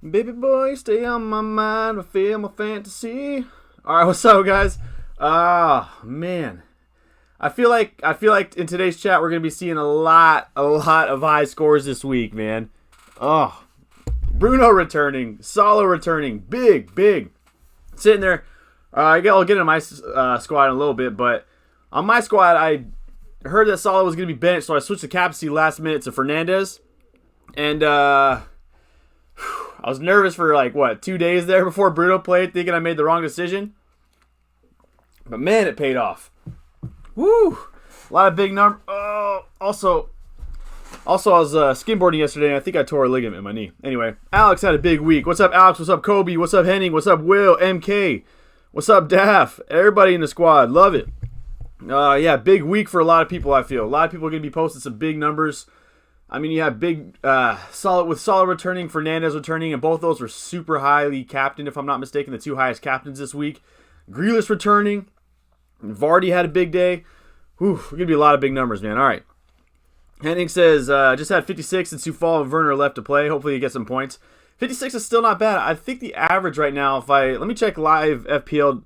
Baby boy, stay on my mind. I feel my fantasy. All right, what's up, guys? Man, I feel like in today's chat we're gonna be seeing a lot of high scores this week, man. Oh, Bruno returning, Salah returning, big, sitting there. I'll get into my squad in a little bit, but on my squad, I heard that Salah was gonna be benched, so I switched the captaincy last minute to Fernandez, and I was nervous for 2 days there before Bruno played, thinking I made the wrong decision. But man, it paid off. Woo! A lot of big numbers. Oh, also, I was skimboarding yesterday, and I think I tore a ligament in my knee. Anyway, Alex had a big week. What's up, Alex? What's up, Kobe? What's up, Henning? What's up, Will? MK? What's up, Daff? Everybody in the squad. Love it. Yeah, big week for a lot of people, I feel. A lot of people are going to be posting some big numbers. I mean, you have big, Salah returning, Fernandez returning, and both those were super highly captained, if I'm not mistaken, the two highest captains this week. Grealish returning. Vardy had a big day. Whew, going to be a lot of big numbers, man. All right. Henning says, just had 56 and Sufal and Werner left to play. Hopefully you get some points. 56 is still not bad. I think the average right now, let me check live FPL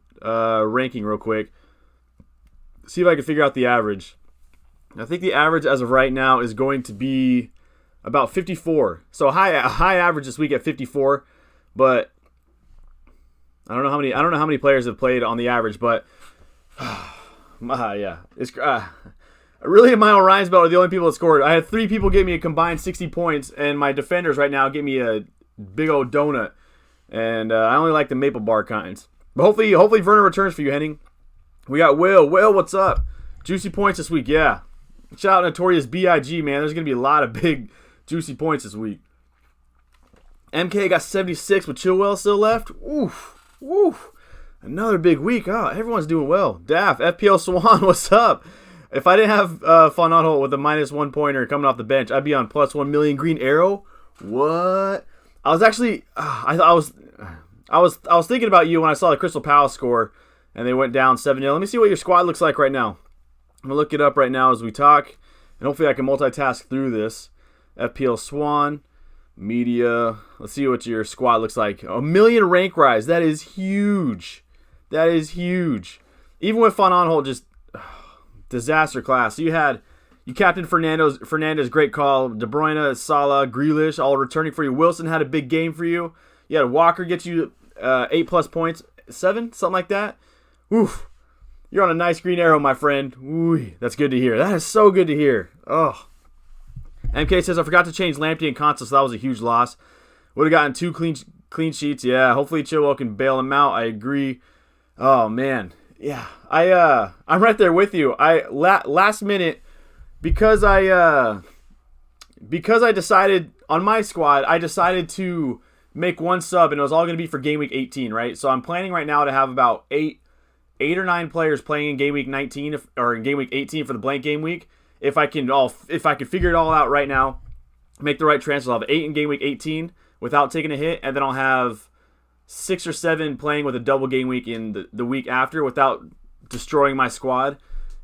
ranking real quick. See if I can figure out the average. I think the average as of right now is going to be about 54. So a high average this week at 54, but I don't know how many players have played on the average, but yeah, it's really Mile Ryan's belt are the only people that scored. I had 3 people give me a combined 60 points, and my defenders right now give me a big old donut, and I only like the maple bar kinds. But hopefully Werner returns for you, Henning. We got Will. Will, what's up? Juicy points this week, yeah. Shout out Notorious B.I.G., man. There's going to be a lot of big, juicy points this week. MK got 76 with Chilwell still left. Oof. Another big week. Oh, everyone's doing well. Daff, FPL Swan, what's up? If I didn't have Van Aanholt with a -1 pointer coming off the bench, I'd be on +1 million green arrow. What? I was actually, I was thinking about you when I saw the Crystal Palace score, and they went down 7-0. Let me see what your squad looks like right now. I'm going to look it up right now as we talk, and hopefully I can multitask through this. FPL Swan, Media. Let's see what your squad looks like. 1 million rank rise. That is huge. Even with Van Aanholt, just disaster class. So you captained Fernandez, great call. De Bruyne, Salah, Grealish, all returning for you. Wilson had a big game for you. You had Walker get you 8+ points. 7? Something like that. Oof. You're on a nice green arrow, my friend. Ooh, that's good to hear. That is so good to hear. Oh. MK says, I forgot to change Lamptey and Constance, so that was a huge loss. Would have gotten 2 clean sheets. Yeah, hopefully Chilwell can bail him out. I agree. Oh, man. Yeah. I'm right there with you. Last minute, because I decided, on my squad, I decided to make 1 sub, and it was all going to be for Game Week 18, right? So I'm planning right now to have about 8 or 9 players playing in Game Week 19 or in Game Week 18 for the blank game week. If I can figure it all out right now, make the right transfers, I'll have 8 in Game Week 18 without taking a hit, and then I'll have 6 or 7 playing with a double game week in the week after without destroying my squad,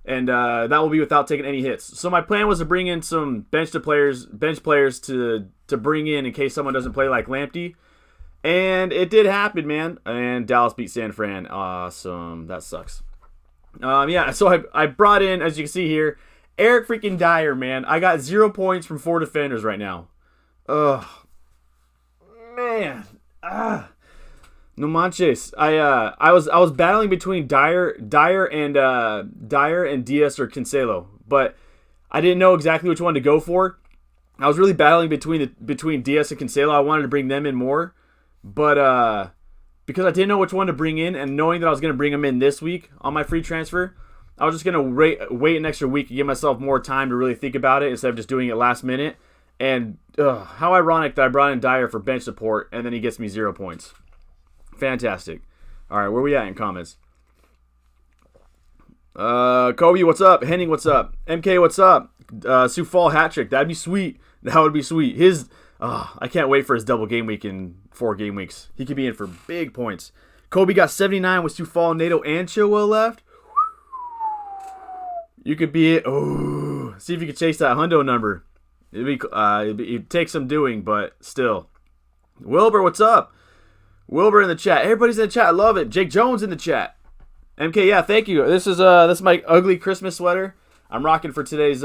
and that will be without taking any hits. So my plan was to bring in some bench players to bring in case someone doesn't play like Lamptey. And it did happen, man. And Dallas beat San Fran. Awesome. That sucks. Yeah, so I brought in, as you can see here, Eric freaking Dyer, man. I got 0 points from 4 defenders right now. Ugh. Man. No manches. I was battling between Dyer and Diaz or Cancelo, but I didn't know exactly which one to go for. I was really battling between Diaz and Cancelo. I wanted to bring them in more. But because I didn't know which one to bring in, and knowing that I was going to bring them in this week on my free transfer, I was just going to wait an extra week and give myself more time to really think about it instead of just doing it last minute. And how ironic that I brought in Dyer for bench support, and then he gets me 0 points. Fantastic. All right, where we at in comments? Kobe, what's up? Henning, what's up? MK, what's up? Sufal hat trick. That'd be sweet. That would be sweet. I can't wait for his double game week in 4 game weeks. He could be in for big points. Kobe got 79 with Sufal, NATO, and Chilwell left. You could be it. Oh, see if you can chase that hundo number. It'd take some doing, but still. Wilbur, what's up? Wilbur in the chat. Everybody's in the chat. I love it. Jake Jones in the chat. MK, yeah, thank you. This is my ugly Christmas sweater. I'm rocking for today's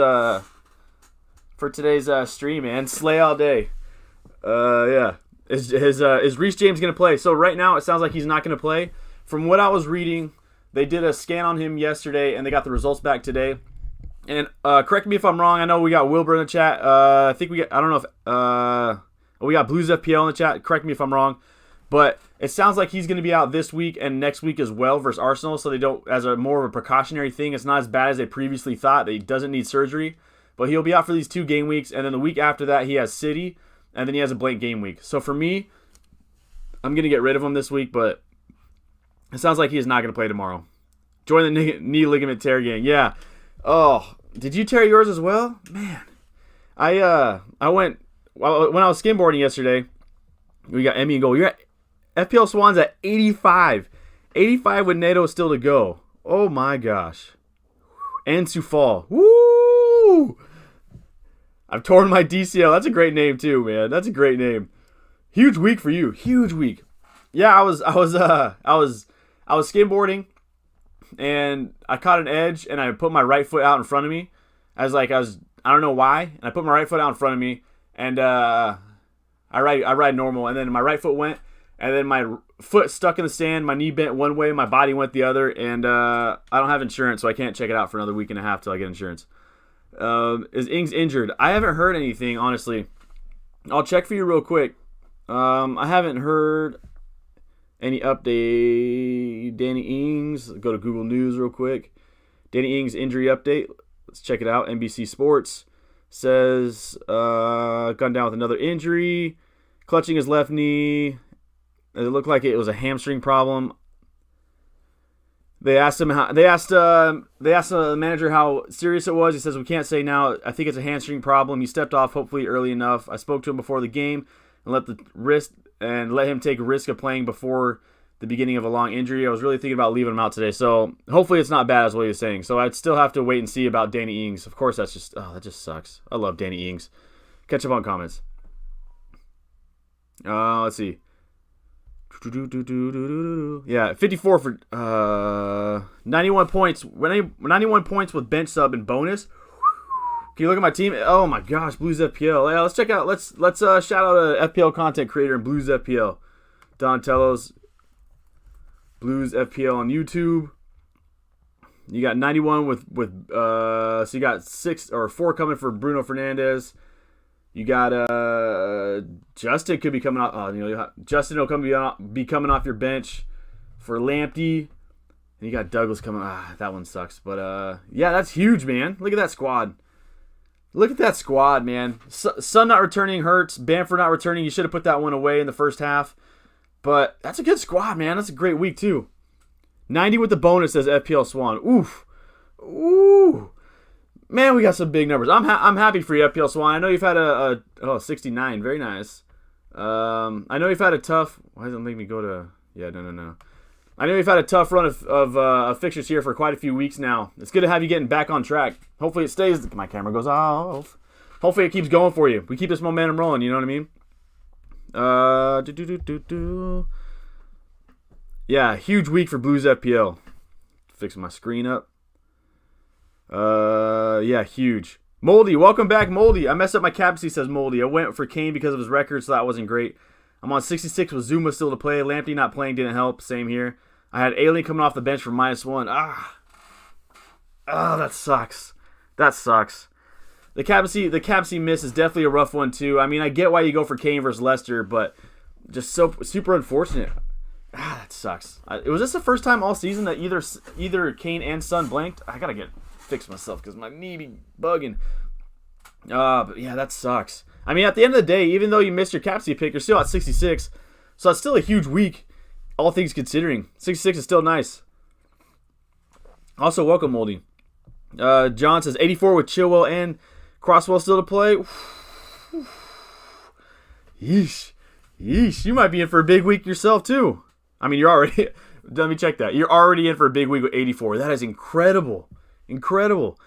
stream, man. Slay all day. Yeah. Is Rhys James gonna play? So right now it sounds like he's not gonna play. From what I was reading, they did a scan on him yesterday and they got the results back today. And correct me if I'm wrong. I know we got Wilbur in the chat. I think we got, I don't know if we got Blues FPL in the chat. Correct me if I'm wrong. But it sounds like he's going to be out this week and next week as well versus Arsenal. So they don't, as a more of a precautionary thing, it's not as bad as they previously thought. That he doesn't need surgery. But he'll be out for these 2 game weeks. And then the week after that, he has City. And then he has a blank game week. So for me, I'm going to get rid of him this week. But it sounds like he is not going to play tomorrow. Join the knee ligament tear gang. Yeah. Oh, did you tear yours as well? Man. I went, when I was skimboarding yesterday, we got Emmy and goal. You're at FPL Swans at 85. 85 with NATO still to go. Oh my gosh. And to fall. Woo! I've torn my DCL. That's a great name too, man. That's a great name. Huge week for you. Huge week. Yeah, I was skimboarding and I caught an edge and I put my right foot out in front of me. I don't know why, and I put my right foot out in front of me and I ride normal, and then my right foot went, and then my foot stuck in the sand, my knee bent one way, my body went the other, and I don't have insurance, so I can't check it out for another week and a half till I get insurance. Is Ings injured? I haven't heard anything, honestly. I'll check for you real quick. I haven't heard any update. Danny Ings, go to Google News real quick. Danny Ings injury update. Let's check it out. NBC Sports says gone down with another injury. Clutching his left knee. It looked like it was a hamstring problem. They asked the manager how serious it was. He says, we can't say now. I think it's a hamstring problem. He stepped off hopefully early enough. I spoke to him before the game and let him take a risk of playing before the beginning of a long injury. I was really thinking about leaving him out today. So hopefully it's not bad, is what he was saying. So I'd still have to wait and see about Danny Ings. Of course, that just sucks. I love Danny Ings. Catch up on comments. Let's see. Yeah, 54 for 91 points. 91 points with bench sub and bonus. Can you look at my team? Oh my gosh, Blues FPL. Yeah, let's check out. Let's shout out a FPL content creator in Blues FPL. Donatello's Blues FPL on YouTube. You got 91 with so you got 4 coming for Bruno Fernandes. You got Justin could be coming off. Justin will be coming off your bench for Lamptey. And you got Douglas coming. That one sucks. But yeah, that's huge, man. Look at that squad. Look at that squad, man. Son not returning hurts. Bamford not returning. You should have put that one away in the first half. But that's a good squad, man. That's a great week too. 90 with the bonus, says FPL Swan. Oof. Ooh. Man, we got some big numbers. I'm happy for you, FPL Swan. I know you've had 69. Very nice. I know you've had a tough... Why doesn't it make me go to... Yeah, no. I know you've had a tough run of fixtures here for quite a few weeks now. It's good to have you getting back on track. Hopefully it stays... My camera goes off. Hopefully it keeps going for you. We keep this momentum rolling, you know what I mean? Yeah, huge week for Blues FPL. Fixing my screen up. Yeah, huge. Moldy, welcome back, Moldy. I messed up my captaincy, says Moldy. I went for Kane because of his record, so that wasn't great. I'm on 66 with Zuma still to play. Lamptey not playing didn't help. Same here. I had Alien coming off the bench for -1. That sucks. That sucks. The captaincy miss is definitely a rough one too. I mean, I get why you go for Kane versus Leicester, but just so super unfortunate. That sucks. Was this the first time all season that either Kane and Son blanked? I gotta fix myself because my knee be bugging. But yeah, that sucks. I mean, at the end of the day, even though you missed your captaincy pick, you're still at 66. So it's still a huge week, all things considering. 66 is still nice. Also, welcome, Moldy. John says 84 with Chilwell and Crosswell still to play. Yeesh. You might be in for a big week yourself, too. I mean, you're already... Let me check that. You're already in for a big week with 84. That is incredible. Incredible.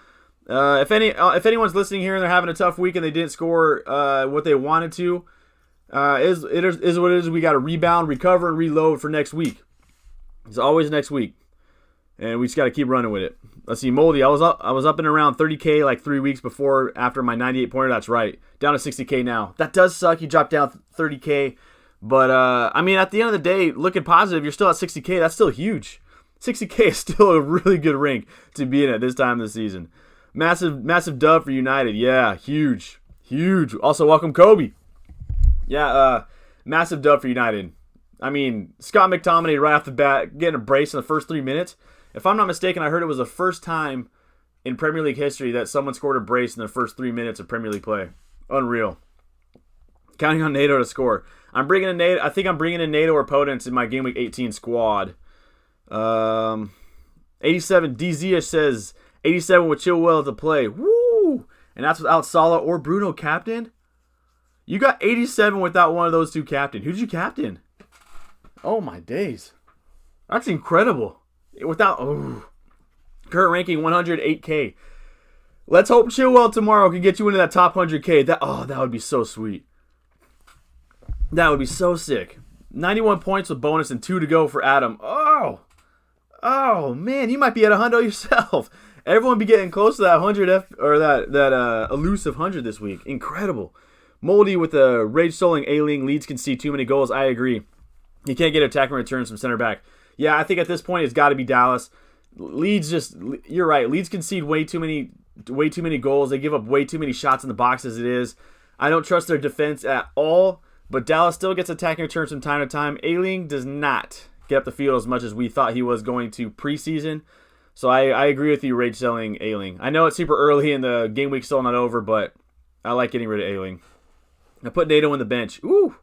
If anyone's listening here and they're having a tough week and they didn't score what they wanted to, Is what it is. We got to rebound, recover, and reload for next week. It's always next week, and we just got to keep running with it. Let's see, Moldy. I was up and around 30K like 3 weeks before after my 98 pointer. That's right, down to 60K now. That does suck. You dropped down 30K, but I mean, at the end of the day, looking positive, you're still at 60K. That's still huge. 60K is still a really good rank to be in at this time of the season. Massive dub for United. Yeah, huge. Also, welcome Kobe. Yeah, massive dub for United. I mean, Scott McTominay right off the bat getting a brace in the first 3 minutes. If I'm not mistaken, I heard it was the first time in Premier League history that someone scored a brace in the first 3 minutes of Premier League play. Unreal. Counting on NATO to score. I think I'm bringing in NATO opponents in my Game Week 18 squad. 87 DZ says 87 with Chilwell to play. Woo! And that's without Salah or Bruno captain. You got 87 without one of those two captain. Who did you captain? Oh my days. That's incredible. Current ranking 108K. Let's hope Chilwell tomorrow can get you into that top 100K. That would be so sweet. That would be so sick. 91 points with bonus and 2 to go for Adam. Oh man, you might be at a hundo yourself. Everyone be getting close to that 100 that elusive 100 this week. Incredible. Moldy with a rage-stoling Ailing. Leeds can see too many goals. I agree. You can't get attacking returns from center back. Yeah, I think at this point it's got to be Dallas. You're right. Leeds concede way too many goals. They give up way too many shots in the box as it is. I don't trust their defense at all, but Dallas still gets attacking returns from time to time. Ailing does not get up the field as much as we thought he was going to preseason. So I agree with you, rage selling Ailing. I know it's super early and the game week's still not over, but I like getting rid of Ailing. I put NATO on the bench. Ooh.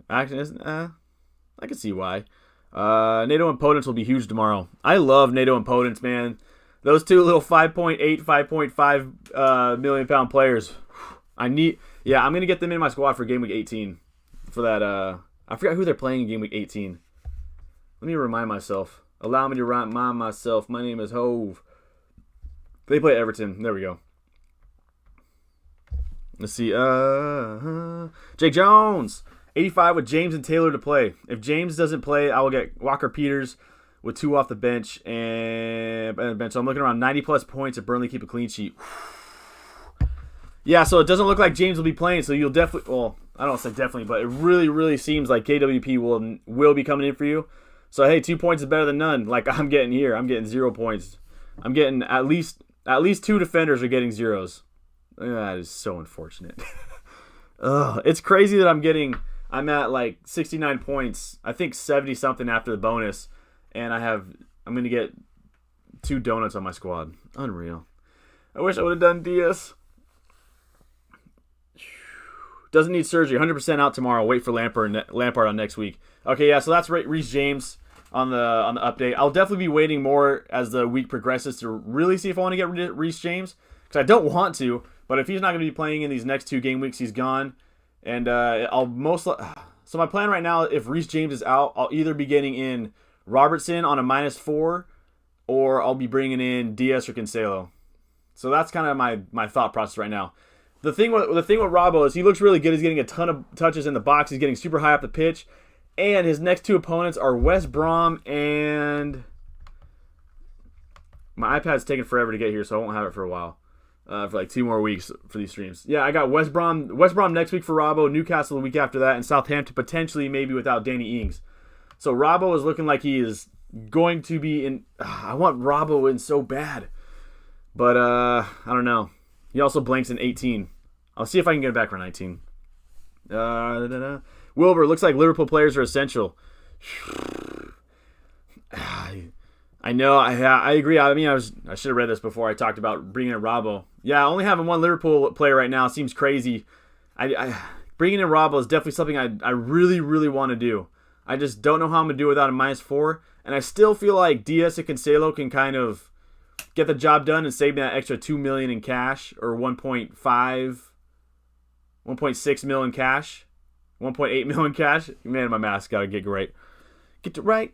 Actually, I can see why. NATO opponents will be huge tomorrow. I love NATO opponents, man. Those two little 5.8, 5.5 million pound players. I'm going to get them in my squad for Game Week 18. For that, I forgot who they're playing in Game Week 18. Let me remind myself. Allow me to remind myself. My name is Hove. They play Everton. There we go. Let's see. Jake Jones. 85 with James and Taylor to play. If James doesn't play, I will get Walker Peters with 2 off the bench. And so I'm looking around 90-plus points if Burnley keep a clean sheet. Yeah, so it doesn't look like James will be playing, so you'll definitely... Well, I don't say definitely, but it really, really seems like KWP will be coming in for you. So, hey, 2 points is better than none. Like I'm getting here. I'm getting 0 points. I'm getting at least 2 defenders are getting zeros. That is so unfortunate. It's crazy that I'm at like 69 points. I think 70 something after the bonus, and I'm gonna get 2 donuts on my squad. Unreal. I wish I would have done DS. Doesn't need surgery. 100% out tomorrow. Wait for Lampard on next week. Okay, yeah. So that's Rhys James on the update. I'll definitely be waiting more as the week progresses to really see if I want to get rid of Rhys James, because I don't want to. But if he's not going to be playing in these next 2 game weeks, he's gone. And so my plan right now, if Rhys James is out, I'll either be getting in Robertson on a -4, or I'll be bringing in DS or Cancelo. So that's kind of my thought process right now. The thing with Robbo is he looks really good. He's getting a ton of touches in the box. He's getting super high up the pitch. And his next 2 opponents are West Brom and... My iPad's taking forever to get here, so I won't have it for a while. For like 2 more weeks for these streams. Yeah, I got West Brom next week for Robbo, Newcastle the week after that, and Southampton potentially maybe without Danny Ings. So Robbo is looking like he is going to be in... I want Robbo in so bad. But I don't know. He also blanks in 18. I'll see if I can get it back for 19. Wilbur, looks like Liverpool players are essential. I know. I agree. I mean, I should have read this before I talked about bringing in Robbo. Yeah, only having 1 Liverpool player right now seems crazy. Bringing in Robbo is definitely something I really, really want to do. I just don't know how I'm going to do it without a -4. And I still feel like DS and Cancelo can kind of get the job done and save me that extra $2 million in cash, or 1.6 million in cash, 1.8 million in cash. Man, my math's got to get right. Get it right.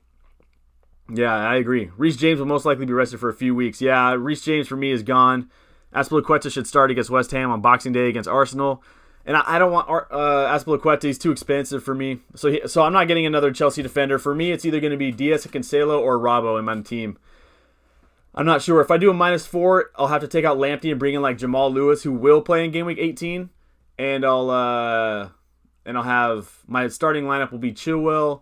Yeah, I agree. Rhys James will most likely be rested for a few weeks. Yeah, Rhys James for me is gone. Azpilicueta should start against West Ham on Boxing Day against Arsenal. And I don't want Azpilicueta. He's too expensive for me. So I'm not getting another Chelsea defender. For me, it's either going to be Diaz, Cancelo, or Robbo in my team. I'm not sure. If I do a -4, I'll have to take out Lamptey and bring in like Jamal Lewis, who will play in Game Week 18. And I'll have my starting lineup will be Chilwell,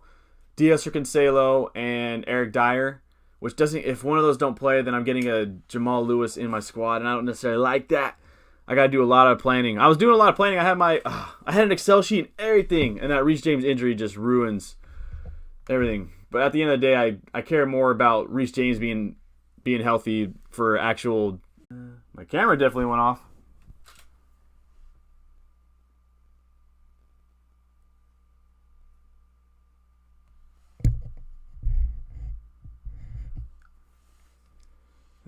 Diaz or Cancelo, and Eric Dyer. Which doesn't, if one of those don't play, then I'm getting a Jamal Lewis in my squad, and I don't necessarily like that. I gotta do a lot of planning. I was doing a lot of planning. I had an Excel sheet and everything, and that Rhys James injury just ruins everything. But at the end of the day, I care more about Rhys James being healthy for actual. My camera definitely went off.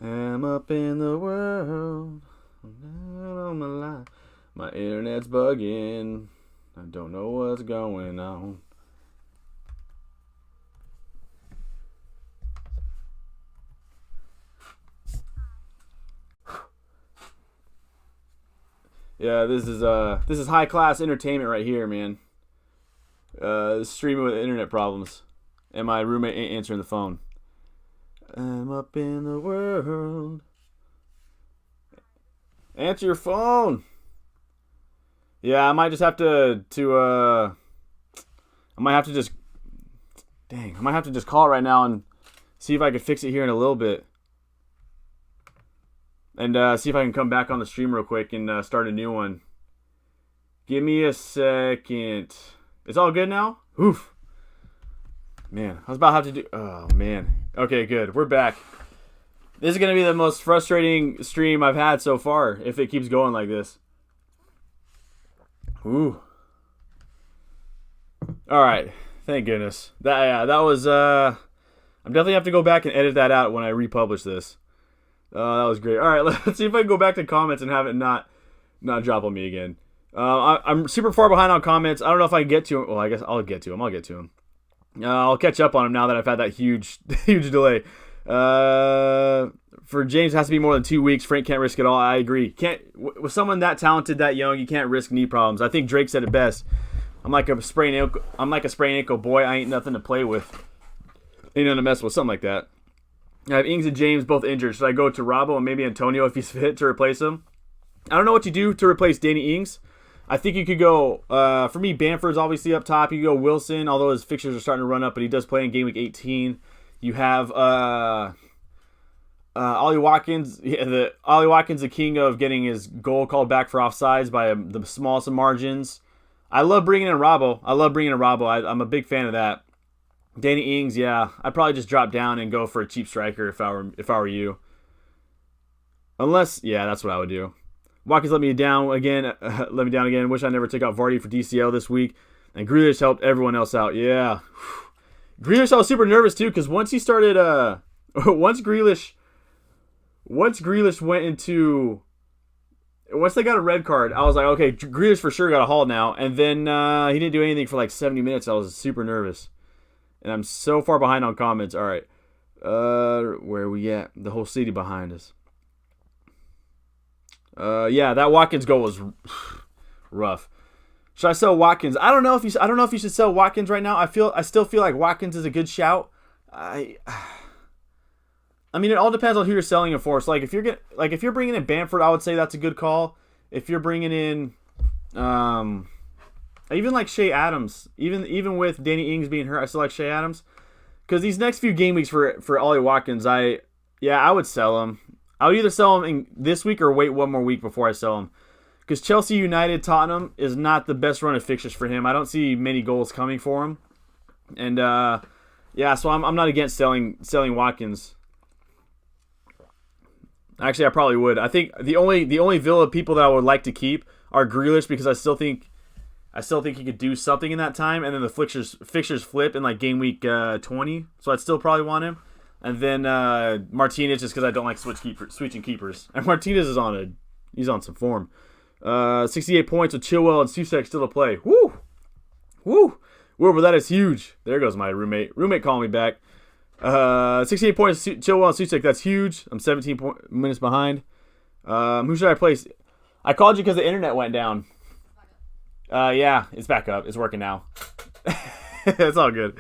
I'm up in the world. On my line. My internet's bugging. I don't know what's going on. Yeah, this is high class entertainment right here, man. Streaming with internet problems, and my roommate ain't answering the phone. I'm up in the world. Answer your phone. Yeah, I might just have to I might have to just call it right now and see if I can fix it here in a little bit. And see if I can come back on the stream real quick and start a new one. Give me a second. It's all good now? Oof. Man, I was about to have to do... Oh, man. Okay, good. We're back. This is going to be the most frustrating stream I've had so far if it keeps going like this. Ooh. All right. Thank goodness. That was... I'm definitely have to go back and edit that out when I republish this. That was great. All right, let's see if I can go back to comments and have it not drop on me again. I'm super far behind on comments. I don't know if I can get to them. Well, I guess I'll get to them. I'll catch up on them now that I've had that huge delay. For James, it has to be more than 2 weeks. Frank can't risk it all. I agree. With someone that talented, that young, you can't risk knee problems. I think Drake said it best. I'm like a sprained ankle boy. I ain't nothing to play with. Ain't nothing to mess with. Something like that. I have Ings and James both injured. Should I go to Robbo and maybe Antonio if he's fit to replace him? I don't know what you do to replace Danny Ings. I think you could go, for me, Bamford's obviously up top. You could go Wilson, although his fixtures are starting to run up, but he does play in Game Week 18. You have Ollie Watkins. Ollie Watkins, the king of getting his goal called back for offsides by the smallest of margins. I love bringing in Robbo. I'm a big fan of that. Danny Ings, yeah. I'd probably just drop down and go for a cheap striker if I were you. Unless, yeah, that's what I would do. Watkins let me down again. Wish I never took out Vardy for DCL this week. And Grealish helped everyone else out. Yeah. Grealish, I was super nervous too, because once he started, once Grealish went into, once they got a red card, I was like, okay, Grealish for sure got a haul now. And then he didn't do anything for like 70 minutes. I was super nervous. And I'm so far behind on comments. All right. Where are we at? The whole city behind us. Yeah, that Watkins goal was rough. Should I sell Watkins? I don't know if you should sell Watkins right now. I still feel like Watkins is a good shout. I mean, it all depends on who you're selling him for. So if you're bringing in Bamford, I would say that's a good call. If you're bringing in even like Shea Adams, even with Danny Ings being hurt, I still like Shea Adams. Because these next few game weeks for Ollie Watkins, I would sell him. I would either sell him this week or wait one more week before I sell him. Because Chelsea, United, Tottenham is not the best run of fixtures for him. I don't see many goals coming for him. And so I'm not against selling Watkins. Actually, I probably would. I think the only Villa people that I would like to keep are Grealish, because I still think he could do something in that time. And then the fixtures flip in like game week 20, so I'd still probably want him. And then Martinez, just because I don't like switching keepers. And Martinez is he's on some form. 68 points with Chilwell and Susek still to play. Woo! But that is huge. There goes my roommate. Roommate calling me back. 68 points, Chilwell and Susek. That's huge. I'm 17 minutes behind. Who should I place? I called you because the internet went down. Yeah, it's back up. It's working now. It's all good.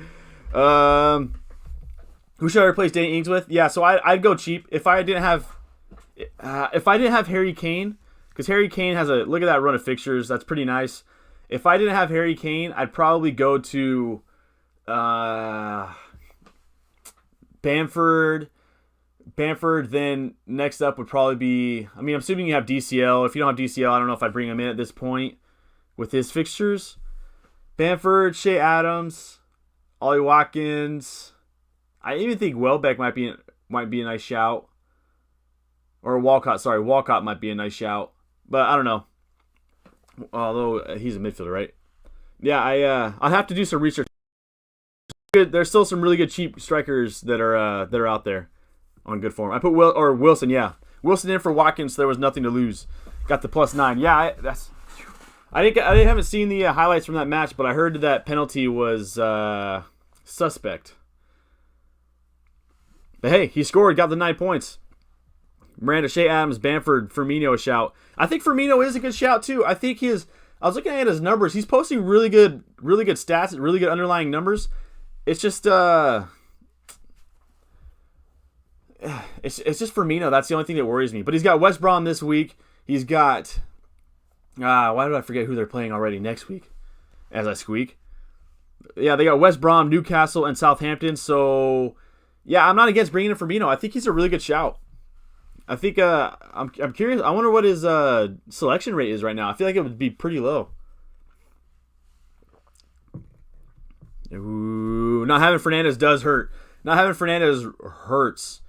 Who should I replace Danny Ings with? Yeah, so I'd go cheap if I didn't have Harry Kane, because Harry Kane has a look at that run of fixtures. That's pretty nice. If I didn't have Harry Kane, I'd probably go to Bamford. Then next up would probably be. I mean, I'm assuming you have DCL. If you don't have DCL, I don't know if I'd bring him in at this point with his fixtures. Bamford, Shea Adams, Ollie Watkins. I even think Welbeck might be a nice shout. Or Walcott. Sorry, Walcott might be a nice shout. But I don't know. Although he's a midfielder, right? Yeah, I'll have to do some research. There's still some really good cheap strikers that are out there on good form. I put Wilson, yeah. Wilson in for Watkins, so there was nothing to lose. Got the +9. Yeah, I haven't seen the highlights from that match, but I heard that penalty was suspect. But hey, he scored, got the 9 points. Miranda, Shea Adams, Bamford, Firmino a shout. I think Firmino is a good shout too. I think I was looking at his numbers. He's posting really good stats, really good underlying numbers. It's just it's just Firmino. That's the only thing that worries me. But he's got West Brom this week. He's got why did I forget who they're playing already next week? As I squeak. Yeah, they got West Brom, Newcastle, and Southampton. So yeah, I'm not against bringing in Firmino. I think he's a really good shout. I think I'm curious. I wonder what his selection rate is right now. I feel like it would be pretty low. Ooh, not having Fernandes does hurt. Not having Fernandes hurts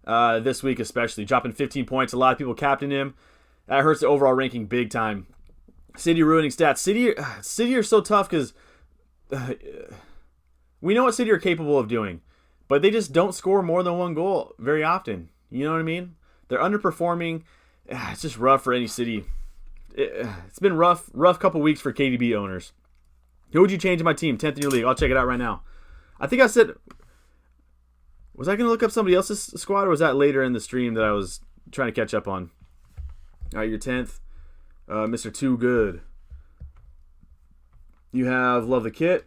this week especially. Dropping 15 points. A lot of people captain him. That hurts the overall ranking big time. City ruining stats. City are so tough because we know what City are capable of doing, but they just don't score more than one goal very often. You know what I mean? They're underperforming. It's just rough for any City. It's been rough couple weeks for KDB owners. Who would you change in my team? 10th in your league. I'll check it out right now. I think I said... Was I going to look up somebody else's squad, or was that later in the stream that I was trying to catch up on? All right, you're 10th. Mr. Too Good. You have Love the Kit.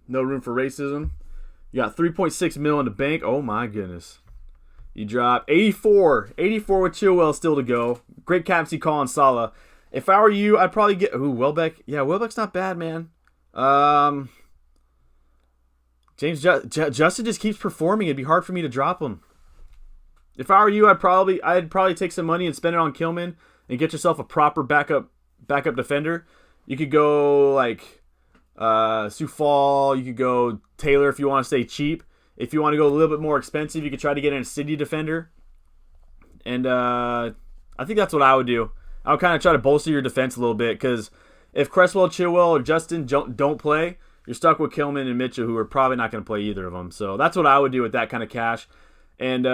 No room for racism. You got 3.6 mil in the bank. Oh, my goodness. You drop 84 with Chilwell still to go. Great captaincy call on Salah. If I were you, I'd probably get... Ooh, Welbeck. Yeah, Welbeck's not bad, man. James Justin just keeps performing. It'd be hard for me to drop him. If I were you, I'd probably take some money and spend it on Kilman and get yourself a proper backup defender. You could go like Sufal. You could go Taylor if you want to stay cheap. If you want to go a little bit more expensive, you could try to get in a City defender. And I think that's what I would do. I would kind of try to bolster your defense a little bit, because if Cresswell, Chilwell, or Justin don't play, you're stuck with Kilman and Mitchell, who are probably not going to play either of them. So that's what I would do with that kind of cash. And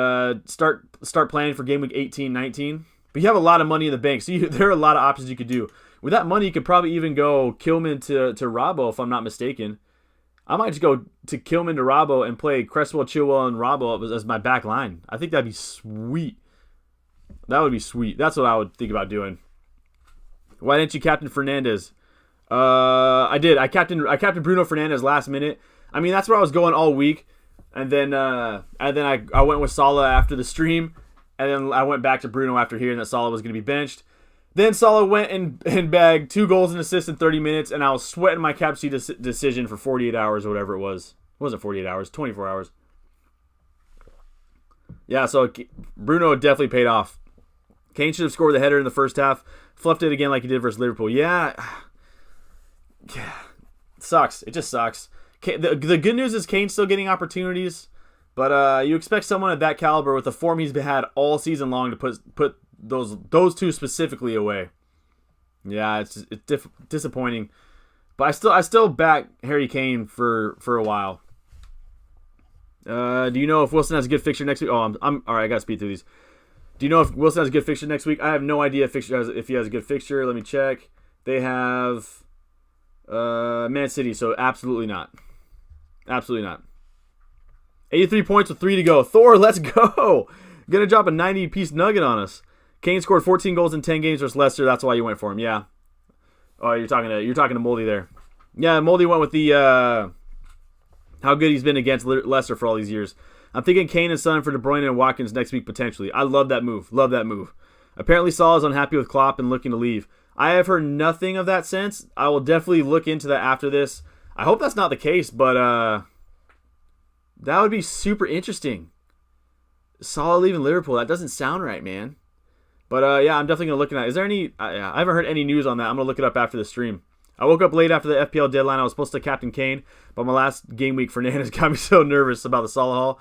start planning for game week 18, 19. But you have a lot of money in the bank, so there are a lot of options you could do. With that money, you could probably even go Kilman to Robbo, if I'm not mistaken. I might just go to Kilman to Robbo and play Cresswell, Chilwell, and Robbo as my back line. I think that'd be sweet. That would be sweet. That's what I would think about doing. Why didn't you captain Fernandes? I did. I captained Bruno Fernandes last minute. I mean, that's where I was going all week. And then I went with Salah after the stream. And then I went back to Bruno after hearing that Salah was going to be benched. Then Salah went and bagged 2 goals and assists in 30 minutes, and I was sweating my captaincy decision for 48 hours or whatever it was. It wasn't 48 hours, 24 hours. Yeah, so Bruno definitely paid off. Kane should have scored the header in the first half. Fluffed it again like he did versus Liverpool. Yeah. It sucks. It just sucks. The good news is Kane's still getting opportunities, but you expect someone at that caliber with the form he's had all season long to put those two specifically away. Yeah, it's disappointing. But I still back Harry Kane for a while. Do you know if Wilson has a good fixture next week? Oh, I'm all right. I gotta speed through these. Do you know if Wilson has a good fixture next week? I have no idea if he has a good fixture. Let me check. They have Man City, so absolutely not. Absolutely not. 83 points with 3 to go. Thor, let's go. Gonna drop a 90-piece nugget on us. Kane scored 14 goals in 10 games versus Leicester. That's why you went for him. Yeah. Oh, you're talking to Moldy there. Yeah, Moldy went with the how good he's been against Leicester for all these years. I'm thinking Kane and Son for De Bruyne and Watkins next week potentially. I love that move. Love that move. Apparently Salah is unhappy with Klopp and looking to leave. I have heard nothing of that since. I will definitely look into that after this. I hope that's not the case, but that would be super interesting. Salah leaving Liverpool. That doesn't sound right, man. But yeah, I'm definitely going to look at it. Is there any... I haven't heard any news on that. I'm going to look it up after the stream. I woke up late after the FPL deadline. I was supposed to captain Kane, but my last game week Fernandes got me so nervous about the Salah haul.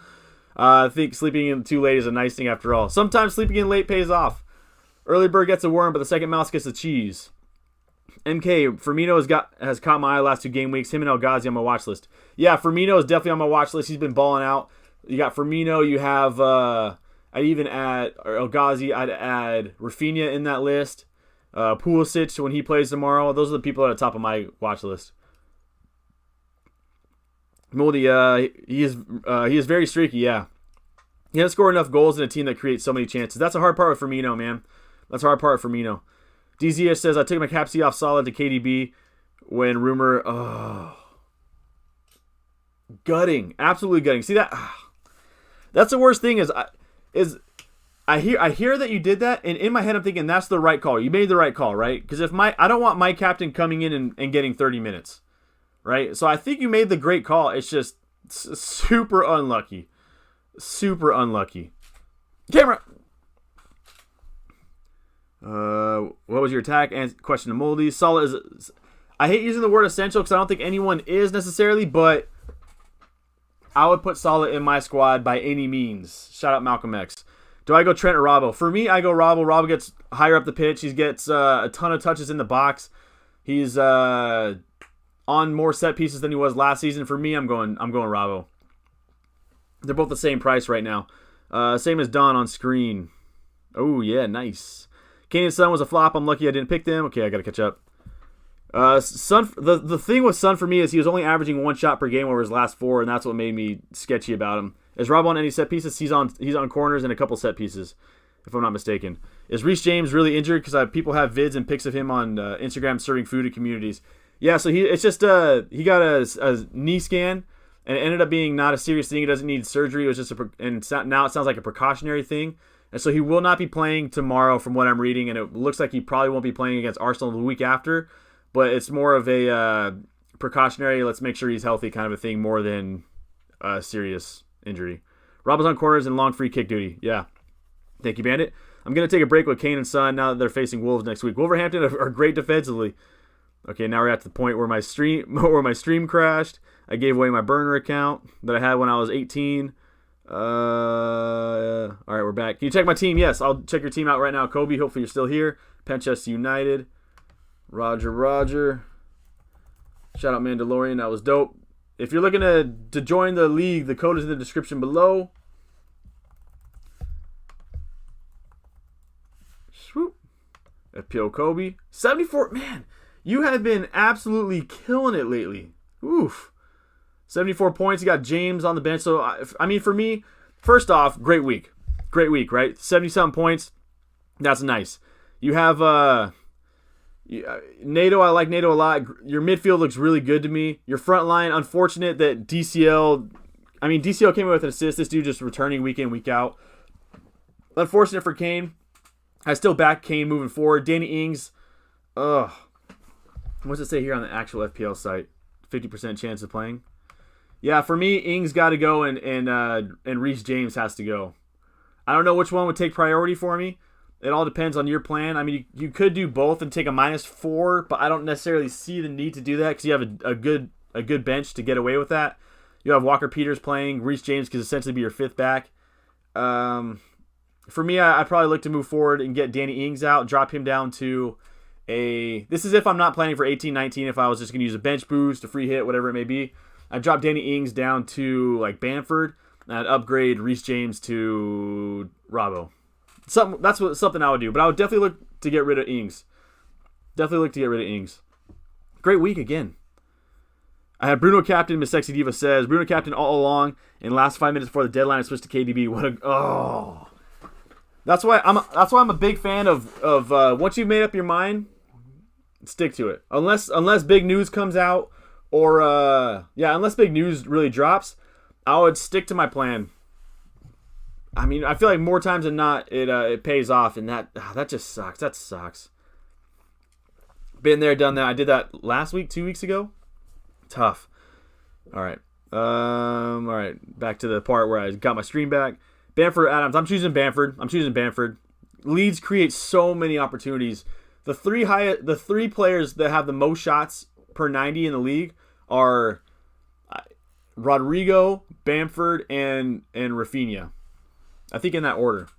I think sleeping in too late is a nice thing after all. Sometimes sleeping in late pays off. Early bird gets a worm, but the second mouse gets the cheese. MK, Firmino has caught my eye last 2 game weeks. Him and El Ghazi on my watch list. Yeah, Firmino is definitely on my watch list. He's been balling out. You got Firmino. You have... I'd even add El Ghazi. I'd add Rafinha in that list. Pulisic when he plays tomorrow. Those are the people at the top of my watch list. Moldy, he is very streaky. Yeah, he doesn't score enough goals in a team that creates so many chances. That's a hard part with Firmino, man. That's a hard part with Firmino. DZS says I took my captaincy off Salah to KDB when rumor. Oh, gutting, absolutely gutting. See that? That's the worst thing I hear that you did that, and in my head I'm thinking that's the right call. You made the right call, right? Because I don't want my captain coming in and getting 30 minutes, right? So I think you made the great call. It's just super unlucky. Super unlucky. Camera. What was your attack? And question to Moldy. Salah is... I hate using the word essential because I don't think anyone is necessarily, but I would put Salah in my squad by any means. Shout out Malcolm X. Do I go Trent or Robbo? For me, I go Robbo. Robbo gets higher up the pitch. He gets a ton of touches in the box. He's on more set pieces than he was last season. For me, I'm going Robbo. They're both the same price right now. Same as Don on screen. Oh yeah, nice. Kane and Son was a flop. I'm lucky I didn't pick them. Okay, I gotta catch up. Son. The thing with Son for me is he was only averaging 1 shot per game over his last 4, and that's what made me sketchy about him. Is Rob on any set pieces? He's on corners and a couple set pieces, if I'm not mistaken. Is Rhys James really injured? Because people have vids and pics of him on Instagram serving food to communities. Yeah, so he got a knee scan, and it ended up being not a serious thing. He doesn't need surgery. It was just now it sounds like a precautionary thing. And so he will not be playing tomorrow from what I'm reading, and it looks like he probably won't be playing against Arsenal the week after. But it's more of a precautionary, let's make sure he's healthy kind of a thing more than a serious injury. Rob is on corners and long free kick duty. Yeah. Thank you, Bandit. I'm going to take a break with Kane and Son now that they're facing Wolves next week. Wolverhampton are great defensively. Okay, now we're at the point where my stream crashed. I gave away my burner account that I had when I was 18. All right, we're back. Can you check my team? Yes, I'll check your team out right now. Kobe, hopefully you're still here. Penchester United. Roger. Shout out Mandalorian. That was dope. If you're looking to join the league, the code is in the description below. Swoop. FPL Kobe. 74. Man, you have been absolutely killing it lately. Oof. 74 points. You got James on the bench. So, I mean, for me, first off, great week. Great week, right? 77 points. That's nice. You have NATO. I like NATO a lot. Your midfield looks really good to me. Your front line, unfortunate that DCL came in with an assist. This dude just returning week in, week out. Unfortunate for Kane. I still back Kane moving forward. Danny Ings. What's it say here on the actual FPL site? 50% chance of playing. Yeah, for me, Ings got to go and Rhys James has to go. I don't know which one would take priority for me. It all depends on your plan. I mean, you could do both and take a -4, but I don't necessarily see the need to do that because you have a good bench to get away with that. You have Walker Peters playing. Rhys James could essentially be your 5th back. For me, I probably look to move forward and get Danny Ings out, drop him down to this is if I'm not planning for 18-19, if I was just going to use a bench boost, a free hit, whatever it may be. I'd drop Danny Ings down to like Bamford, and I'd upgrade Rhys James to Robbo. Something I would do, but I would definitely look to get rid of Ings. Great week again. I had Bruno captain. Miss Sexy Diva says Bruno captain all along. In last 5 minutes before the deadline, I switched to KDB. That's why I'm a big fan of once you've made up your mind, Stick to it. Unless big news comes out or unless big news really drops, I would stick to my plan. I mean, I feel like more times than not it pays off, and that just sucks. That sucks. Been there, done that. I did that last week, 2 weeks ago. Tough. All right. All right. Back to the part where I got my stream back. Bamford, Adams. I'm choosing Bamford. Leeds create so many opportunities. The three players that have the most shots per 90 in the league are Rodrigo, Bamford, and Rafinha. I think in that order.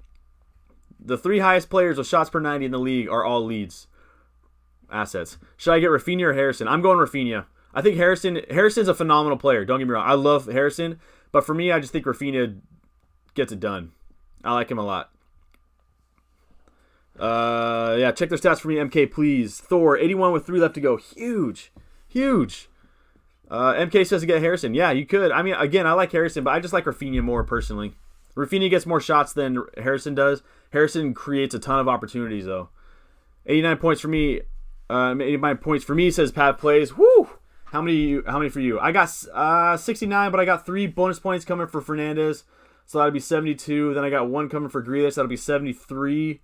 The three highest players with shots per 90 in the league are all Leeds assets. Should I get Rafinha or Harrison? I'm going Rafinha. I think Harrison's a phenomenal player. Don't get me wrong. I love Harrison. But for me, I just think Rafinha gets it done. I like him a lot. Check their stats for me, MK, please. Thor, 81 with 3 left to go. Huge. MK says to get Harrison. Yeah, you could. I mean, again, I like Harrison, but I just like Rafinha more personally. Rafinha gets more shots than Harrison does. Harrison creates a ton of opportunities, though. 89 points for me. 89 points for me, says Pat Plays. Woo! How many for you? I got 69, but I got 3 bonus points coming for Fernandez. So that'll be 72. Then I got 1 coming for Grealish. That'll be 73.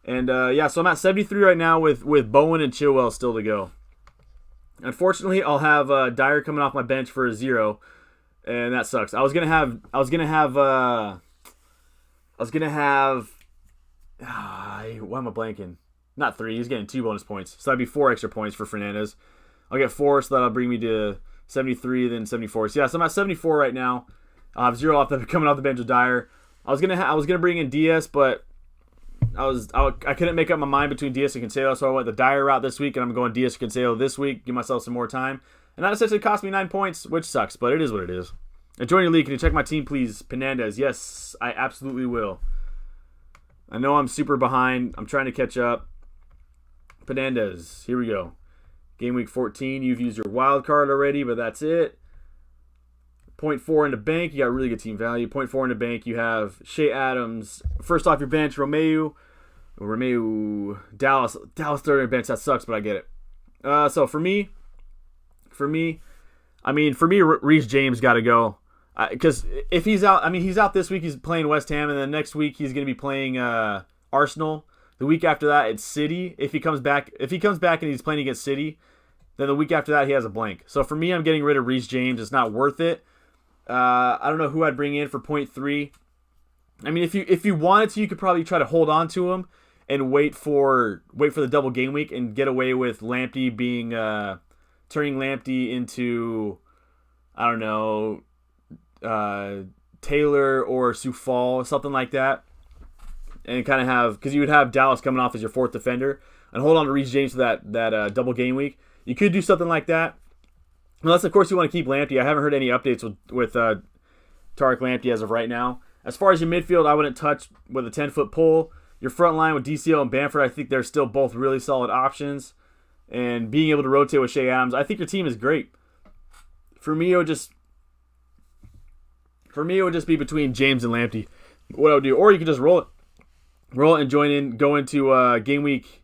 And so I'm at 73 right now with Bowen and Chilwell still to go. Unfortunately, I'll have Dyer coming off my bench for a 0, and that sucks. I was gonna have. Why am I blanking? Not 3. He's getting 2 bonus points, so that'd be 4 extra points for Fernandez. I'll get 4, so that'll bring me to 73, then 74. So I'm at 74 right now. I'll have 0 coming off the bench with Dyer. I was gonna bring in Diaz, but I couldn't make up my mind between Diaz and Cancelo, so I went the Dyer route this week, and I'm going Diaz and Cancelo this week, give myself some more time. And that essentially cost me 9 points, which sucks, but it is what it is. And join your league. Can you check my team, please? Fernandez. Yes, I absolutely will. I know I'm super behind. I'm trying to catch up. Fernandez. Here we go. Game week 14. You've used your wild card already, but that's it. 0.4 in the bank. You got really good team value. 0.4 in the bank. You have Shea Adams. First off your bench, Romeu, Dallas third on your bench. That sucks, but I get it. So for me, Rhys James got to go. Because if he's out, he's out this week. He's playing West Ham, and then next week he's going to be playing Arsenal. The week after that, it's City. If he comes back and he's playing against City, then the week after that he has a blank. So for me, I'm getting rid of Rhys James. It's not worth it. I don't know who I'd bring in for 0.3. I mean, if you wanted to, you could probably try to hold on to him and wait for the double game week and get away with Lamptey being turning Lamptey into, I don't know, Taylor or Soufal, something like that, and kind of have, because you would have Dallas coming off as your 4th defender and hold on to Rhys James for that double game week. You could do something like that. Unless, of course, you want to keep Lamptey. I haven't heard any updates with Tariq Lamptey as of right now. As far as your midfield, I wouldn't touch with a 10-foot pole. Your front line with DCL and Bamford, I think they're still both really solid options. And being able to rotate with Shea Adams, I think your team is great. For me, it would just be between James and Lamptey. What I would do, or you could just roll it and go into game week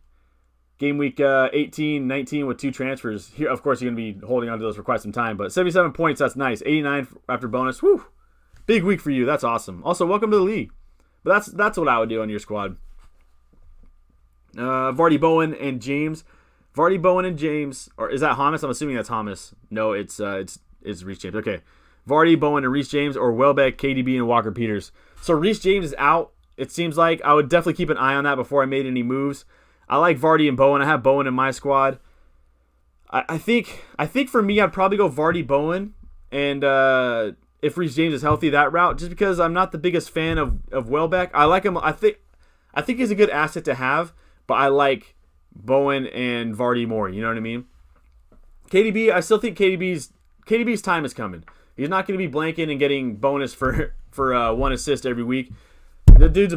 18, 19 with 2 transfers. Here, of course, you're going to be holding on to those for quite some time. But 77 points, that's nice. 89 after bonus. Whew. Big week for you. That's awesome. Also, welcome to the league. But that's what I would do on your squad. Vardy, Bowen, and James. Vardy, Bowen, and James. Or is that Hamas? I'm assuming that's Hamas. No, it's Rhys James. Okay. Vardy, Bowen, and Rhys James, or Welbeck, KDB, and Walker Peters. So Rhys James is out. It seems like I would definitely keep an eye on that before I made any moves. I like Vardy and Bowen. I have Bowen in my squad. I think for me, I'd probably go Vardy, Bowen, and if Rhys James is healthy, that route. Just because I'm not the biggest fan of Welbeck. I like him. I think he's a good asset to have, but I like Bowen and Vardy more. You know what I mean? KDB. I still think KDB's time is coming. He's not going to be blanking and getting bonus for 1 assist every week. The dude's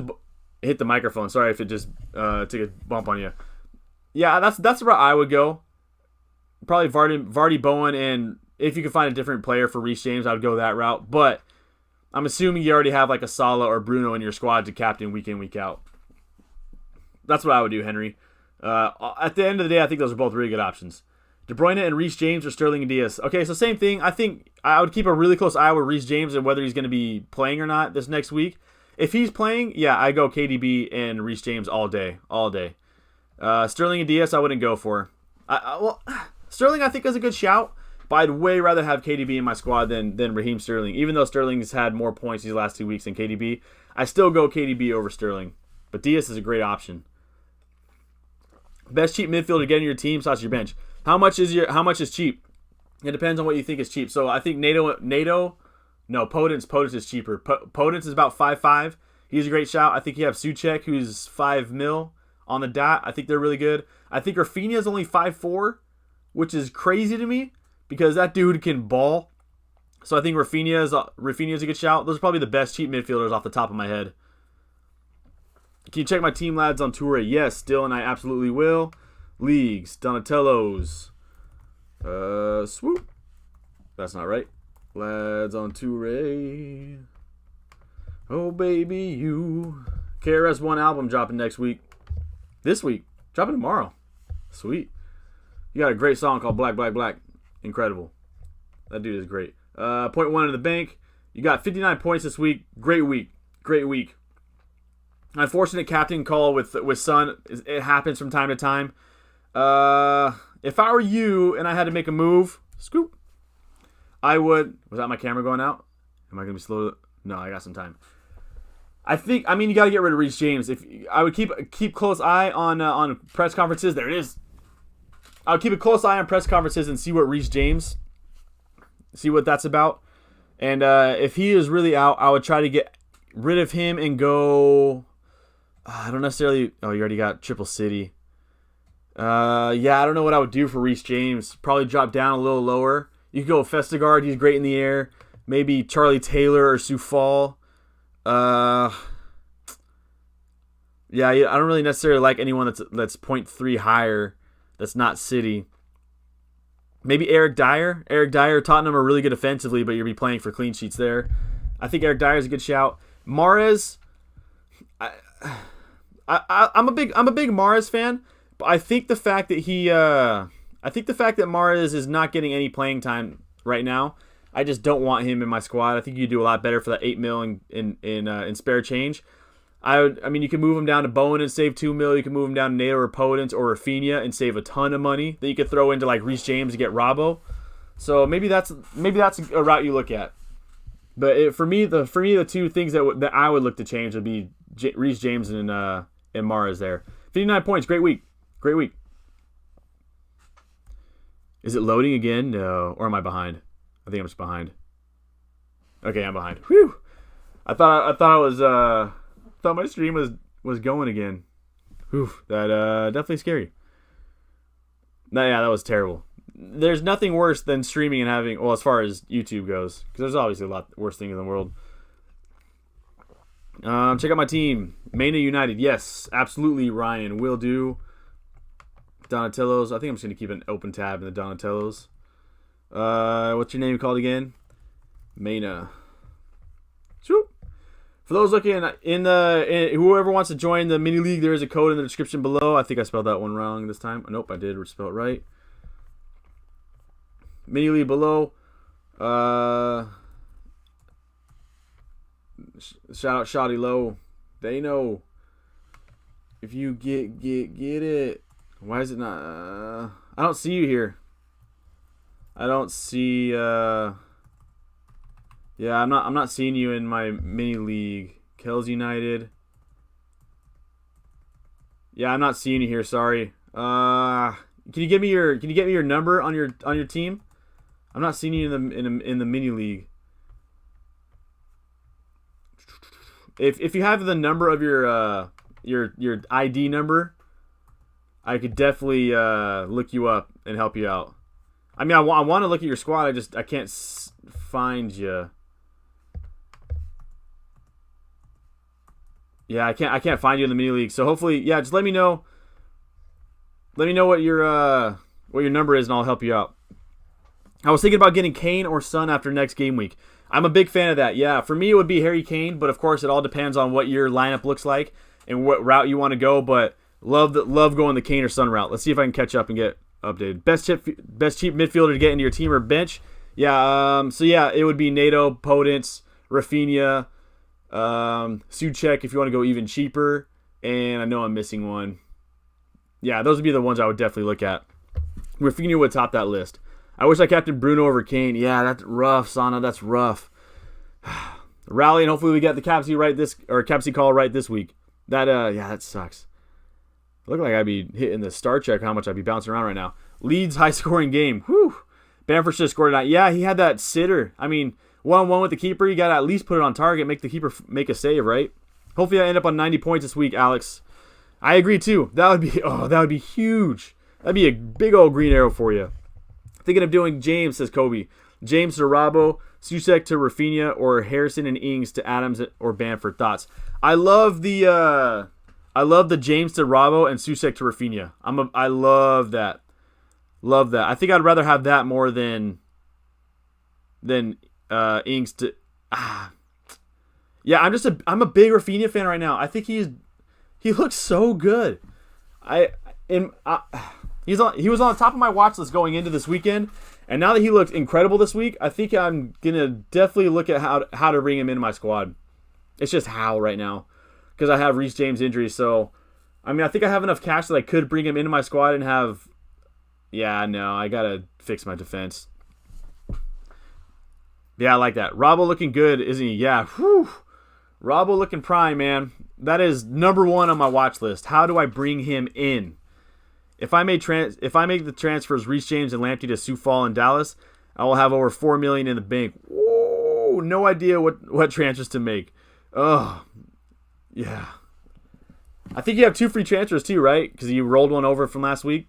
hit the microphone. Sorry if it just took a bump on you. Yeah, that's where I would go. Probably Vardy, Bowen, and if you could find a different player for Rhys James, I would go that route. But I'm assuming you already have like a Salah or Bruno in your squad to captain week in, week out. That's what I would do, Henry. At the end of the day, I think those are both really good options. De Bruyne and Rhys James or Sterling and Diaz. Okay, so same thing. I think I would keep a really close eye with Rhys James and whether he's going to be playing or not this next week. If he's playing, yeah, I go KDB and Rhys James all day. Sterling and Diaz, I wouldn't go for. Well, Sterling, I think, is a good shout, but I'd way rather have KDB in my squad than Raheem Sterling. Even though Sterling's had more points these last 2 weeks than KDB, I still go KDB over Sterling. But Diaz is a great option. Best cheap midfielder to get in your team / your bench. How much is cheap? It depends on what you think is cheap. So I think Podence is cheaper. Podence is about 5.5. He's a great shout. I think you have Souček, who's 5 mil on the dot. I think they're really good. I think Rafinha is only 5.4, which is crazy to me because that dude can ball. So I think Rafinha is a good shout. Those are probably the best cheap midfielders off the top of my head. Can you check my team lads on Toure? Yes, Dylan, I absolutely will. Leagues, Donatello's. Swoop. That's not right. Lads on Toure. Oh, baby, you. KRS-One album dropping next week. This week. Dropping tomorrow. Sweet. You got a great song called Black, Black, Black. Incredible. That dude is great. 0.1 in the bank. You got 59 points this week. Great week. Unfortunate captain call with Son. It happens from time to time. If I were you and I had to make a move, scoop, I would. Was that my camera going out? Am I going to be slow? No, I got some time. You got to get rid of Rhys James. If I would keep close eye on press conferences. There it is. I would keep a close eye on press conferences and see what Rhys James, see what that's about. And if he is really out, I would try to get rid of him and go. I don't necessarily. Oh, you already got Triple City. I don't know what I would do for Rhys James. Probably drop down a little lower. You could go with Vestergaard. He's great in the air. Maybe Charlie Taylor or Soufal. I don't really necessarily like anyone that's 0.3 higher. That's not City. Maybe Eric Dyer. Tottenham are really good offensively, but you'll be playing for clean sheets there. I think Eric Dyer is a good shout. Mahrez. I'm a big Mahrez fan, but I think the fact that Mahrez is not getting any playing time right now, I just don't want him in my squad. I think you do a lot better for that 8 mil in spare change. You can move him down to Bowen and save 2 mil. You can move him down to Nato or Podence or Rafinha and save a ton of money that you could throw into like Rhys James to get Robbo. So maybe that's a route you look at. But for me, the two things that I would look to change would be Rhys James and Mahrez there. 59 points, great week. Is it loading again? No. Or am I behind? I think I'm just behind. Okay, I'm behind. Whew. I thought my stream was going again. Whew. That definitely scary. That was terrible. There's nothing worse than streaming and having, well, as far as YouTube goes, because there's obviously a lot worse things in the world. Check out my team. Mania United. Yes, absolutely, Ryan. Will do. Donatello's. I think I'm just going to keep an open tab in the Donatello's. What's your name called again? Mania. Swoop. For those looking whoever wants to join the mini league, there is a code in the description below. I think I spelled that one wrong this time. Nope, I did spell it right. Mini league below. Shout out Shoddy Low. They know. If you get it. Why is it not? I don't see you here. I don't see. Yeah, I'm not seeing you in my mini league. Kells United. Yeah, I'm not seeing you here. Sorry. Can you give me your number on your team? I'm not seeing you in the mini league. If you have the number of your ID number, I could definitely look you up and help you out. I mean, I want to look at your squad. I can't find you. Yeah, I can't find you in the mini league. So hopefully, yeah, just let me know. Let me know what your number is, and I'll help you out. I was thinking about getting Kane or Son after next game week. I'm a big fan of that. Yeah, for me it would be Harry Kane, but of course it all depends on what your lineup looks like and what route you want to go. But Love going the Kane or Son route. Let's see if I can catch up and get updated. Best cheap midfielder to get into your team or bench. Yeah. So yeah, it would be NATO, Podence, Rafinha, Souček if you want to go even cheaper. And I know I'm missing one. Yeah, those would be the ones I would definitely look at. Rafinha would top that list. I wish I captained Bruno over Kane. Yeah, that's rough, Sana. That's rough. Rally, and hopefully we get the captaincy call right this week. That sucks. Look like I'd be hitting the star check how much I'd be bouncing around right now. Leeds high scoring game. Whew. Bamford should have scored it out. Yeah, he had that sitter. I mean, 1-1 with the keeper. You got to at least put it on target, make the keeper make a save, right? Hopefully I end up on 90 points this week, Alex. I agree too. That would be huge. That'd be a big old green arrow for you. Thinking of doing James, says Kobe. James to Robbo, Souček to Rafinha, or Harrison and Ings to Adams or Bamford. Thoughts? I love the James to Robbo and Souček to Rafinha. I love that. Love that. I think I'd rather have that more than Ings to. Yeah, I'm a big Rafinha fan right now. I think he looks so good. He was on the top of my watch list going into this weekend, and now that he looked incredible this week, I think I'm gonna definitely look at how to bring him into my squad. It's just how right now, because I have Rhys James injury. So, I mean, I think I have enough cash that I could bring him into my squad and have. Yeah, no, I gotta fix my defense. Yeah, I like that. Robbo looking good, isn't he? Yeah, whew. Robbo looking prime, man. That is number one on my watch list. How do I bring him in? If I make the transfers Rhys James and Lamptey to Sioux Falls and Dallas, I will have over $4 million in the bank. Whoa, no idea what transfers to make. Oh, yeah. I think you have 2 free transfers too, right? Because you rolled one over from last week.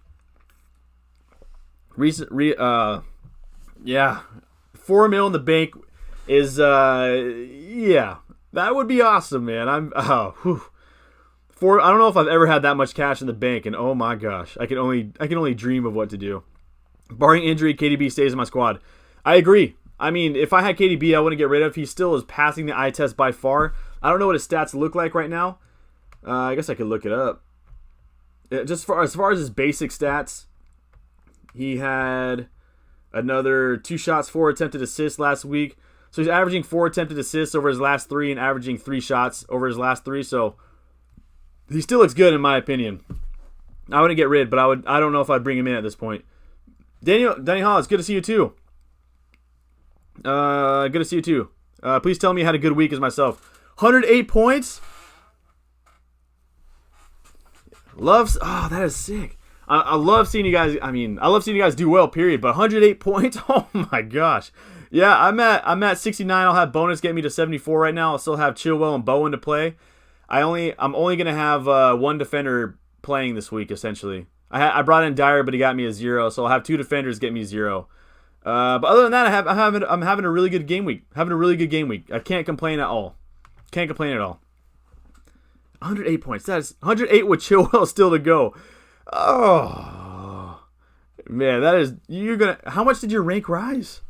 Yeah, $4 million in the bank is yeah. That would be awesome, man. I don't know if I've ever had that much cash in the bank, and oh my gosh, I can only dream of what to do. Barring injury, KDB stays in my squad. I agree. I mean, if I had KDB, I wouldn't get rid of. He still is passing the eye test by far. I don't know what his stats look like right now. I guess I could look it up. Just as far as his basic stats, he had another 2 shots, 4 attempted assists last week. So he's averaging 4 attempted assists over his last 3 and averaging 3 shots over his last 3. So he still looks good in my opinion. I wouldn't get rid, but I don't know if I'd bring him in at this point. Danny Hall, it's good to see you too. Good to see you too. Please tell me you had a good week as myself. 108 points. That is sick. I love seeing you guys. I mean, I love seeing you guys do well. Period. But 108 points. Oh my gosh. Yeah, I'm at 69. I'll have bonus get me to 74 right now. I'll still have Chilwell and Bowen to play. I'm only gonna have one defender playing this week essentially. I brought in Dyer, but he got me a 0, so I'll have 2 defenders get me 0. But other than that, I'm having a really good game week. I can't complain at all. 108 points. That's 108 with Chilwell still to go. Oh man, how much did your rank rise?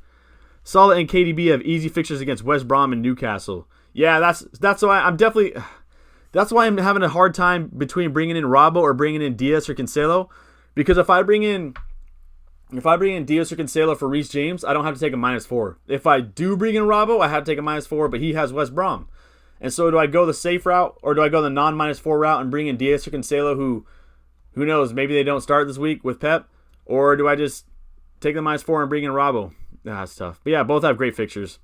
Salah and KDB have easy fixtures against West Brom and Newcastle. Yeah, that's why I'm having a hard time between bringing in Robbo or bringing in Diaz or Cancelo, because if I bring in Diaz or Cancelo for Rhys James, I don't have to take a -4. If I do bring in Robbo, I have to take a -4, but he has West Brom. And so do I go the safe route or do I go the non-4 route and bring in Diaz or Cancelo who knows, maybe they don't start this week with Pep, or do I just take the -4 and bring in Robbo? That's tough. But yeah, both have great fixtures.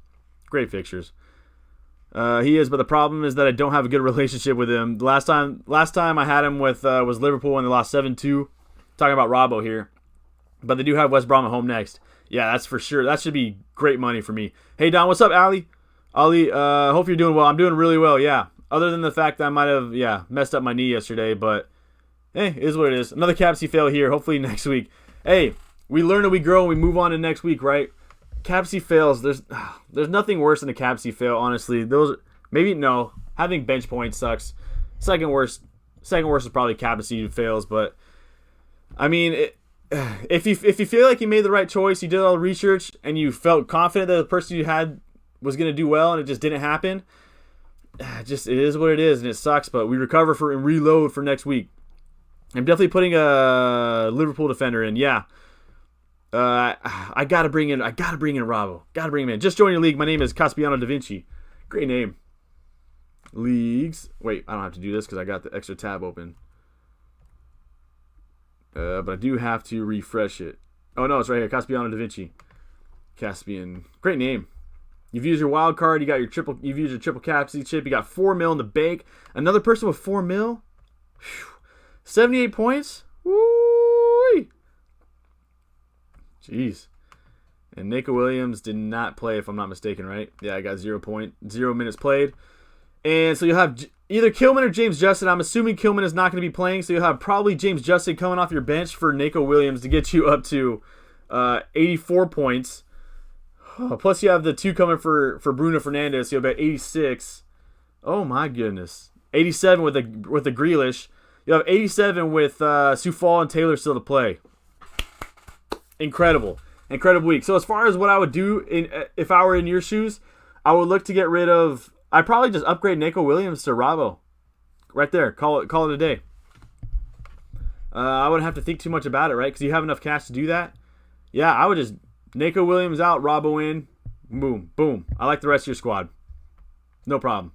He is, but the problem is that I don't have a good relationship with him. Last time I had him with was Liverpool when they lost 7-2. Talking about Robbo here. But they do have West Brom at home next. Yeah, that's for sure. That should be great money for me. Hey, Don, what's up, Ali? Ali, hope you're doing well. I'm doing really well, yeah. Other than the fact that I might have, messed up my knee yesterday, but hey, it is what it is. Another captaincy fail here. Hopefully next week. Hey, we learn and we grow and we move on to next week, right? Captaincy fails. There's nothing worse than a captaincy fail, honestly. Having bench points sucks. Second worst is probably captaincy fails, but I mean, if you feel like you made the right choice, you did all the research, and you felt confident that the person you had was going to do well, and it just didn't happen, it is what it is, and it sucks, but we recover and reload for next week. I'm definitely putting a Liverpool defender in. Yeah. I gotta bring in Robbo. Gotta bring him in. Just join your league. My name is Caspiano Da Vinci. Great name. Leagues. Wait, I don't have to do this because I got the extra tab open. But I do have to refresh it. Oh no, it's right here. Caspiano Da Vinci. Caspian. Great name. You've used your wild card. You got your triple. You've used your triple captaincy chip. You got 4 mil in the bank. Another person with 4 mil. Whew. 78 points. Woo! Jeez. And Nico Williams did not play, if I'm not mistaken, right? Yeah, I got 0 minutes played. And so you'll have either Kilman or James Justin. I'm assuming Kilman is not going to be playing, so you'll have probably James Justin coming off your bench for Nico Williams to get you up to 84 points. Plus you have the 2 coming for Bruno Fernandes, so you'll be at 86. Oh my goodness. 87 with the Grealish. You'll have 87 with Soufal and Taylor still to play. Incredible week. So as far as what I would do if I were in your shoes, I would look to get rid of. I'd probably just upgrade Nico Williams to Robbo. Right there. Call it a day. I wouldn't have to think too much about it, right? Because you have enough cash to do that. Yeah, I would just Nico Williams out, Robbo in, boom, boom. I like the rest of your squad. No problem.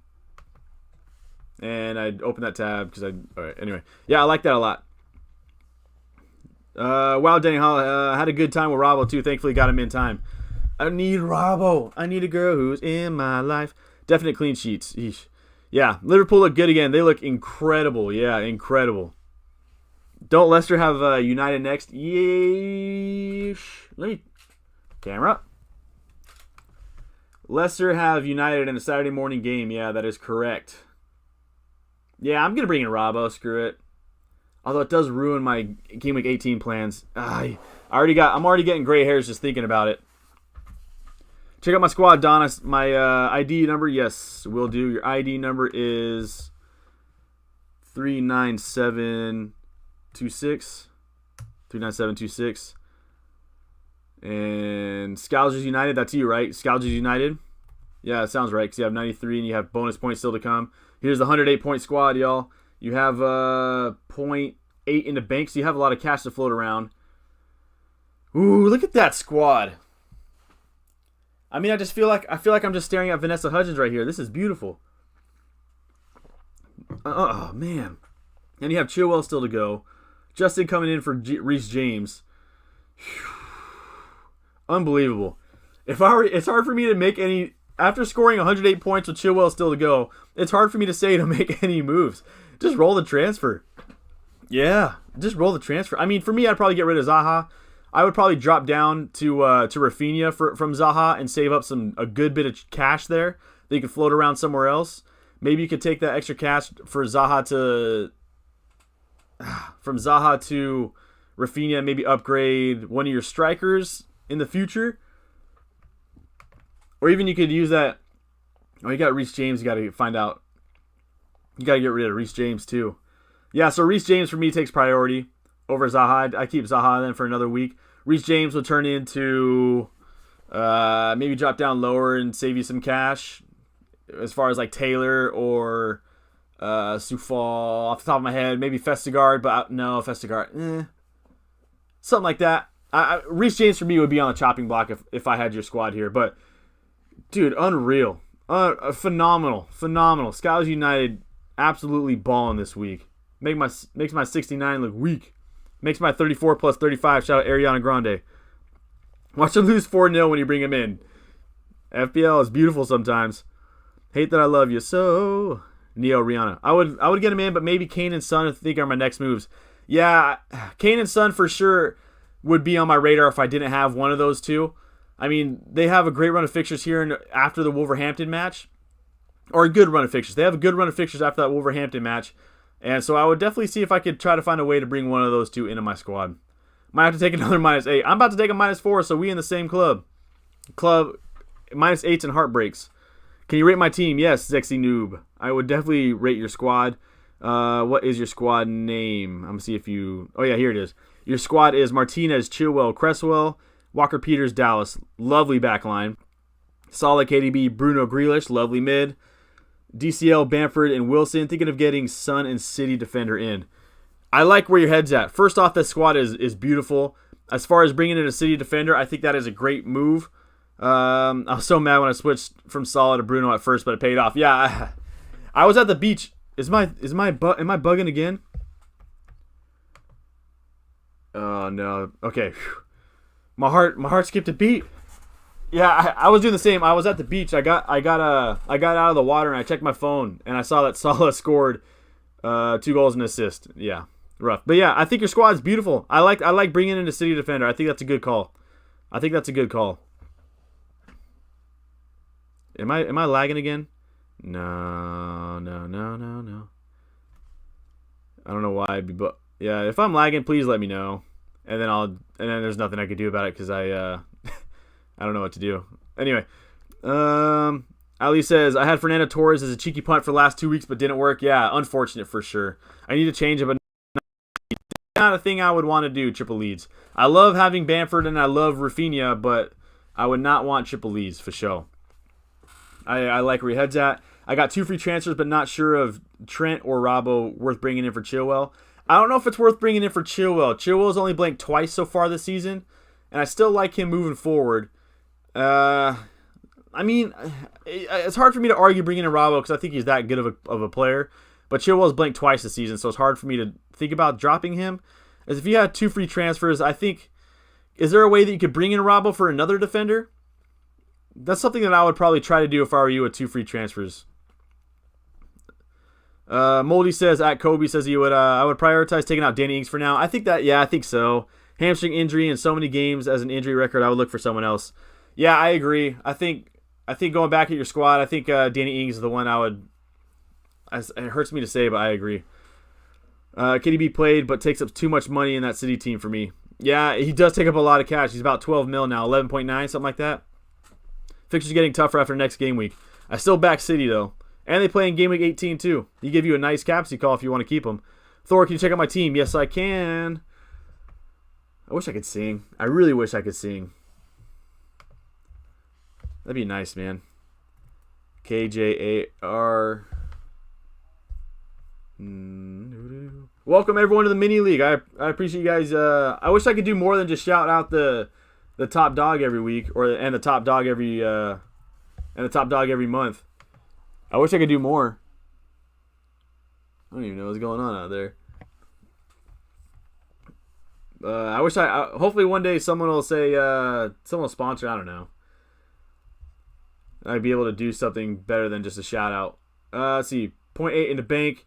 And I'd open that tab because all right, anyway. Yeah, I like that a lot. Wow, Danny Hall had a good time with Robbo too. Thankfully got him in time. I need Robbo. I need a girl who's in my life. Definite clean sheets. Eesh. Yeah, Liverpool look good again. They look incredible. Yeah, incredible. Don't Leicester have United next? Yeesh. Let me... Camera. Leicester have United in a Saturday morning game. Yeah, that is correct. Yeah, I'm going to bring in Robbo. Screw it. Although it does ruin my Gameweek 18 plans. I'm already getting gray hairs just thinking about it. Check out my squad, Donna. My ID number, yes, will do. Your ID number is 39726. 39726. And Scourgers United, that's you, right? Scourgers United. Yeah, it sounds right because you have 93 and you have bonus points still to come. Here's the 108-point squad, y'all. You have .8 in the bank, so you have a lot of cash to float around. Ooh, look at that squad. I mean, I feel like I'm just staring at Vanessa Hudgens right here. This is beautiful. Oh man. And you have Chilwell still to go. Justin coming in for Rhys James. Whew. Unbelievable. It's hard for me to make any after scoring 108 points with Chilwell still to go. It's hard for me to say to make any moves. Just roll the transfer. Yeah, just roll the transfer. I mean, for me, I'd probably get rid of Zaha. I would probably drop down to Rafinha from Zaha and save up a good bit of cash there that you could float around somewhere else. Maybe you could take that extra cash for Zaha to Rafinha. Maybe upgrade one of your strikers in the future, or even you could use that. Oh, you got Rhys James. You got to find out. You got to get rid of Rhys James too. Yeah, so Rhys James for me takes priority over Zaha. I keep Zaha then for another week. Rhys James will turn into maybe drop down lower and save you some cash as far as like Taylor or Soufal off the top of my head. Maybe Festegard, but no, Festegard. Something like that. Rhys James for me would be on the chopping block if I had your squad here. But, dude, unreal. Phenomenal. Scourgers United absolutely balling this week. Makes my 69 look weak. Makes my 34 plus 35. Shout out Ariana Grande. Watch him lose 4-0 when you bring him in. FPL is beautiful sometimes. Hate that I love you so. Neo Rihanna. I would get him in, but maybe Kane and Son I think are my next moves. Yeah, Kane and Son for sure would be on my radar if I didn't have one of those two. I mean, they have a great run of fixtures here after the Wolverhampton match. Or a good run of fixtures. They have a good run of fixtures after that Wolverhampton match. And so I would definitely see if I could try to find a way to bring one of those two into my squad. Might have to take another -8. I'm about to take a -4, so we in the same club. -8s and heartbreaks. Can you rate my team? Yes, Sexy Noob. I would definitely rate your squad. What is your squad name? I'm going to see if you... Oh, yeah, here it is. Your squad is Martinez, Chilwell, Cresswell, Walker Peters, Dallas. Lovely backline. Salah, KDB, Bruno, Grealish. Lovely mid. DCL, Bamford, and Wilson. Thinking of getting Son and City defender in. I like where your head's at. First off, this squad is beautiful. As far as bringing in a city defender, I think that is a great move. I was so mad when I switched from Salah to Bruno at first, but it paid off. Yeah, I was at the beach. Am I bugging again? Oh no. Okay. My heart skipped a beat. Yeah, I was doing the same. I was at the beach. I got out of the water and I checked my phone and I saw that Salah scored 2 goals and an assist. Yeah, rough. But yeah, I think your squad's beautiful. I like bringing in a city defender. I think that's a good call. Am I lagging again? No. I don't know why, but yeah, if I'm lagging, please let me know, and then there's nothing I could do about it because I don't know what to do. Anyway, Ali says I had Fernando Torres as a cheeky punt for the last 2 weeks, but didn't work. Yeah, unfortunate for sure. I need to change it, but not a thing I would want to do. Triple leads. I love having Bamford and I love Rafinha, but I would not want triple leads for sure. I like where your head's at. I got 2 free transfers, but not sure of Trent or Robbo worth bringing in for Chilwell. I don't know if it's worth bringing in for Chilwell. Chilwell's only blanked twice so far this season, and I still like him moving forward. I mean, it's hard for me to argue bringing in Robbo because I think he's that good of a player. But Chilwell's blanked twice this season, so it's hard for me to think about dropping him. As if you had 2 free transfers, I think, is there a way that you could bring in Robbo for another defender? That's something that I would probably try to do if I were you with 2 free transfers. Moldy says, at Kobe says I would prioritize taking out Danny Ings for now. I think so. Hamstring injury and so many games as an injury record, I would look for someone else. Yeah, I agree. I think going back at your squad, I think Danny Ings is the one I would. It hurts me to say, but I agree. KDB played, but takes up too much money in that City team for me. Yeah, he does take up a lot of cash. He's about 12 mil now, 11.9, something like that. Fixtures getting tougher after next game week. I still back City though. And they play in Game Week 18 too. He give you a nice captaincy call if you want to keep him. Thor, can you check out my team? Yes, I can. I wish I could sing. I really wish I could sing. That'd be nice, man. KJAR. Welcome everyone to the mini league. I appreciate you guys. I wish I could do more than just shout out the top dog every week and the top dog every month. I wish I could do more. I don't even know what's going on out there. Hopefully one day someone will say, someone will sponsor, I don't know. I'd be able to do something better than just a shout out. Let's see, 0.8 in the bank.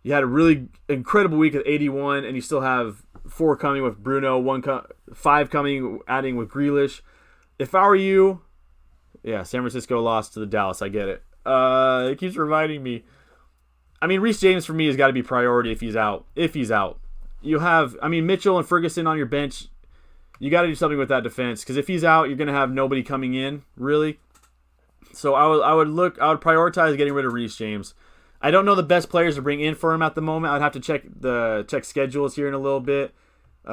You had a really incredible week at 81, and you still have 4 coming with Bruno, 5 coming, adding with Grealish. If I were you, yeah, San Francisco lost to the Dallas. I get it. It keeps reminding me. I mean, Rhys James for me has got to be priority if he's out. You have, Mitchell and Ferguson on your bench. You got to do something with that defense because if he's out, you're going to have nobody coming in really. So I would prioritize getting rid of Rhys James. I don't know the best players to bring in for him at the moment. I'd have to check schedules here in a little bit. You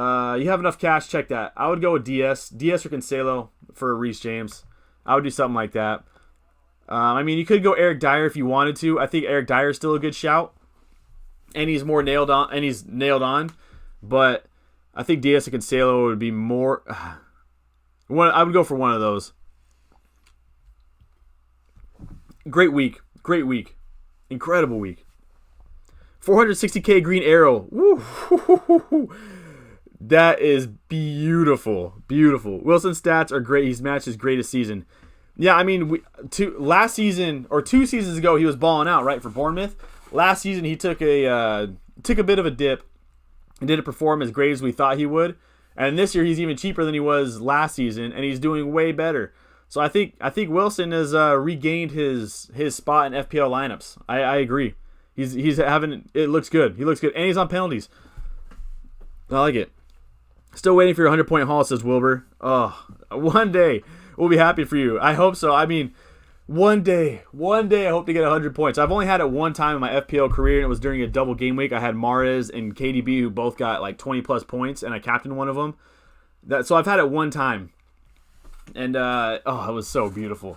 have enough cash, check that. I would go with DS or Cancelo for Rhys James. I would do something like that. You could go Eric Dyer if you wanted to. I think Eric Dyer is still a good shout, and he's more nailed on. But I think DS or Cancelo would be more. I would go for one of those. Great week. Incredible week. 460k green arrow. Woo. That is beautiful. Wilson's stats are great. He's matched his greatest season. Yeah, last season or 2 seasons ago he was balling out, right, for Bournemouth. Last season he took a bit of a dip and didn't perform as great as we thought he would. And this year he's even cheaper than he was last season, and he's doing way better. So I think Wilson has regained his spot in FPL lineups. I agree. He's having it looks good. He looks good, and he's on penalties. I like it. Still waiting for your 100-point haul, says Wilbur. Oh, one day we'll be happy for you. I hope so. One day I hope to get 100 points. I've only had it one time in my FPL career, and it was during a double game week. I had Mahrez and KDB who both got like 20 plus points, and I captained one of them. So I've had it one time. And, it was so beautiful.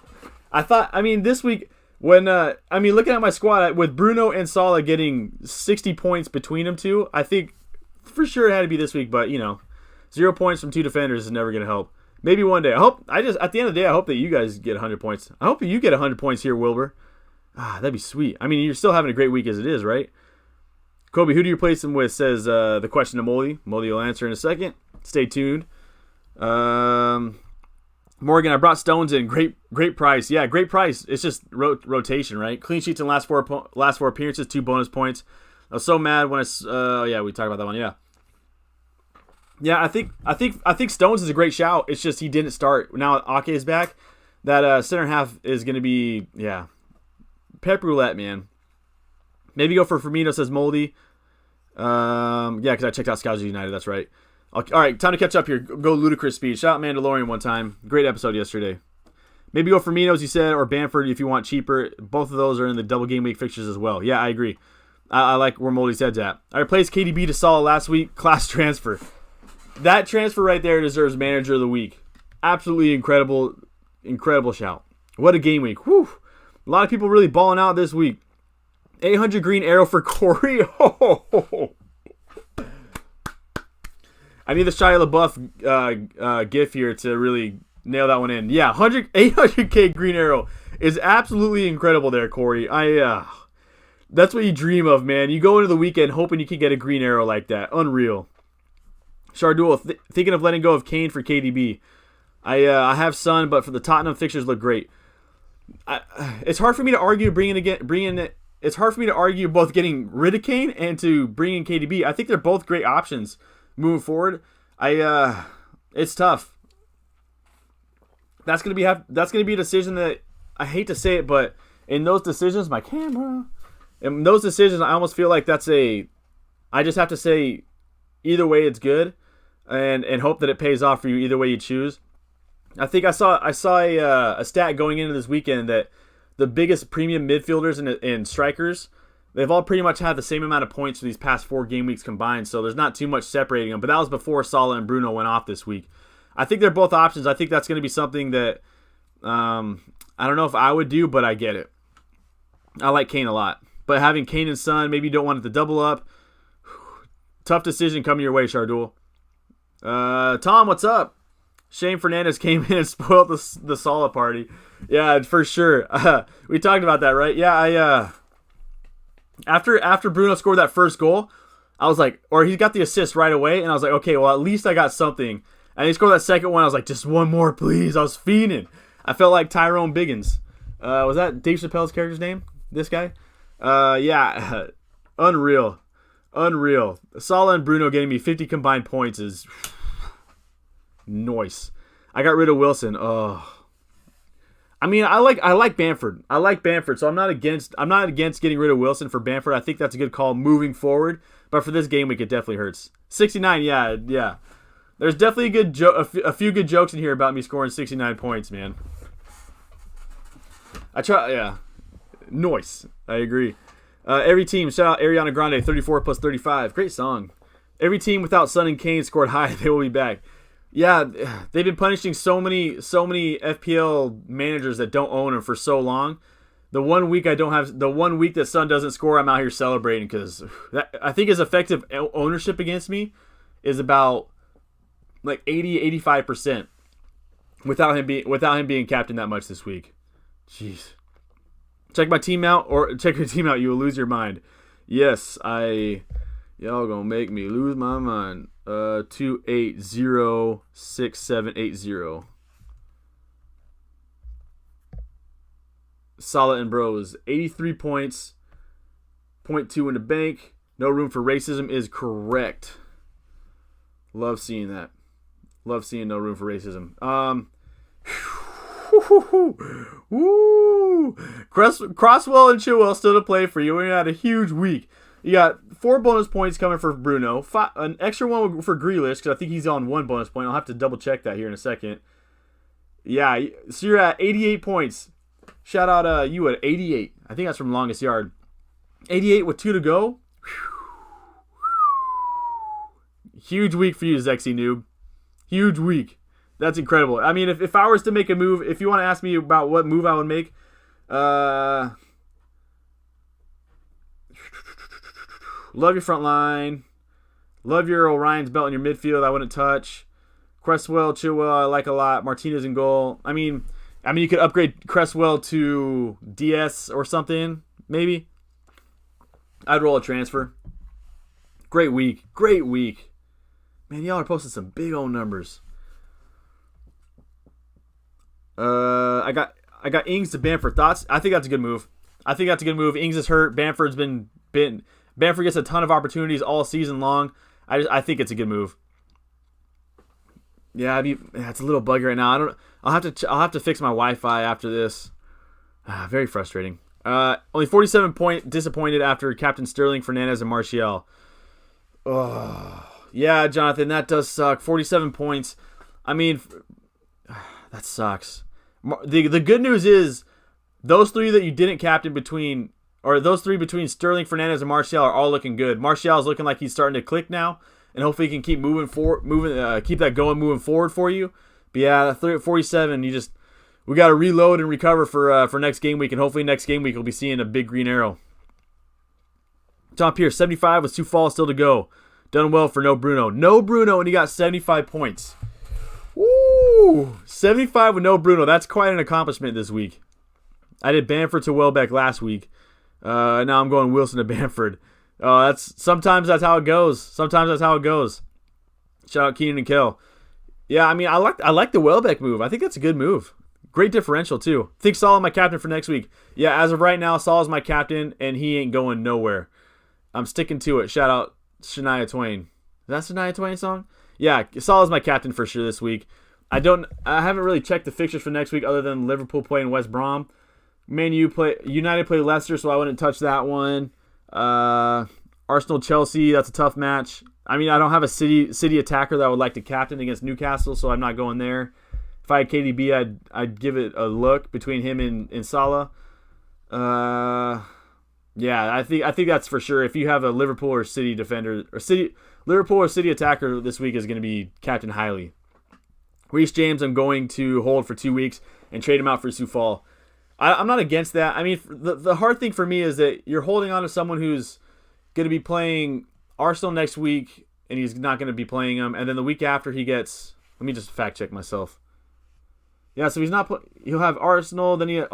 I thought, this week, when, looking at my squad, with Bruno and Salah getting 60 points between them two, I think for sure it had to be this week, but, 0 points from 2 defenders is never going to help. Maybe one day. At the end of the day, I hope that you guys get 100 points. I hope that you get 100 points here, Wilbur. That'd be sweet. I mean, you're still having a great week as it is, right? Kobe, who do you replace him with, says the question to Moldy. Moldy will answer in a second. Stay tuned. Morgan, I brought Stones in. Great price. Yeah, great price. It's just rotation, right? Clean sheets in last four appearances, 2 bonus points. I was so mad when we talked about that one. Yeah. Yeah, I think Stones is a great shout. It's just he didn't start. Now Ake is back. That center half is going to be, pep roulette, man. Maybe go for Firmino, says Moldy. Because I checked out Scouts United. That's right. All right, time to catch up here. Go ludicrous speed. Shout out Mandalorian one time. Great episode yesterday. Maybe go Firmino, as you said, or Bamford if you want cheaper. Both of those are in the double game week fixtures as well. Yeah, I agree. I like where Moldy's head's at. I replaced KDB to Salah last week. Class transfer. That transfer right there deserves manager of the week. Absolutely incredible shout. What a game week. Whew. A lot of people really balling out this week. 800 green arrow for Corey. Oh. I need the Shia LaBeouf gif here to really nail that one in. Yeah, 800k green arrow is absolutely incredible there, Corey. That's what you dream of, man. You go into the weekend hoping you can get a green arrow like that. Unreal. Shardul, thinking of letting go of Kane for KDB. I have Son, but for the Tottenham fixtures look great. It's hard for me to argue It's hard for me to argue both getting rid of Kane and to bring in KDB. I think they're both great options moving forward. It's tough. That's gonna be a decision that I hate to say it, but in those decisions, in those decisions, I almost feel like I just have to say either way it's good. And hope that it pays off for you either way you choose. I think I saw a stat going into this weekend that the biggest premium midfielders and strikers, they've all pretty much had the same amount of points for these past 4 game weeks combined, so there's not too much separating them. But that was before Salah and Bruno went off this week. I think they're both options. I think that's going to be something that I don't know if I would do, but I get it. I like Kane a lot. But having Kane and Son, maybe you don't want it to double up. Tough decision coming your way, Shardul. Tom, what's up? Shane Fernandez came in and spoiled the Salah party. Yeah, for sure. We talked about that, right? Yeah, after Bruno scored that first goal, I was like, or he got the assist right away, and I was like, okay, well, at least I got something. And he scored that second one. I was like, just one more, please. I was fiending. I felt like Tyrone Biggins. Was that Dave Chappelle's character's name? This guy? Yeah. Unreal. Salah and Bruno getting me 50 combined points is nice. I got rid of Wilson. Oh. I mean, I like Bamford. So I'm not against getting rid of Wilson for Bamford. I think that's a good call moving forward. But for this game week, it definitely hurts. 69, yeah. There's definitely a few good jokes in here about me scoring 69 points, man. Nice. I agree. Every team, shout out Ariana Grande, 34 plus 35. Great song. Every team without Son and Kane scored high. They will be back. Yeah, they've been punishing so many FPL managers that don't own them for so long. The one week that Son doesn't score, I'm out here celebrating because I think his effective ownership against me is about like 80-85% without him being captain that much this week. Jeez. Check my team out, or check your team out. You will lose your mind. Yes, y'all gonna make me lose my mind. 2806780. Salah and Bros. 83 points. 0.2 in the bank. No room for racism is correct. Love seeing that. Love seeing no room for racism. Woo! Crosswell and Chilwell still to play for you. We had a huge week. You got 4 bonus points coming for Bruno. An extra one for Grealish, because I think he's on 1 bonus point. I'll have to double check that here in a second. Yeah, so you're at 88 points. Shout out you at 88. I think that's from longest yard. 88 with 2 to go. Huge week for you, Zexy Noob. Huge week. That's incredible. I mean, if I was to make a move, if you want to ask me about what move I would make, love your front line. Love your Orion's belt in your midfield. I wouldn't touch. Cresswell, Chilwell, I like a lot. Martinez in goal. I mean, you could upgrade Cresswell to DS or something, maybe. I'd roll a transfer. Great week. Man, y'all are posting some big old numbers. I got Ings to Bamford. Thoughts? I think that's a good move. Ings is hurt. Bamford's been Bamford gets a ton of opportunities all season long. I think it's a good move. Yeah, it's a little buggy right now. I'll have to fix my Wi-Fi after this. Very frustrating. Only 47 disappointed after Captain Sterling, Fernandez, and Martial. Oh, yeah, Jonathan, that does suck. 47 points. I mean, that sucks. The good news is those three that you didn't captain between Sterling, Fernandez, and Martial are all looking good. Martial is looking like he's starting to click now, and hopefully he can keep keep that going, moving forward for you. But yeah, 47, we got to reload and recover for next game week, and hopefully next game week we'll be seeing a big green arrow. Tom Pierce, 75 with 2 falls still to go. Done well for no Bruno. No Bruno, and he got 75 points. Woo! 75 with no Bruno. That's quite an accomplishment this week. I did Bamford to Welbeck last week. Now I'm going Wilson to Bamford. Sometimes that's how it goes. Shout out Keenan and Kel. Yeah, I mean, I like the Welbeck move. I think that's a good move. Great differential too. Think Salah my captain for next week. Yeah, as of right now, Salah's my captain, and he ain't going nowhere. I'm sticking to it. Shout out Shania Twain. Is that Shania Twain's song? Yeah, Salah's my captain for sure this week. I haven't really checked the fixtures for next week other than Liverpool playing West Brom. United play Leicester, so I wouldn't touch that one. Arsenal Chelsea, that's a tough match. I mean, I don't have a city attacker that I would like to captain against Newcastle, so I'm not going there. If I had KDB, I'd give it a look between him and Salah. Yeah, I think that's for sure. If you have a Liverpool or City defender Liverpool or City attacker this week is going to be Captain Hiley. Rhys James, I'm going to hold for 2 weeks and trade him out for Soufal. I'm not against that. I mean, the hard thing for me is that you're holding on to someone who's going to be playing Arsenal next week, and he's not going to be playing them. And then the week after he gets... Let me just fact check myself. Yeah, so he's not... He'll have Arsenal, then he has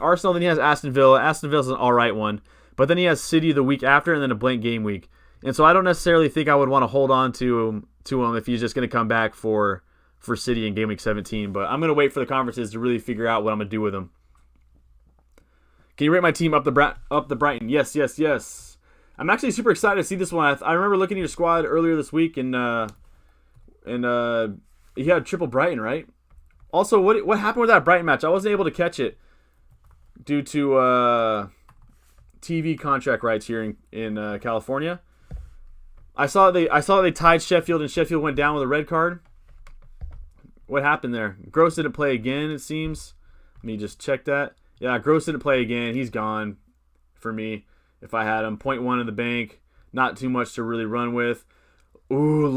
Arsenal, then he has Aston Villa. Aston Villa's an alright one. But then he has City the week after, and then a blank game week. And so I don't necessarily think I would want to hold on to him if he's just going to come back for City in game week 17. But I'm going to wait for the conferences to really figure out what I'm going to do with them. Can you rate my team up the Brighton? Yes. I'm actually super excited to see this one. I remember looking at your squad earlier this week, and you had triple Brighton, right? Also, what happened with that Brighton match? I wasn't able to catch it due to TV contract rights here in California. I saw they tied Sheffield, and Sheffield went down with a red card. What happened there? Gross didn't play again, it seems. Let me just check that. Yeah, Gross didn't play again. He's gone for me if I had him. 0.1 in the bank. Not too much to really run with. Ooh,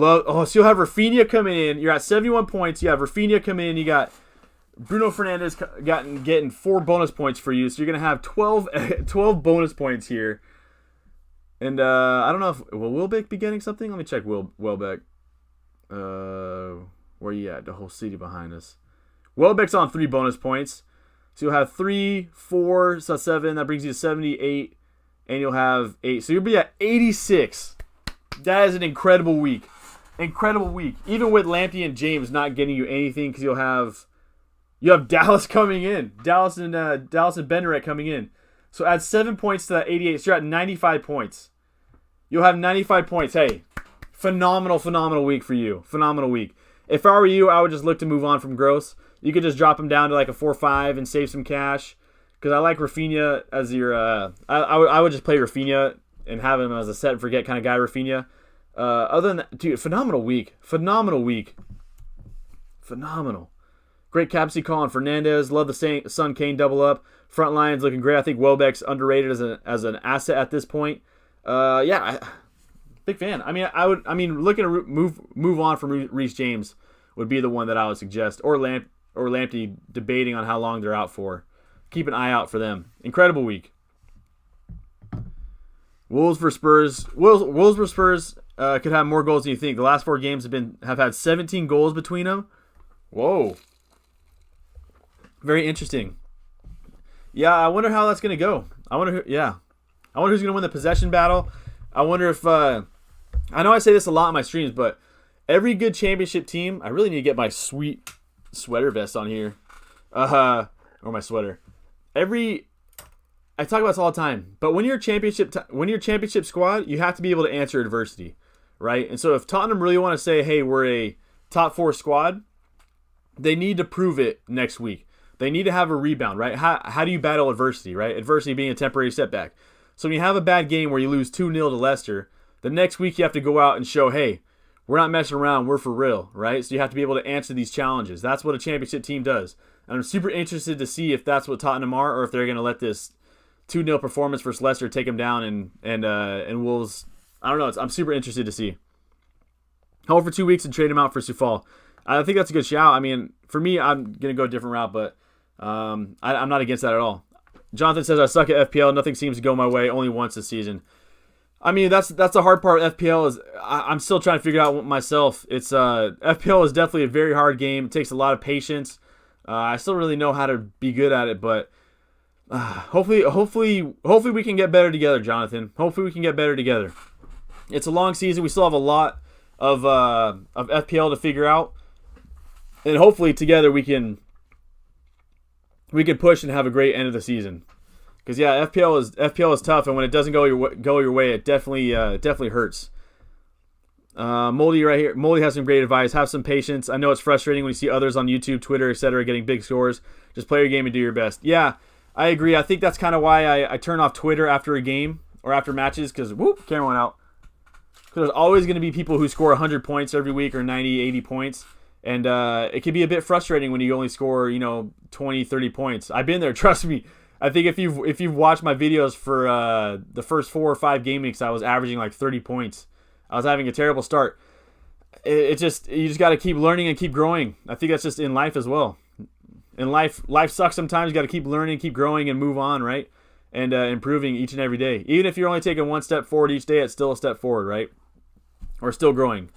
so you'll have Rafinha coming in. You're at 71 points. You have Rafinha coming in. You got Bruno Fernandes getting 4 bonus points for you. So you're going to have 12 bonus points here. And I don't know if... Will Welbeck be getting something? Let me check Welbeck. Where you at? The whole city behind us. Welbeck's on 3 bonus points. So you'll have 3, 4, so 7. That brings you to 78. And you'll have 8. So you'll be at 86. That is an incredible week. Even with Lamptey and James not getting you anything, because you have Dallas coming in. Dallas and Benderek coming in. So add 7 points to that 88. So you're at 95 points. You'll have 95 points. Hey, phenomenal week for you. Phenomenal week. If I were you, I would just look to move on from Gross. You could just drop him down to like a 4-5 and save some cash. Because I like Rafinha as your... I would just play Rafinha and have him as a set and forget kind of guy, Rafinha. Other than that, dude, phenomenal week. Great captaincy call on Fernandez. Love the Son Kane double up. Front line's looking great. I think Welbeck's underrated as an asset at this point. Big fan. I mean, looking to move on from Rhys James would be the one that I would suggest, or Lamptey, debating on how long they're out for. Keep an eye out for them. Incredible week. Wolves versus Spurs. could have more goals than you think. The last 4 games have had 17 goals between them. Whoa. Very interesting. Yeah, I wonder how that's going to go. I wonder who's going to win the possession battle. I wonder if I know I say this a lot in my streams, but every good championship team, I really need to get my sweet sweater vest on here. Or my sweater. I talk about this all the time, but when you're a championship squad, you have to be able to answer adversity, right? And so if Tottenham really want to say, hey, we're a top 4 squad, they need to prove it next week. They need to have a rebound, right? How do you battle adversity, right? Adversity being a temporary setback. So when you have a bad game where you lose 2-0 to Leicester, the next week you have to go out and show, hey, we're not messing around, we're for real, right? So you have to be able to answer these challenges. That's what a championship team does. And I'm super interested to see if that's what Tottenham are, or if they're going to let this 2-0 performance versus Leicester take them down, and Wolves. I don't know. I'm super interested to see. Hold for 2 weeks and trade him out for Soufal. I think that's a good shout. I mean, for me, I'm gonna go a different route, but I'm not against that at all. Jonathan says I suck at FPL. Nothing seems to go my way. Only once this season. I mean, that's the hard part of FPL is I'm still trying to figure it out myself. It's FPL is definitely a very hard game. It takes a lot of patience. I still really know how to be good at it, but. Hopefully we can get better together, Jonathan. Hopefully we can get better together. It's a long season. We still have a lot of FPL to figure out, and hopefully together we can push and have a great end of the season. Because yeah, FPL is tough, and when it doesn't go your way, it definitely hurts. Moldy right here. Moldy has some great advice. Have some patience. I know it's frustrating when you see others on YouTube, Twitter, etc. getting big scores. Just play your game and do your best. Yeah. I agree. I think that's kind of why I turn off Twitter after a game or after matches, because camera went out. Because there's always going to be people who score 100 points every week or 90, 80 points. And it can be a bit frustrating when you only score, 20, 30 points. I've been there, trust me. I think if you've watched my videos for the first 4 or 5 game weeks, I was averaging like 30 points. I was having a terrible start. You just got to keep learning and keep growing. I think that's just in life as well. In life sucks sometimes. You got to keep learning, keep growing, and move on, right? And improving each and every day. Even if you're only taking 1 step forward each day, it's still a step forward, right? Or still growing.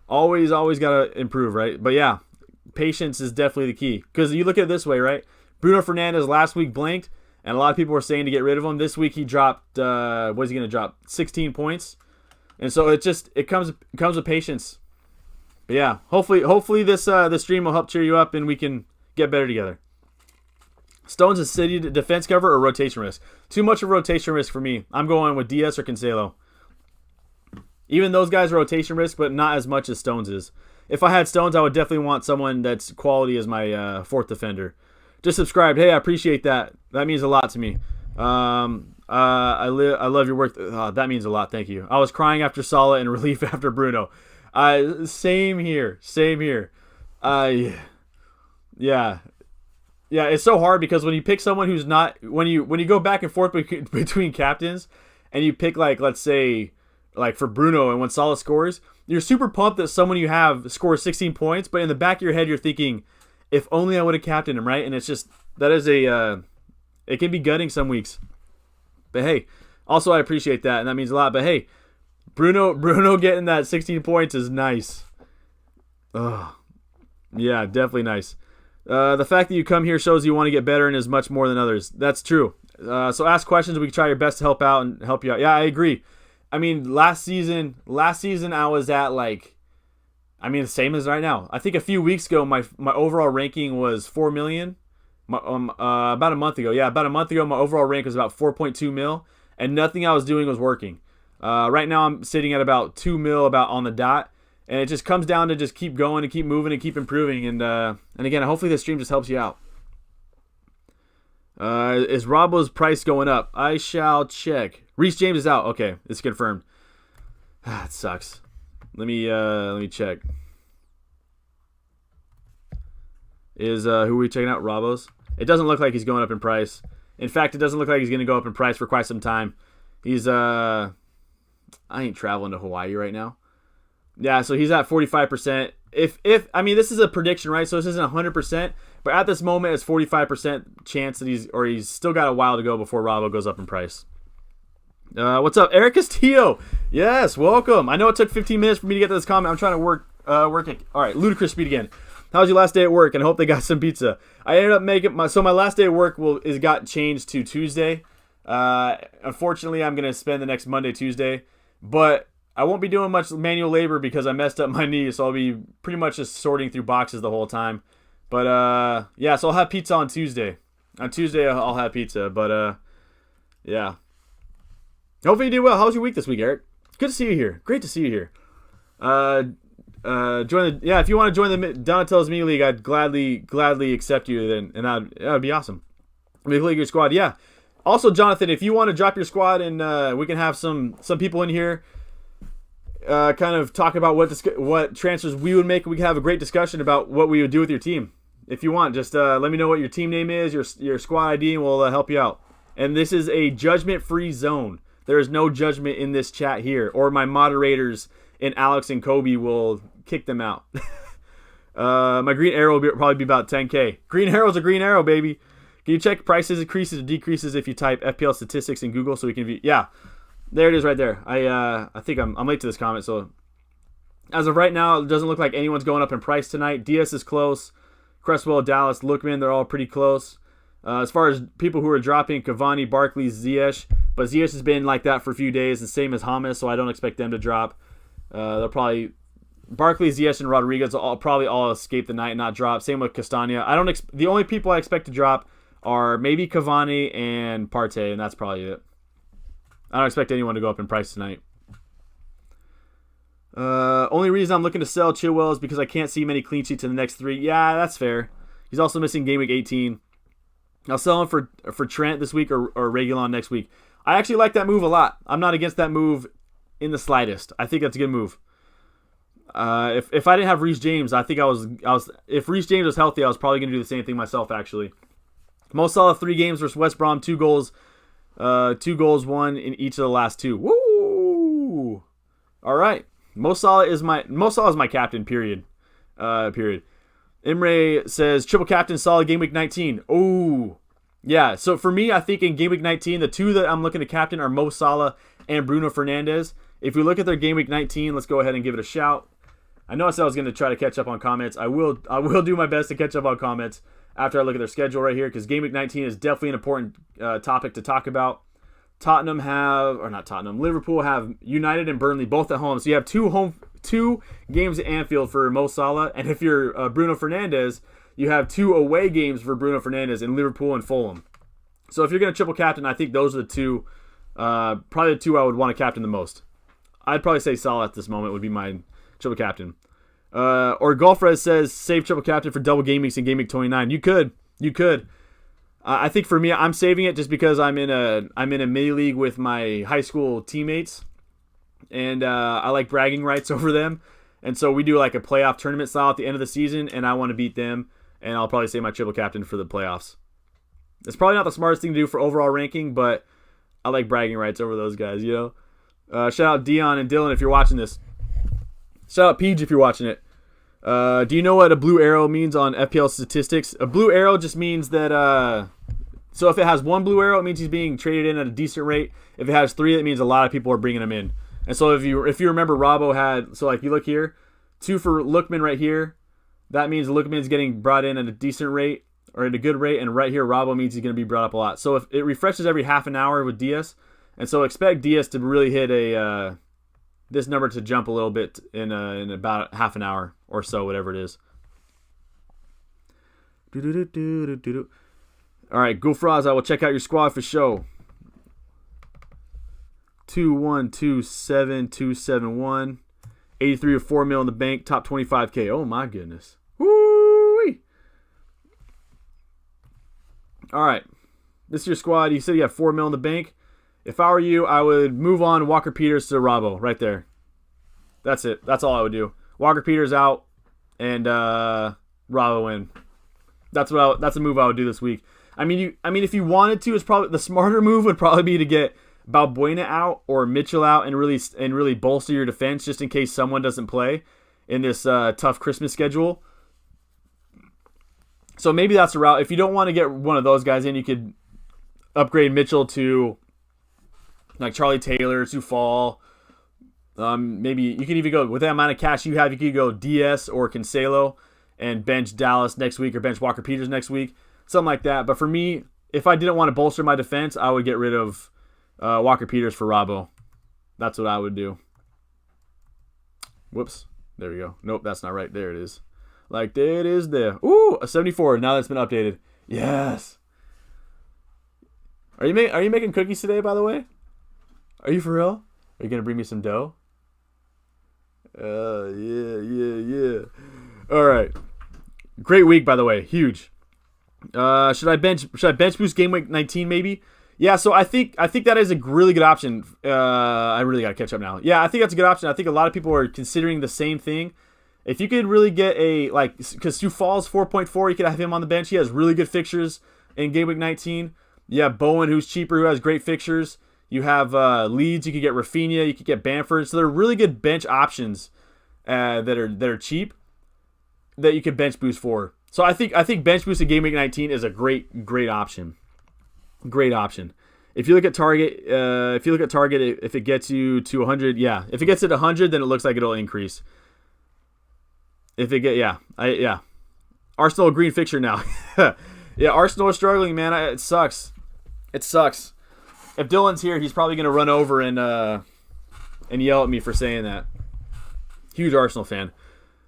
Always got to improve, right? But yeah, patience is definitely the key. Because you look at it this way, right? Bruno Fernandes last week blanked, and a lot of people were saying to get rid of him. This week he dropped, what is he going to drop? 16 points. And so it comes with patience. But yeah, hopefully this stream will help cheer you up, and we can get better together. Stones is City defense cover or rotation risk? Too much of rotation risk for me. I'm going with Diaz or Cancelo. Even those guys are rotation risk, but not as much as Stones is. If I had Stones, I would definitely want someone that's quality as my 4th defender. Just subscribed. Hey, I appreciate that. That means a lot to me. I love your work. That means a lot. Thank you. I was crying after Salah and relief after Bruno. Same here. Yeah, it's so hard because when you pick someone who's not, when you go back and forth between captains, and you pick let's say for Bruno, and when Salah scores, you're super pumped that someone you have scores 16 points, but in the back of your head you're thinking, if only I would have captained him, right? And it's just it can be gutting some weeks. But hey, also I appreciate that, and that means a lot. But hey, Bruno getting that 16 points is nice. Oh, yeah, definitely nice. The fact that you come here shows you want to get better and is much more than others. That's true. So ask questions. We can try your best to help out and help you out. Yeah, I agree. I mean, last season I was at the same as right now. I think a few weeks ago my overall ranking was 4 million. About a month ago. Yeah, about a month ago my overall rank was about 4.2 mil, and nothing I was doing was working. Right now I'm sitting at about 2 mil about on the dot. And it just comes down to just keep going and keep moving and keep improving. And again, hopefully this stream just helps you out. Is Robbo's price going up? I shall check. Rhys James is out. Okay, it's confirmed. It sucks. Let me check. Is who are we checking out? Robbo's? It doesn't look like he's going up in price. In fact, it doesn't look like he's going to go up in price for quite some time. He's I ain't traveling to Hawaii right now. Yeah, so he's at 45%. If this is a prediction, right? So this isn't 100%, but at this moment, it's 45% chance that he's still got a while to go before Robbo goes up in price. What's up, Eric Castillo? Yes, welcome. I know it took 15 minutes for me to get to this comment. I'm trying to work it. All right, ludicrous speed again. How was your last day at work? And I hope they got some pizza. I ended up making my last day at work got changed to Tuesday. Unfortunately, I'm gonna spend the next Monday, Tuesday, but I won't be doing much manual labor because I messed up my knee, so I'll be pretty much just sorting through boxes the whole time. But yeah, so I'll have pizza on Tuesday. On Tuesday, I'll have pizza. But yeah. Hopefully you did well. How was your week this week, Eric? Good to see you here. Great to see you here. If you want to join the Donatello's Mini League, I'd gladly accept you then, and that'd be awesome. Make your squad, yeah. Also, Jonathan, if you want to drop your squad and we can have some people in here, kind of talk about what transfers we would make. We can have a great discussion about what we would do with your team. If you want, just let me know what your team name is, your squad ID, and we'll help you out. And this is a judgment-free zone. There is no judgment in this chat here, or my moderators and Alex and Kobe will kick them out. My green arrow will probably be about 10K. Green arrow's a green arrow, baby. Can you check prices increases or decreases if you type FPL statistics in Google so we can view? Yeah, there it is right there. I think I'm late to this comment, so as of right now, it doesn't look like anyone's going up in price tonight. DS is close. Cresswell, Dallas, Lookman, they're all pretty close. As far as people who are dropping, Cavani, Barkley, Ziyech, but Ziyech has been like that for a few days, and same as Hamas, so I don't expect them to drop. They'll probably Barkley, Ziyech, and Rodriguez will probably all escape the night and not drop. Same with Castagna. The only people I expect to drop are maybe Cavani and Partey, and that's probably it. I don't expect anyone to go up in price tonight. Only reason I'm looking to sell Chilwell is because I can't see many clean sheets in the next 3. Yeah, that's fair. He's also missing Gameweek 18. I'll sell him for Trent this week or Reguilon next week. I actually like that move a lot. I'm not against that move in the slightest. I think that's a good move. If I didn't have Rhys James, I think I was. If Rhys James was healthy, I was probably going to do the same thing myself. Actually, Mo Salah 3 games versus West Brom, 2 goals, 2 goals, 1 in each of the last 2. Woo! All right, Mo Salah is my captain. Period. Imre says triple captain Salah game week 19. Oh, yeah. So for me, I think in game week 19, the 2 that I'm looking to captain are Mo Salah and Bruno Fernandes. If we look at their game week 19, let's go ahead and give it a shout. I know I said I was going to try to catch up on comments. I will do my best to catch up on comments after I look at their schedule right here, because game week 19 is definitely an important topic to talk about. Liverpool have United and Burnley both at home. So you have 2 games at Anfield for Mo Salah, and if you're Bruno Fernandes, you have 2 away games for Bruno Fernandes in Liverpool and Fulham. So if you're going to triple captain, I think those are the 2, probably the 2 I would want to captain the most. I'd probably say Salah at this moment would be my triple captain. Or Golfrez says save triple captain for double game weeks in game week 29. You could. I think for me, I'm saving it just because I'm in a mini league with my high school teammates, and I like bragging rights over them. And so we do like a playoff tournament style at the end of the season, and I want to beat them, and I'll probably say my triple captain for the playoffs. It's probably not the smartest thing to do for overall ranking, but I like bragging rights over those guys, you know? Shout out Dion and Dylan if you're watching this. Shout out Peach if you're watching it. Do you know what a blue arrow means on FPL statistics? A blue arrow just means that... So if it has 1 blue arrow, it means he's being traded in at a decent rate. If it has 3, that means a lot of people are bringing him in. And so if you remember, Robbo had... So like you look here, 2 for Lookman right here. That means Lookman's getting brought in at a decent rate or at a good rate. And right here, Robbo means he's going to be brought up a lot. So if it refreshes every half an hour with Diaz... And so expect Diaz to really hit this number to jump a little bit in about half an hour or so, whatever it is. All right, Gulfraz, I will check out your squad for show. 2127271, 83 or 4 mil in the bank, top 25K. Oh my goodness. Woo-wee. All right, this is your squad. You said you have 4 mil in the bank. If I were you, I would move on Walker Peters to Robbo right there. That's it. That's all I would do. Walker Peters out and Robbo in. That's a move I would do this week. I mean, if you wanted to, it's probably the smarter move would probably be to get Balbuena out or Mitchell out and really bolster your defense just in case someone doesn't play in this tough Christmas schedule. So maybe that's a route. If you don't want to get one of those guys in, you could upgrade Mitchell to like Charlie Taylor, Zufal. Maybe you can even go with that amount of cash you have. You could go DS or Cancelo and bench Dallas next week or bench Walker Peters next week, something like that. But for me, if I didn't want to bolster my defense, I would get rid of Walker Peters for Robbo. That's what I would do. Whoops. There we go. Nope, that's not right. There it is. Like, there it is there. Ooh, a 74. Now that's been updated. Yes. Are you making cookies today, by the way? Are you for real? Are you going to bring me some dough? Yeah. All right. Great week, by the way. Huge. Should I bench boost game week 19 maybe? Yeah, so I think that is a really good option. I really got to catch up now. Yeah, I think that's a good option. I think a lot of people are considering the same thing. If you could really get because Zufal's 4.4, you could have him on the bench. He has really good fixtures in game week 19. You have Bowen, who's cheaper, who has great fixtures. You have Leeds. You could get Rafinha. You could get Bamford. So they're really good bench options that are cheap that you could bench boost for. So I think bench boost in game week 19 is a great option. Great option. If you look at Target, if it gets you to 100, yeah. If it gets it 100, then it looks like it'll increase. If it get Arsenal a green fixture now. Yeah, Arsenal is struggling, man. It sucks. It sucks. If Dylan's here, he's probably gonna run over and yell at me for saying that. Huge Arsenal fan.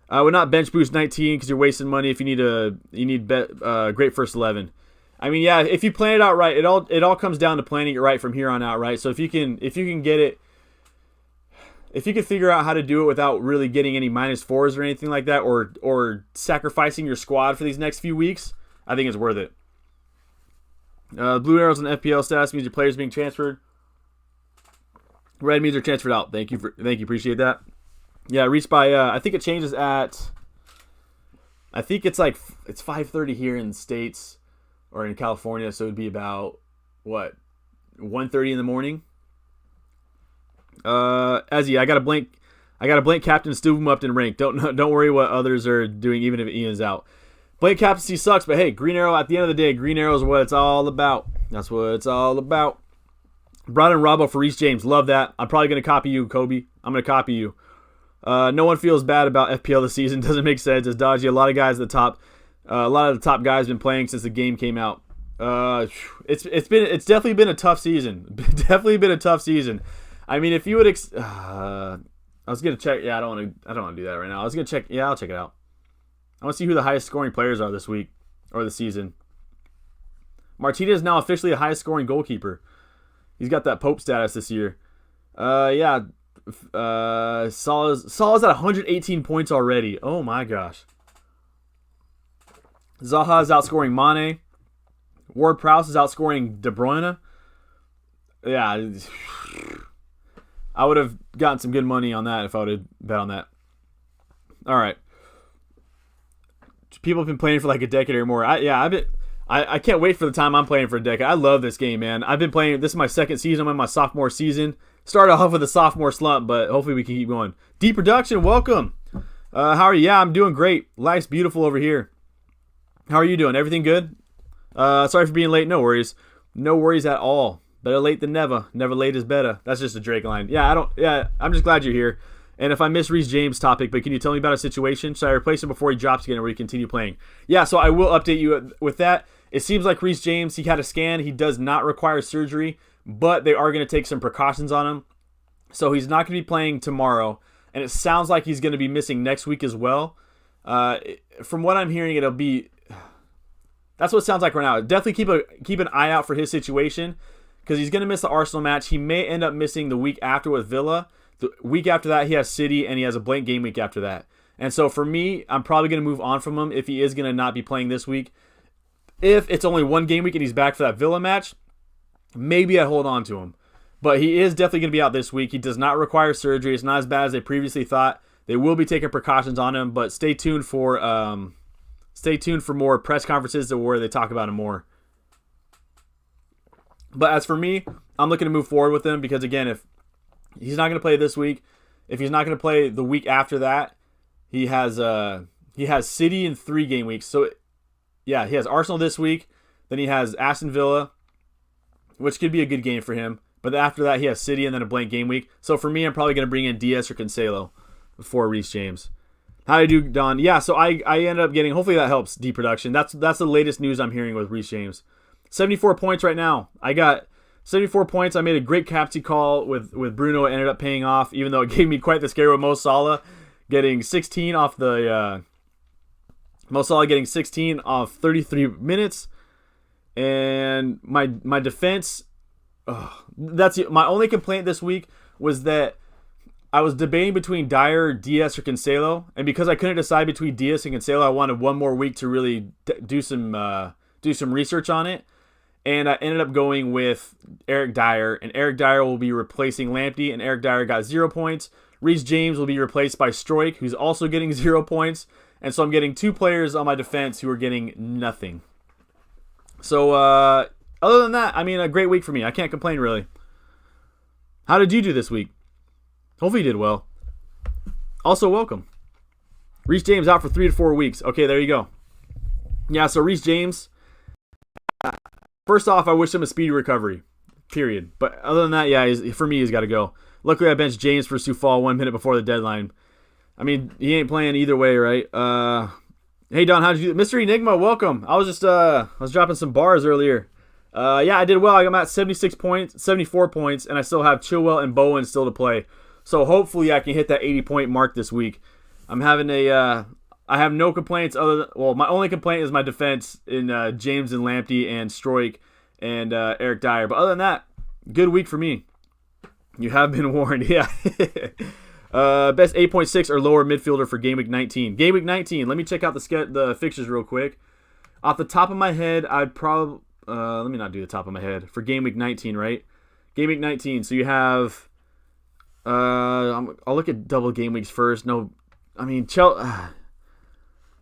I would not bench boost 19 because you're wasting money. If you need great first 11. I mean, yeah, if you plan it out right, it all comes down to planning it right from here on out, right? So if you can get it, if you can figure out how to do it without really getting any -4s or anything like that, or sacrificing your squad for these next few weeks, I think it's worth it. Blue arrows on FPL status means your players being transferred. Red means they're transferred out. Thank you, appreciate that. Yeah, Rhys by I think it changes at. I think it's 5:30 here in the States or in California, so it'd be about 1:30 in the morning. Ezzy, I got a blank captain Stu up in rank. Don't worry what others are doing, even if Ian's out. Blank captaincy sucks, but hey, Green Arrow, at the end of the day, Green Arrow is what it's all about. That's what it's all about. Brought in Robbo for Rhys James. Love that. I'm probably going to copy you, Kobe. I'm going to copy you. No one feels bad about FPL this season. Doesn't make sense. It's dodgy. A lot of guys at the top. A lot of the top guys have been playing since the game came out. It's definitely been a tough season. Definitely been a tough season. I mean, if you would, I was gonna check. Yeah, I don't want to do that right now. I was gonna check. Yeah, I'll check it out. I want to see who the highest scoring players are this week or the season. Martinez is now officially the highest scoring goalkeeper. He's got that Pope status this year. Yeah. Salah's at 118 points already. Oh my gosh. Zaha is outscoring Mane. Ward-Prowse is outscoring De Bruyne. Yeah. I would have gotten some good money on that if I would have bet on that. All right. People have been playing for like a decade or more. I can't wait for the time I'm playing for a decade. I love this game, man. I've been playing. This is my second season. I'm in my sophomore season. Started off with a sophomore slump, but hopefully we can keep going. Deep Production, welcome. How are you? Yeah, I'm doing great. Life's beautiful over here. How are you doing? Everything good? Sorry for being late. No worries. No worries at all. Better late than never. Never late is better. That's just a Drake line. I'm just glad you're here. And if I miss Rhys James' topic, but can you tell me about a situation? Should I replace him before he drops again or will he continue playing? Yeah, so I will update you with that. It seems like Rhys James, he had a scan. He does not require surgery, but they are going to take some precautions on him. So he's not going to be playing tomorrow. And it sounds like he's going to be missing next week as well. From what I'm hearing, it'll be... That's what it sounds like right now. Definitely keep an eye out for his situation because he's going to miss the Arsenal match. He may end up missing the week after with Villa. The week after that, he has City, and he has a blank game week after that. And so for me, I'm probably going to move on from him if he is going to not be playing this week. If it's only one game week and he's back for that Villa match, maybe I'd hold on to him. But he is definitely going to be out this week. He does not require surgery. It's not as bad as they previously thought. They will be taking precautions on him, but stay tuned for more press conferences where they talk about him more. But as for me, I'm looking to move forward with him because, again, if he's not going to play this week, if he's not going to play the week after that, he has City in 3 game weeks. So, he has Arsenal this week. Then he has Aston Villa, which could be a good game for him. But after that, he has City and then a blank game week. So for me, I'm probably going to bring in Diaz or Cancelo before Rhys James. How do I do, Don? Yeah, so I ended up getting, hopefully that helps, D production. That's the latest news I'm hearing with Rhys James. 74 points right now. I got 74 points. I made a great captaincy call with Bruno. It ended up paying off, even though it gave me quite the scare with Mo Salah getting 16 off the Mo Salah getting 16 off 33 minutes. And my defense, my only complaint this week was that I was debating between Dyer, Diaz, or Cancelo, and because I couldn't decide between Diaz and Cancelo, I wanted one more week to really do some research on it, and I ended up going with Eric Dyer, and Eric Dyer will be replacing Lamptey, and Eric Dyer got 0 points. Rhys James will be replaced by Stroik, who's also getting 0 points, and so I'm getting 2 players on my defense who are getting nothing. So other than that, I mean, a great week for me. I can't complain really. How did you do this week? Hopefully you did well. Also, welcome. Rhys James out for 3 to 4 weeks. Okay, there you go. Yeah, so Rhys James, first off, I wish him a speedy recovery, period. But other than that, yeah, for me, he's got to go. Luckily, I benched James for Soufal 1 minute before the deadline. I mean, he ain't playing either way, right? Hey, Don, how'd you do? Mr. Enigma, welcome. I was dropping some bars earlier. Yeah, I did well. I'm at 76 points, 74 points, and I still have Chilwell and Bowen still to play. So hopefully I can hit that 80-point mark this week. I'm having I have no complaints my only complaint is my defense in James and Lamptey and Stroik and Eric Dyer. But other than that, good week for me. You have been warned, yeah. Best 8.6 or lower midfielder for Gameweek 19. Gameweek 19, let me check out the fixtures real quick. Off the top of my head, I'd probably... let me not do the top of my head. For Gameweek 19, right? Gameweek 19, so you have... I'll look at double game weeks first. No, I mean,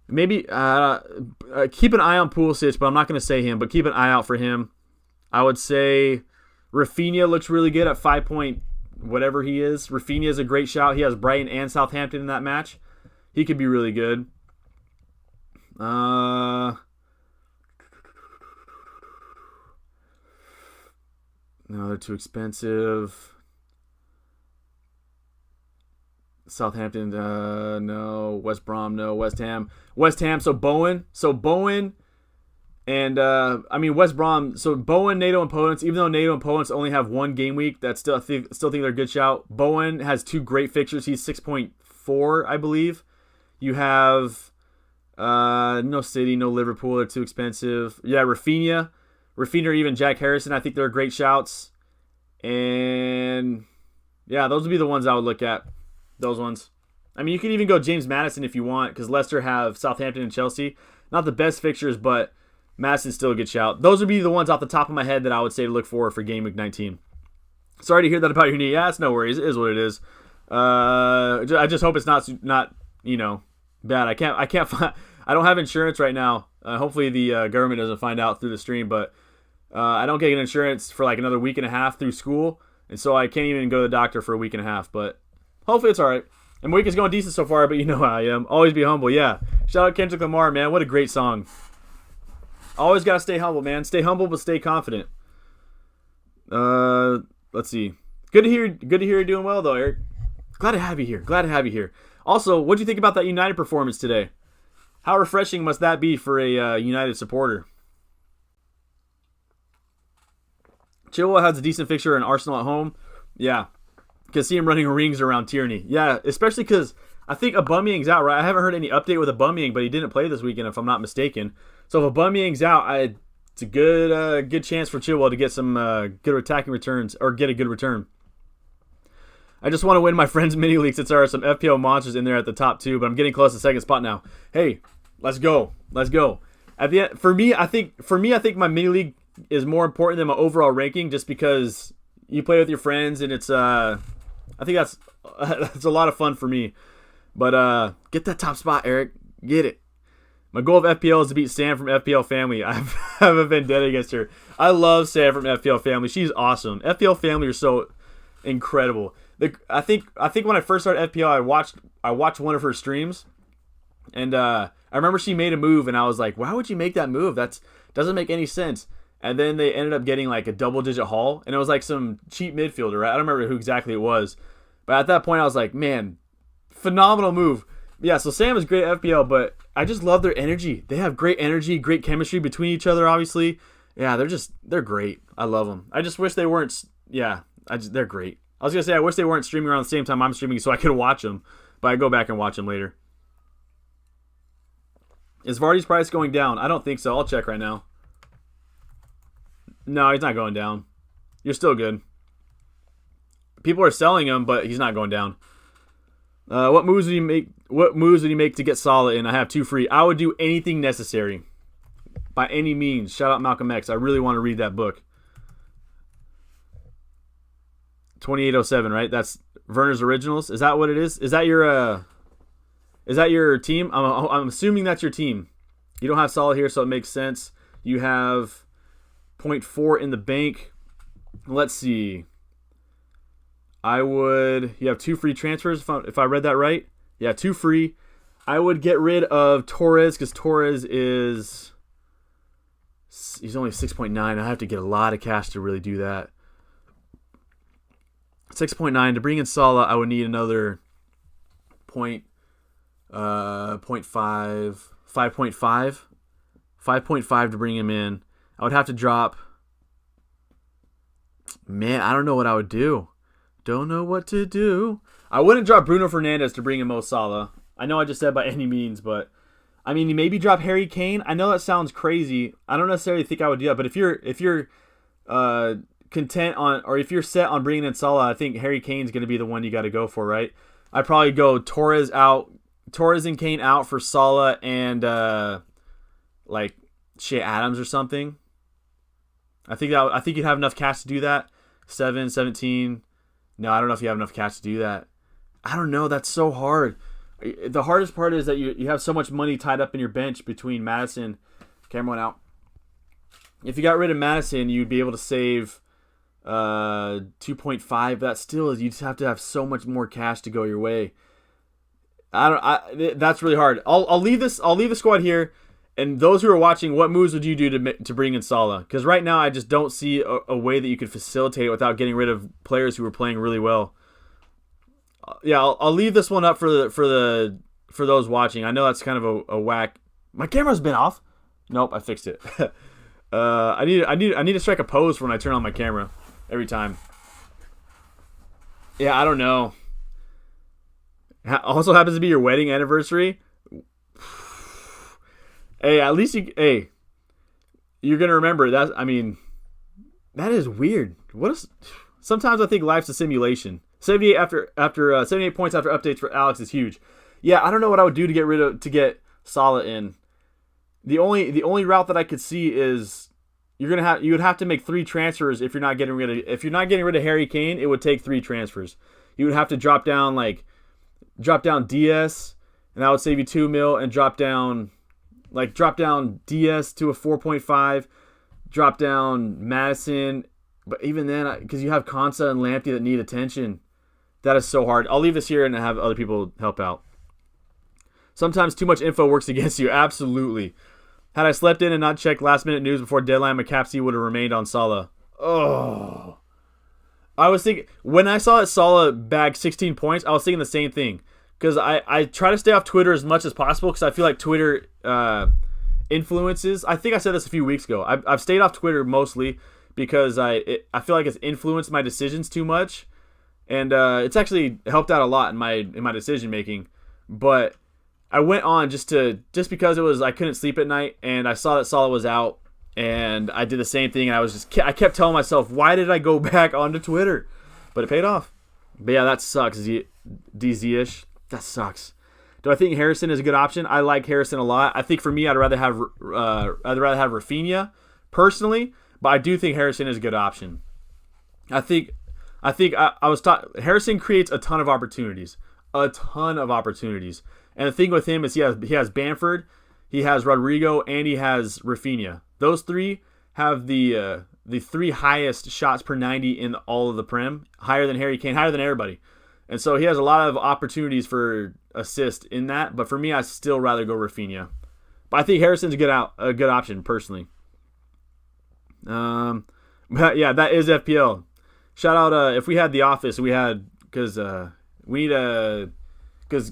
maybe keep an eye on Pulisic, but I'm not going to say him, but keep an eye out for him. I would say Rafinha looks really good at 5 point whatever he is. Rafinha is a great shout. He has Brighton and Southampton in that match. He could be really good. No, they're too expensive. Southampton, no. West Brom, no. West Ham. So Bowen, and West Brom. So Bowen, NATO, and opponents. Even though NATO and opponents only have 1 game week, I still think they're a good shout. Bowen has 2 great fixtures. He's 6.4, I believe. You have no City, no Liverpool. They're too expensive. Yeah, Rafinha, or even Jack Harrison. I think they're great shouts. And yeah, those would be the ones I would look at. Those ones. I mean, you could even go James Maddison if you want, because Leicester have Southampton and Chelsea. Not the best fixtures, but Maddison's still a good shout. Those would be the ones off the top of my head that I would say to look for Game Week 19. Sorry to hear that about your knee. Yeah, it's no worries. It is what it is. I just hope it's not bad. I can't find. I don't have insurance right now. Hopefully the government doesn't find out through the stream, but I don't get an insurance for like another week and a half through school, and so I can't even go to the doctor for a week and a half. But hopefully it's all right. And my week is going decent so far, but you know how I am. Always be humble, yeah. Shout out Kendrick Lamar, man. What a great song. Always got to stay humble, man. Stay humble, but stay confident. Let's see. Good to hear you're doing well, though, Eric. Glad to have you here. Also, what do you think about that United performance today? How refreshing must that be for a United supporter? Chilwell has a decent fixture in Arsenal at home. Yeah. Can see him running rings around Tierney. Yeah, especially because I think Aubameyang's out, right? I haven't heard any update with Aubameyang, but he didn't play this weekend, if I'm not mistaken. So if Aubameyang's out, it's a good chance for Chilwell to get some good attacking returns, or get a good return. I just want to win my friend's mini league since there are some FPL monsters in there at the top 2, but I'm getting close to second spot now. Hey, let's go. At the end, for me, I think my mini league is more important than my overall ranking, just because you play with your friends, and it's I think that's a lot of fun for me. But get that top spot, Eric. Get it. My goal of FPL is to beat Sam from FPL Family. I have a vendetta against her. I love Sam from FPL Family. She's awesome. FPL Family are so incredible. I think when I first started FPL, I watched one of her streams, and I remember she made a move, and I was like, why would you make that move? That doesn't make any sense. and then they ended up getting like a double-digit haul, and it was like some cheap midfielder, right? I don't remember who exactly it was, but at that point I was like, man, phenomenal move. Yeah, so Sam is great at FPL, but I just love their energy. They have great energy, great chemistry between each other, obviously. Yeah, they're great. I love them. I just wish they weren't, they're great. I was going to say, I wish they weren't streaming around the same time I'm streaming so I could watch them, but I go back and watch them later. Is Vardy's price going down? I don't think so. I'll check right now. No, he's not going down. You're still good. People are selling him, but he's not going down. What moves would he make? What moves would he make to get Salah in? I have 2 free. I would do anything necessary, by any means. Shout out Malcolm X. I really want to read that book. 2807, right? That's Werner's Originals. Is that what it is? Is that your team? I'm assuming that's your team. You don't have Salah here, so it makes sense. You have 0.4 in the bank. Let's see. You have 2 free transfers if I read that right. Yeah, 2 free. I would get rid of Torres because Torres he's only 6.9. I have to get a lot of cash to really do that. 6.9 to bring in Salah, I would need another 5.5 to bring him in. I would have to drop. Man, I don't know what I would do. Don't know what to do. I wouldn't drop Bruno Fernandes to bring in Mo Salah. I know I just said by any means, but I mean, you maybe drop Harry Kane. I know that sounds crazy. I don't necessarily think I would do that, but if you're content on, or if you're set on bringing in Salah, I think Harry Kane's going to be the one you got to go for, right? I'd probably go Torres and Kane out for Salah and like Shea Adams or something. I think you'd have enough cash to do that. 17. No, I don't know if you have enough cash to do that. I don't know. That's so hard. The hardest part is that you have so much money tied up in your bench between Madison. Camera went out. If you got rid of Madison, you'd be able to save 2.5. That still is. You just have to have so much more cash to go your way. That's really hard. I'll leave this. I'll leave the squad here. And those who are watching, what moves would you do to bring in Salah? Because right now, I just don't see a way that you could facilitate it without getting rid of players who are playing really well. Yeah, I'll leave this one up for those watching. I know that's kind of a whack. My camera's been off. Nope, I fixed it. I need to strike a pose when I turn on my camera every time. Yeah, I don't know. Also happens to be your wedding anniversary. Hey, at least you're gonna remember that. I mean, that is weird. Sometimes I think life's a simulation. 78 after 78 points after updates for Alex is huge. Yeah, I don't know what I would do to get Salah in. The only route that I could see is you would have to make 3 transfers if you're not getting rid of Harry Kane. It would take 3 transfers. You would have to drop down DS, and that would save you 2 mil, and drop down DS to a 4.5, drop down Madison, but even then, because you have Konsa and Lamptey that need attention, that is so hard. I'll leave this here and have other people help out. Sometimes too much info works against you. Absolutely. Had I slept in and not checked last-minute news before deadline, my captaincy would have remained on Salah. Oh. I was thinking, when I saw that Salah bagged 16 points, I was thinking the same thing. Because I try to stay off Twitter as much as possible because I feel like Twitter influences. I think I said this a few weeks ago. I've stayed off Twitter mostly because I feel like it's influenced my decisions too much. And it's actually helped out a lot in my decision making. But I went on just because I couldn't sleep at night and I saw that Salah was out and I did the same thing and I kept telling myself, why did I go back onto Twitter? But it paid off. But yeah, that sucks. DZ-ish. That sucks. Do I think Harrison is a good option? I like Harrison a lot. I think for me, I'd rather have Rafinha personally, but I do think Harrison is a good option. I think I was taught Harrison creates a ton of opportunities, and the thing with him is he has Bamford, he has Rodrigo, and he has Rafinha. Those 3 have the 3 highest shots per 90 in all of the Prem, higher than Harry Kane, higher than everybody. And so he has a lot of opportunities for assist in that. But for me, I'd still rather go Rafinha. But I think Harrison's a good option, personally. But yeah, that is FPL. Shout out if we had The Office, because we need because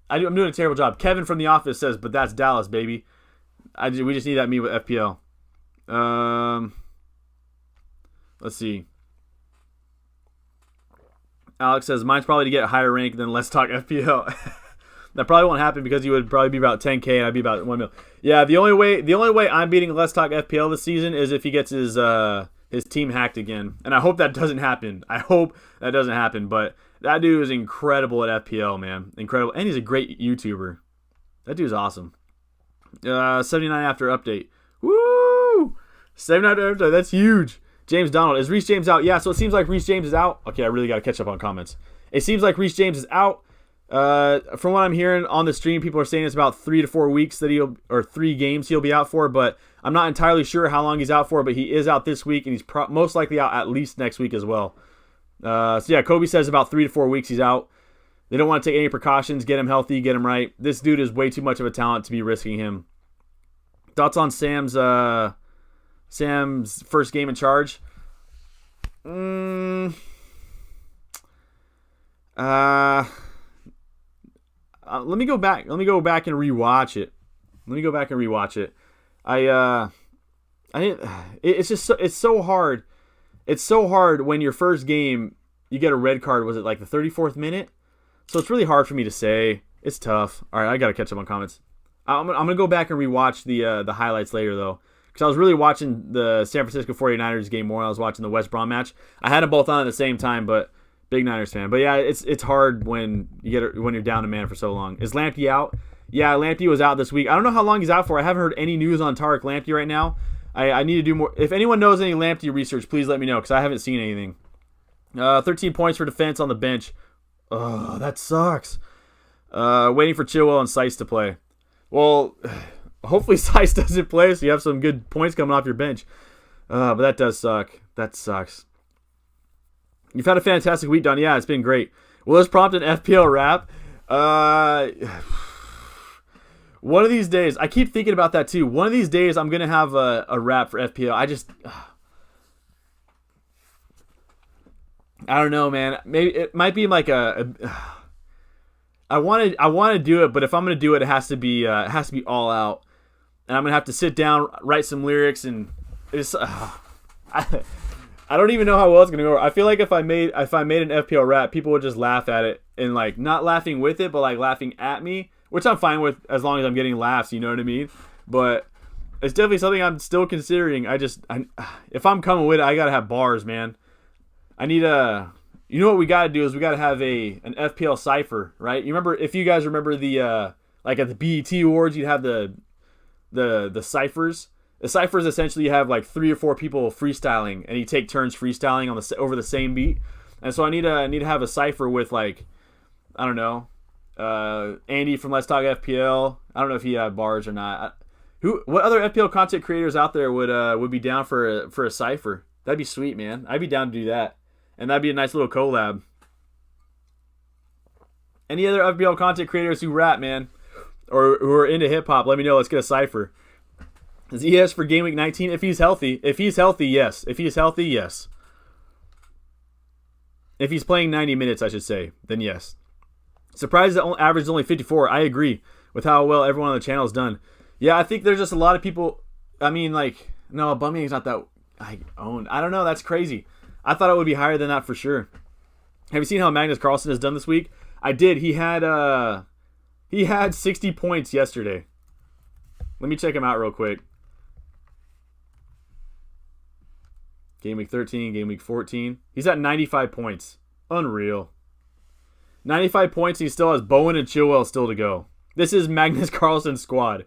I'm doing a terrible job. Kevin from The Office says, but that's Dallas, baby. We just need that meme with FPL. Let's see. Alex says, mine's probably to get a higher rank than Let's Talk FPL. That probably won't happen because you would probably be about 10K and I'd be about 1 mil. Yeah, the only way I'm beating Let's Talk FPL this season is if he gets his team hacked again. And I hope that doesn't happen. But that dude is incredible at FPL, man. Incredible. And he's a great YouTuber. That dude's awesome. 79 after update. Woo! 79 after update. That's huge. James Donald. Is Rhys James out? Yeah, so it seems like Rhys James is out. Okay, I really got to catch up on comments. It seems like Rhys James is out. From what I'm hearing on the stream, people are saying it's about 3 to 4 weeks that 3 games he'll be out for, but I'm not entirely sure how long he's out for, but he is out this week, and he's most likely out at least next week as well. So yeah, Kobe says about 3 to 4 weeks he's out. They don't want to take any precautions, get him healthy, get him right. This dude is way too much of a talent to be risking him. Thoughts on Sam's first game in charge? Let me go back and rewatch it. It's so hard. It's so hard when your first game you get a red card. Was it like the 34th minute? So it's really hard for me to say. It's tough. All right, I gotta catch up on comments. I'm gonna go back and rewatch the highlights later though, because I was really watching the San Francisco 49ers game more than I was watching the West Brom match. I had them both on at the same time, but big Niners fan. But yeah, it's hard when you're down a man for so long. Is Lamptey out? Yeah, Lamptey was out this week. I don't know how long he's out for. I haven't heard any news on Tariq Lamptey right now. I need to do more. If anyone knows any Lamptey research, please let me know, because I haven't seen anything. 13 points for defense on the bench. Oh, that sucks. Waiting for Chilwell and Seiss to play. Well, hopefully Seiss doesn't play, so you have some good points coming off your bench. But that does suck. That sucks. You've had a fantastic week, Don. Yeah, it's been great. Will this prompt an FPL wrap? One of these days, I keep thinking about that too. One of these days, I'm going to have a wrap for FPL. I don't know, man. Maybe it might be like I want to do it, but if I'm going to do it, it has to be all out. And I'm going to have to sit down, write some lyrics, and it's I don't even know how well it's gonna go. I feel like if I made an FPL rap, people would just laugh at it and like not laughing with it, but like laughing at me, which I'm fine with as long as I'm getting laughs. You know what I mean? But it's definitely something I'm still considering. If I'm coming with it, I gotta have bars, man. I need you know what we gotta do is we gotta have an FPL cipher, right? If you guys remember the like at the BET Awards, you'd have the ciphers. The ciphers essentially you have like 3 or 4 people freestyling, and you take turns freestyling over the same beat. And so I need to have a cipher with like, I don't know, Andy from Let's Talk FPL. I don't know if he had bars or not. What other FPL content creators out there would be down for a cipher? That'd be sweet, man. I'd be down to do that, and that'd be a nice little collab. Any other FPL content creators who rap, man, or who are into hip hop? Let me know. Let's get a cipher. Is ES for Gameweek 19? If he's healthy, yes. If he's healthy, yes. If he's playing 90 minutes, I should say, then yes. Surprised the average is only 54. I agree with how well everyone on the channel has done. Yeah, I think there's just a lot of people. I mean, like, no, Aubameyang's not that I own. I don't know. That's crazy. I thought it would be higher than that for sure. Have you seen how Magnus Carlsen has done this week? I did. He had 60 points yesterday. Let me check him out real quick. Game week 13, game week 14. He's at 95 points. Unreal. 95 points, he still has Bowen and Chilwell still to go. This is Magnus Carlsen's squad.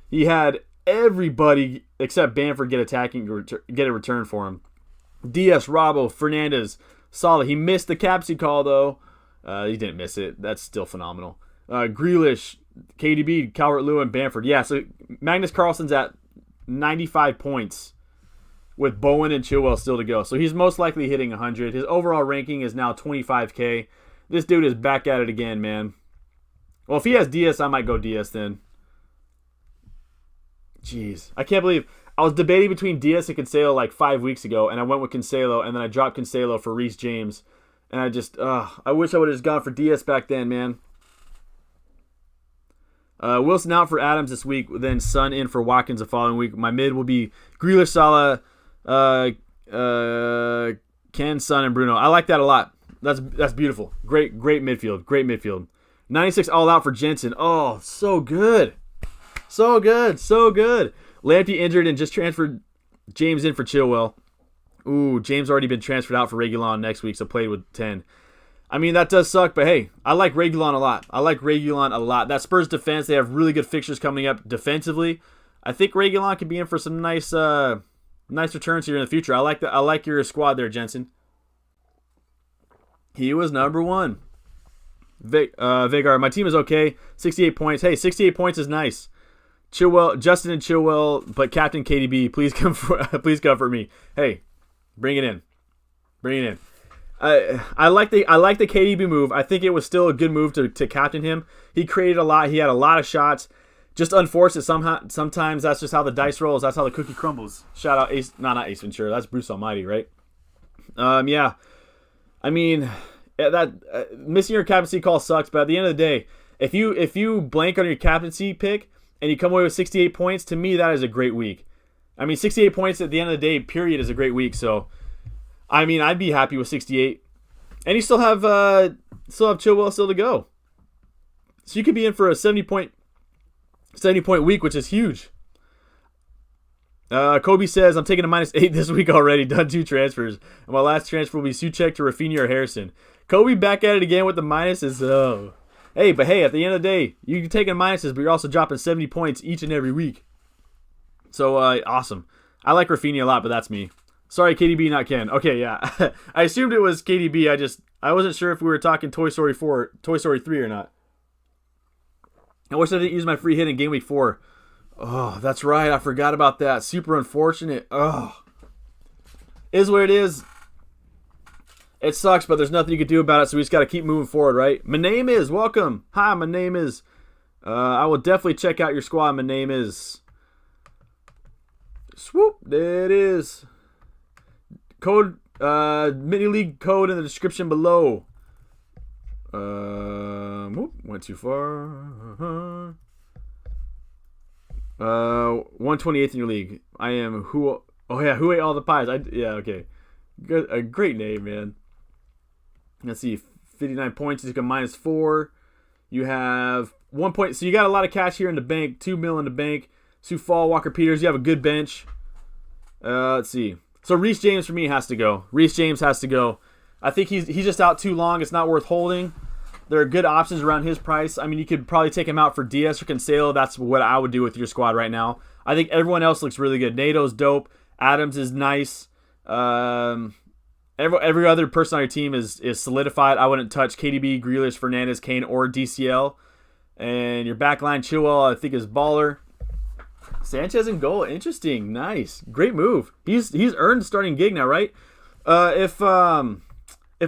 He had everybody except Bamford get a return for him. Diaz, Robbo, Fernandez, Salah. He missed the captaincy call, though. He didn't miss it. That's still phenomenal. Grealish, KDB, Calvert-Lewin, Bamford. Yeah, so Magnus Carlsen's at 95 points with Bowen and Chilwell still to go. So he's most likely hitting 100. His overall ranking is now 25K. This dude is back at it again, man. Well, if he has DS, I might go DS then. Jeez. I can't believe I was debating between Diaz and Cancelo like 5 weeks ago, and I went with Cancelo, and then I dropped Cancelo for Rhys James. And I wish I would have just gone for Diaz back then, man. Wilson out for Adams this week, then Son in for Watkins the following week. My mid will be Grealish, Salah, Kane, Son, and Bruno. I like that a lot. That's beautiful. Great midfield. 96 all out for Jensen. Oh, so good. So good. Lamptey injured and just transferred James in for Chilwell. Ooh, James already been transferred out for Reguilon next week, so played with 10. I mean, that does suck, but hey, I like Reguilon a lot. That Spurs defense, they have really good fixtures coming up defensively. I think Reguilon could be in for some nice returns here in the future. I like your squad there, Jensen. He was number 1. Vagar, my team is okay. 68 points. Hey, 68 points is nice. Justin and Chilwell, but Captain KDB, please comfort me. Hey, bring it in. I like the KDB move. I think it was still a good move to captain him. He created a lot. He had a lot of shots. Just unfortunate sometimes that's just how the dice rolls. That's how the cookie crumbles. Shout out Ace, not Ace Ventura. That's Bruce Almighty, right? Yeah. I mean, missing your captaincy call sucks, but at the end of the day, if you blank on your captaincy pick and you come away with 68 points, to me that is a great week. I mean, 68 points at the end of the day, period, is a great week. So, I mean, I'd be happy with 68, and you still have Chilwell still to go. So you could be in for a 70 point week, which is huge. Kobe says, I'm taking a -8 this week already. Done 2 transfers. And my last transfer will be Souček to Rafinha or Harrison. Kobe back at it again with the minuses. Oh. Hey, at the end of the day, you're taking minuses, but you're also dropping 70 points each and every week. So, awesome. I like Rafinha a lot, but that's me. Sorry, KDB, not Ken. Okay, yeah. I assumed it was KDB. I wasn't sure if we were talking Toy Story 3 or not. I wish I didn't use my free hit in Game Week 4. Oh, that's right. I forgot about that. Super unfortunate. Oh. Is what it is. It sucks, but there's nothing you can do about it, so we just got to keep moving forward, right? My name is. Welcome. Hi, my name is. I will definitely check out your squad. My name is. Swoop. There it is. Code. Mini League code in the description below. Went too far. 128th in your league. I am who? Oh yeah, who ate all the pies? Okay. Good, a great name, man. Let's see, 59 points. You got -4. You have 1 point. So you got a lot of cash here in the bank. 2 mil in the bank. Sufal, Walker Peters. You have a good bench. Let's see. So Rhys James for me has to go. Rhys James has to go. I think he's just out too long. It's not worth holding. There are good options around his price. I mean, you could probably take him out for Diaz or Cancelo. That's what I would do with your squad right now. I think everyone else looks really good. NATO's dope. Adams is nice. Every other person on your team is solidified. I wouldn't touch KDB, Grealish, Fernandes, Kane, or DCL. And your backline, Chilwell, I think is baller. Sanchez in goal. Interesting. Nice. Great move. He's earned a starting gig now, right? If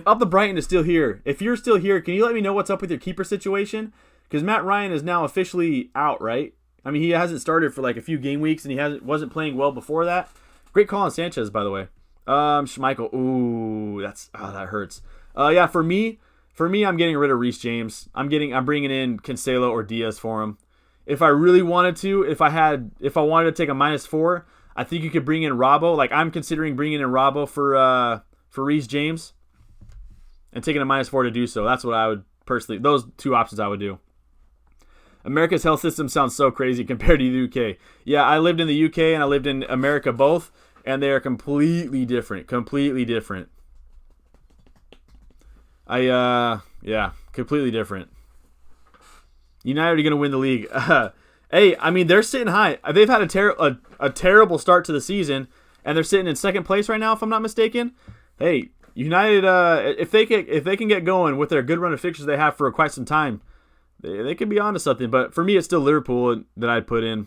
Up the Brighton is still here, if you're still here, can you let me know what's up with your keeper situation? Because Matt Ryan is now officially out, right? I mean, he hasn't started for like a few game weeks, and he wasn't playing well before that. Great call on Sanchez, by the way. Schmeichel. Ooh, that hurts. Yeah, for me, I'm getting rid of Rhys James. I'm bringing in Cancelo or Diaz for him. If I really wanted to, if I wanted to take a -4, I think you could bring in Robbo. Like I'm considering bringing in Robbo for Rhys James, and taking a -4 to do so. That's what I would personally. Those 2 options I would do. America's health system sounds so crazy compared to the UK. Yeah, I lived in the UK and I lived in America both, and they are completely different. Completely different. Completely different. United are going to win the league. Hey, I mean, they're sitting high. They've had a terrible start to the season, and they're sitting in second place right now, if I'm not mistaken. Hey, United, if they can get going with their good run of fixtures they have for quite some time, they could be onto something. But for me, it's still Liverpool that I'd put in.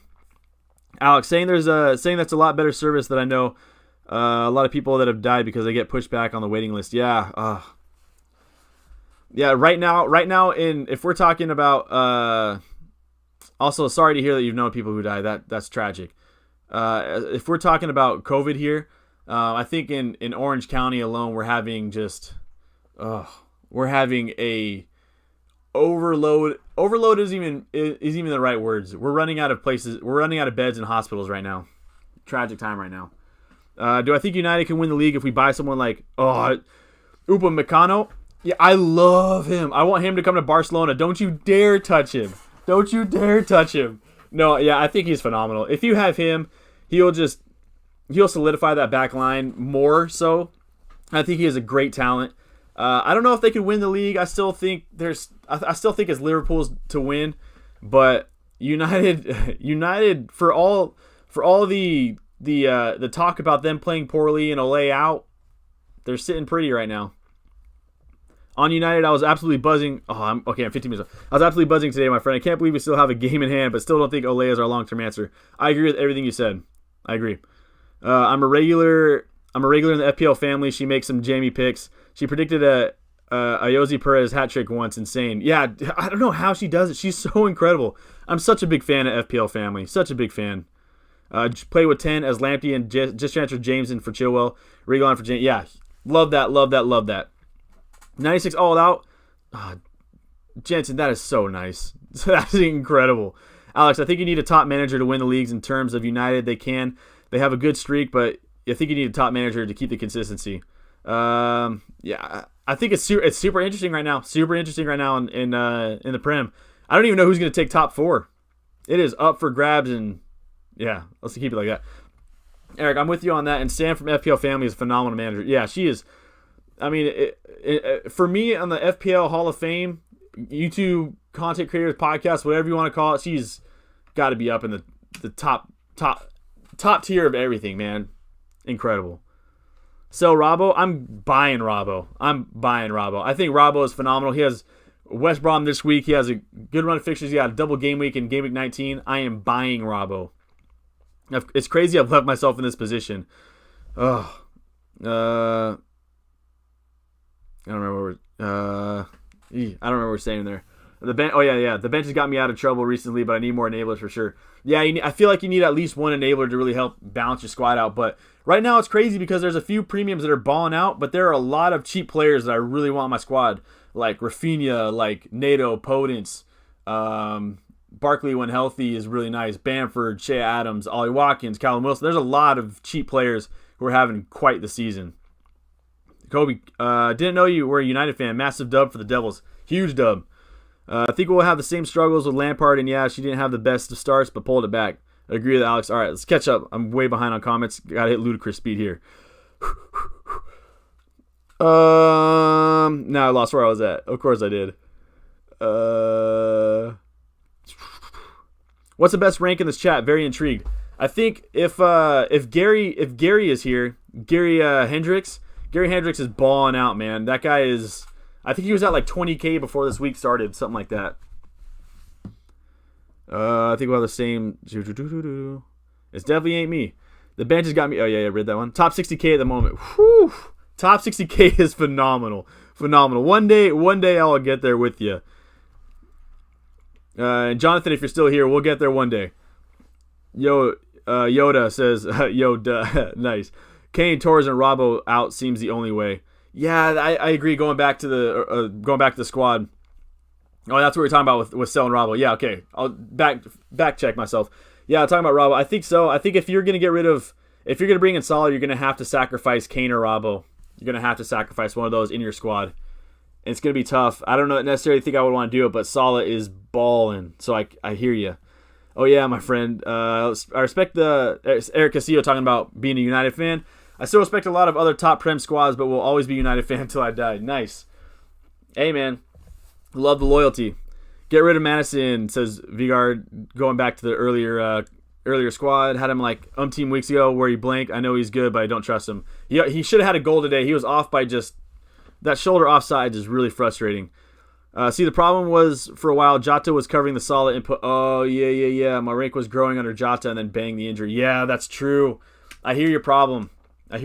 Alex saying that's a lot better service that I know. A lot of people that have died because they get pushed back on the waiting list. Yeah. Yeah. Right now, if we're talking about, also sorry to hear that you've known people who died. That's tragic. If we're talking about COVID here, I think in Orange County alone, we're having a overload. Overload isn't even the right words. We're running out of places. We're running out of beds in hospitals right now. Tragic time right now. Do I think United can win the league if we buy someone like Upamecano? Yeah, I love him. I want him to come to Barcelona. Don't you dare touch him. Don't you dare touch him. No, yeah, I think he's phenomenal. If you have him, he'll solidify that back line more so. I think he has a great talent. I don't know if they can win the league. I still think it's Liverpool's to win, but United for all the talk about them playing poorly and Ole out, they're sitting pretty right now. On United, I was absolutely buzzing. I'm 15 minutes off. I was absolutely buzzing today, my friend. I can't believe we still have a game in hand, but still don't think Ole is our long-term answer. I agree with everything you said. I agree. I'm a regular in the FPL family. She makes some jammy picks. She predicted a Ayoze Perez hat trick once. Insane. Yeah, I don't know how she does it. She's so incredible. I'm such a big fan of FPL family. Such a big fan. Play with 10 as Lamptey and just transferred James in for Chilwell. Regal on for James. Yeah, love that. 96 all out. Jensen, that is so nice. That's incredible. Alex, I think you need a top manager to win the leagues in terms of United. They can. They have a good streak, but I think you need a top manager to keep the consistency. Yeah, I think it's super interesting right now. Super interesting right now in the Prem. I don't even know who's going to take top 4. It is up for grabs, and yeah, let's keep it like that. Eric, I'm with you on that. And Sam from FPL Family is a phenomenal manager. Yeah, she is. I mean, for me on the FPL Hall of Fame, YouTube content creators podcast, whatever you want to call it, she's got to be up in the top tier of everything, man. Incredible. So Robbo, I'm buying Robbo. I think Robbo is phenomenal. He has West Brom this week. He has a good run of fixtures. He got a double game week in Game Week 19. I am buying Robbo. It's crazy I've left myself in this position. I don't remember what we're saying there. The bench. Oh yeah. The bench has got me out of trouble recently, but I need more enablers for sure. Yeah, I feel like you need at least one enabler to really help balance your squad out. But right now it's crazy because there's a few premiums that are balling out, but there are a lot of cheap players that I really want in my squad, like Rafinha, like Nato, Podence, Barkley when healthy is really nice. Bamford, Shea Adams, Ollie Watkins, Callum Wilson. There's a lot of cheap players who are having quite the season. Kobe, didn't know you were a United fan. Massive dub for the Devils. Huge dub. I think we'll have the same struggles with Lampard, and yeah, she didn't have the best of starts, but pulled it back. I agree with Alex. All right, let's catch up. I'm way behind on comments. Got to hit ludicrous speed here. Now I lost where I was at. Of course I did. What's the best rank in this chat? Very intrigued. I think if Gary is here, Gary Hendricks is balling out, man. That guy is. I think he was at like 20K before this week started, something like that. I think we'll have the same. It definitely ain't me. The bench has got me. Oh yeah, read that one. Top 60K at the moment. Whew. Top 60K is phenomenal. One day I'll get there with you. Jonathan, if you're still here, we'll get there one day. Yoda says, Yoda, nice. Kane, Torres, and Robbo out seems the only way. Yeah, I agree. Going back to the squad. Oh, that's what we're talking about with selling Robbo. Yeah, okay. I'll back check myself. Yeah, I'm talking about Robbo. I think so. I think if you're gonna bring in Salah, you're gonna have to sacrifice Kane or Robbo. You're gonna have to sacrifice one of those in your squad. And it's gonna be tough. I don't necessarily think I would want to do it, but Salah is balling. So I hear you. Oh yeah, my friend. I respect the Eric Castillo talking about being a United fan. I still respect a lot of other top Prem squads, but will always be United fan until I die. Nice. Hey, man. Love the loyalty. Get rid of Madison, says Vigard, going back to the earlier squad. Had him like umpteen weeks ago where he blanked. I know he's good, but I don't trust him. He should have had a goal today. He was off by just... That shoulder offside is really frustrating. See, the problem was, for a while, Jota was covering the Salah input. Oh, yeah. My rank was growing under Jota and then bang, the injury. Yeah, that's true. I hear your problem. A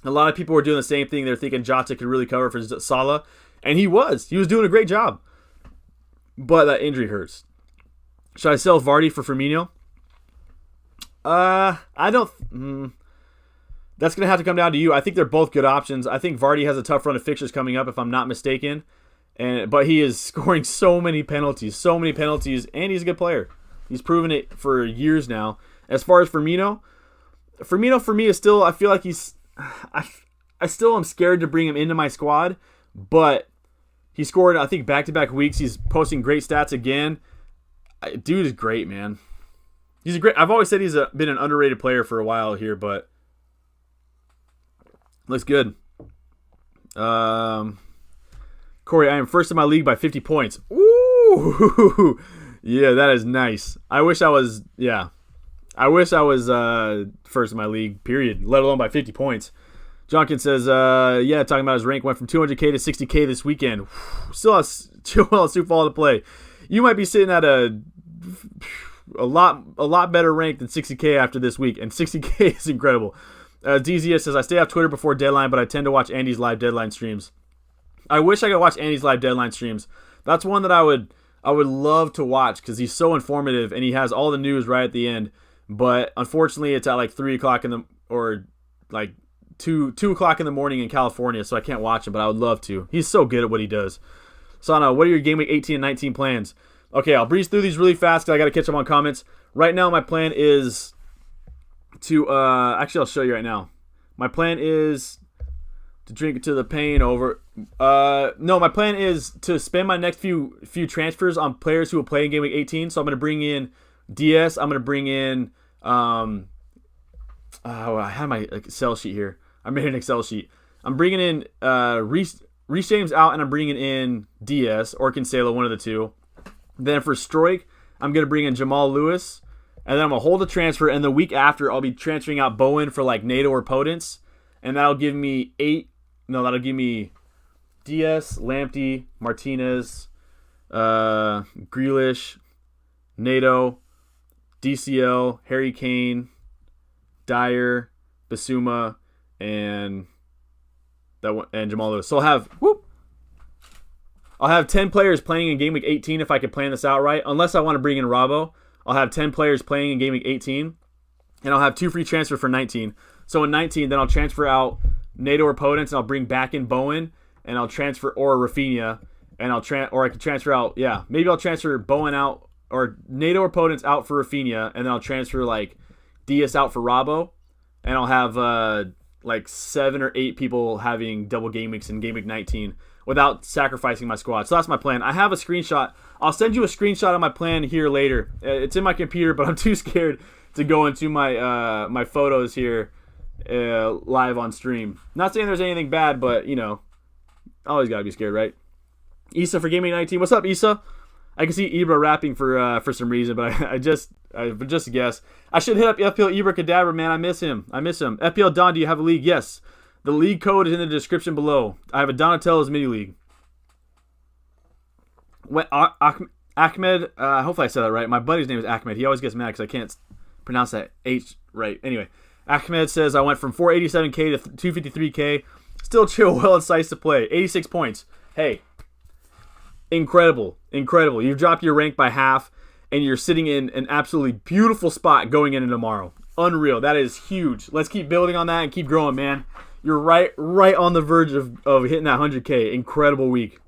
lot of people were doing the same thing. They're thinking Jota could really cover for Salah, and he was. He was doing a great job. But that injury hurts. Should I sell Vardy for Firmino? I don't. That's going to have to come down to you. I think they're both good options. I think Vardy has a tough run of fixtures coming up, if I'm not mistaken. But he is scoring so many penalties, and he's a good player. He's proven it for years now. As far as Firmino for me is still, I feel like I still am scared to bring him into my squad, but he scored, I think, back-to-back weeks. He's posting great stats again. Dude is great, man. I've always said he's been an underrated player for a while here, but looks good. Corey, I am first in my league by 50 points. Ooh, yeah, that is nice. I wish I was first in my league, period, let alone by 50 points. Jonkin says, talking about his rank went from 200K to 60K this weekend. Still has Chilwell Super Fall to play. You might be sitting at a lot better rank than 60K after this week, and 60K is incredible. DZS says, I stay off Twitter before deadline, but I tend to watch Andy's live deadline streams. I wish I could watch Andy's live deadline streams. That's one that I would love to watch because he's so informative and he has all the news right at the end. But unfortunately, it's at like 3 o'clock or like 2 o'clock in the morning in California, so I can't watch him, but I would love to. He's so good at what he does. Sana, what are your Game Week 18 and 19 plans? Okay, I'll breeze through these really fast because I got to catch up on comments. Right now, my plan is to actually, I'll show you right now. My plan is to drink it to the pain over. No, my plan is to spend my next few transfers on players who will play in Game Week 18. So I'm going to bring in DS. I'm going to bring in. I have my Excel sheet here. I made an Excel sheet. I'm bringing in Rhys James out, and I'm bringing in DS or Cancelo, one of the two. Then for Stroik, I'm going to bring in Jamal Lewis, and then I'm going to hold a transfer, and the week after, I'll be transferring out Bowen for like NATO or Potence, and that'll give me DS, Lamptey, Martinez, Grealish, NATO, DCL, Harry Kane, Dyer, Basuma, and Jamal Lewis. So I'll have 10 players playing in Game Week 18 if I can plan this out right. Unless I want to bring in Robbo, I'll have 10 players playing in Game Week 18, and I'll have 2 free transfer for 19. So in 19, then I'll transfer out NATO or Potence, and I'll bring back in Bowen, and I'll transfer or Rafinha, and I can transfer out. Yeah, maybe I'll transfer Bowen out or NATO or Potence out for Rafinha, and then I'll transfer like DS out for Robbo, and I'll have like 7 or 8 people having double game weeks in Game Week 19 without sacrificing my squad. So that's my plan. I have a screenshot. I'll send you a screenshot of my plan here later. It's in my computer, but I'm too scared to go into my my photos here live on stream. Not saying there's anything bad, but always gotta be scared, right? Issa for Game Week 19. What's up, Issa? I can see Ibra rapping for some reason, but I just a guess. I should hit up FPL Ibra Cadabra, man. I miss him. FPL Don, do you have a league? Yes. The league code is in the description below. I have a Donatello's mini league. Ahmed, hopefully I said that right. My buddy's name is Ahmed. He always gets mad because I can't pronounce that H right. Anyway, Ahmed says I went from 487K to 253K. Still chill, well, it's nice to play. 86 points. Hey, incredible. You've dropped your rank by half, and you're sitting in an absolutely beautiful spot going into tomorrow. Unreal. That is huge. Let's keep building on that and keep growing, man. You're right on the verge of hitting that 100K. Incredible week.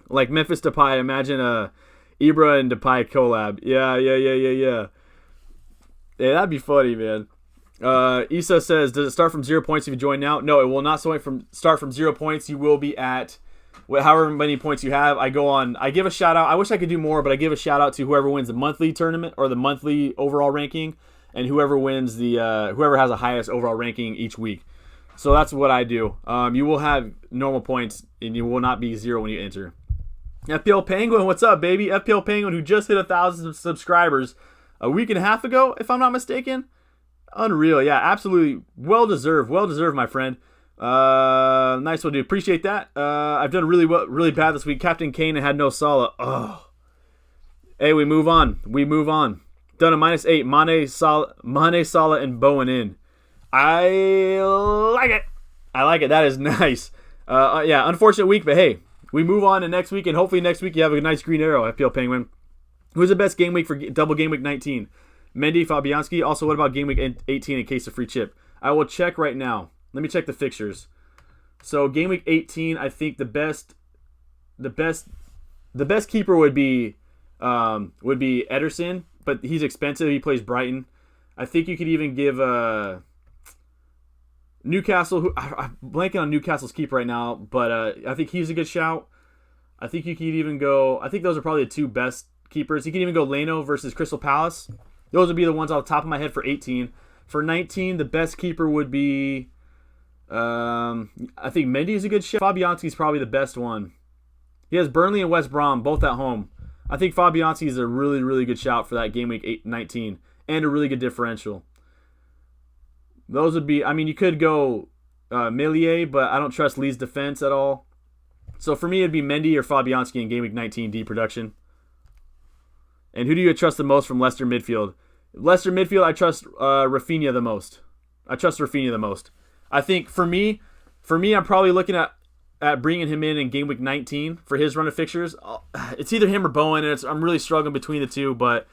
Like Memphis Depay. Imagine Ibra and Depay collab. Yeah. Yeah, that'd be funny, man. Issa says, does it start from 0 points if you join now? No, it will not start from 0 points. You will be at however many points you have. I give a shout out. I wish I could do more, but I give a shout out to whoever wins the monthly tournament or the monthly overall ranking, and whoever wins whoever has the highest overall ranking each week. So that's what I do. You will have normal points, and you will not be 0 when you enter. FPL Penguin, what's up, baby? FPL Penguin, who just hit 1,000 subscribers a week and a half ago, if I'm not mistaken. Unreal, yeah, absolutely well deserved, my friend. Nice one, dude. Appreciate that. I've done really bad this week. Captain Kane and had no Salah. Oh, hey, we move on. Done a -8. Mane, Salah, and Bowen in. I like it. That is nice. Yeah, unfortunate week, but hey, we move on to next week, and hopefully next week you have a nice green arrow. FPL Penguin. Who's the best game week for double game week 19? Mendy, Fabianski. Also, what about Gameweek 18 in case of free chip? I will check right now. Let me check the fixtures. So Gameweek 18, I think the best keeper would be Ederson, but he's expensive. He plays Brighton. I think you could even give Newcastle. I'm blanking on Newcastle's keeper right now, but I think he's a good shout. I think you could even go. I think those are probably the two best keepers. You can even go Leno versus Crystal Palace. Those would be the ones off the top of my head for 18. For 19, the best keeper would be. I think Mendy is a good shout. Fabianski is probably the best one. He has Burnley and West Brom both at home. I think Fabianski is a really, really good shout for that game week 19 and a really good differential. Those would be, I mean, you could go Millier, but I don't trust Lee's defense at all. So for me, it'd be Mendy or Fabianski in game week 19 D production. And who do you trust the most from Leicester midfield? Leicester midfield, I trust Rafinha the most. I think for me, I'm probably looking at bringing him in game week 19 for his run of fixtures. It's either him or Bowen, and I'm really struggling between the two, but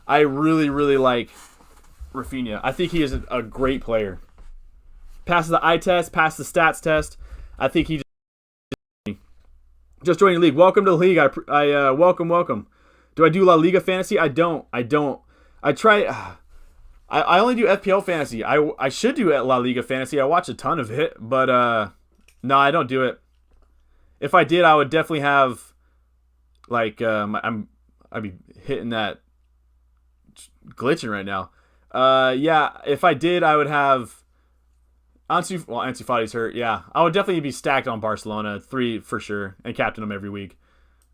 I really, really like Rafinha. I think he is a great player. Passes the eye test, passes the stats test. I think he just joined the league. Welcome to the league. I welcome. Do I do La Liga fantasy? I don't. I try. I only do FPL fantasy. I should do La Liga fantasy. I watch a ton of it, but no, I don't do it. If I did, I would definitely have like I'd be hitting that glitching right now. Yeah, if I did, I would have Ansu Fati's hurt. Yeah, I would definitely be stacked on Barcelona 3 for sure and captain them every week.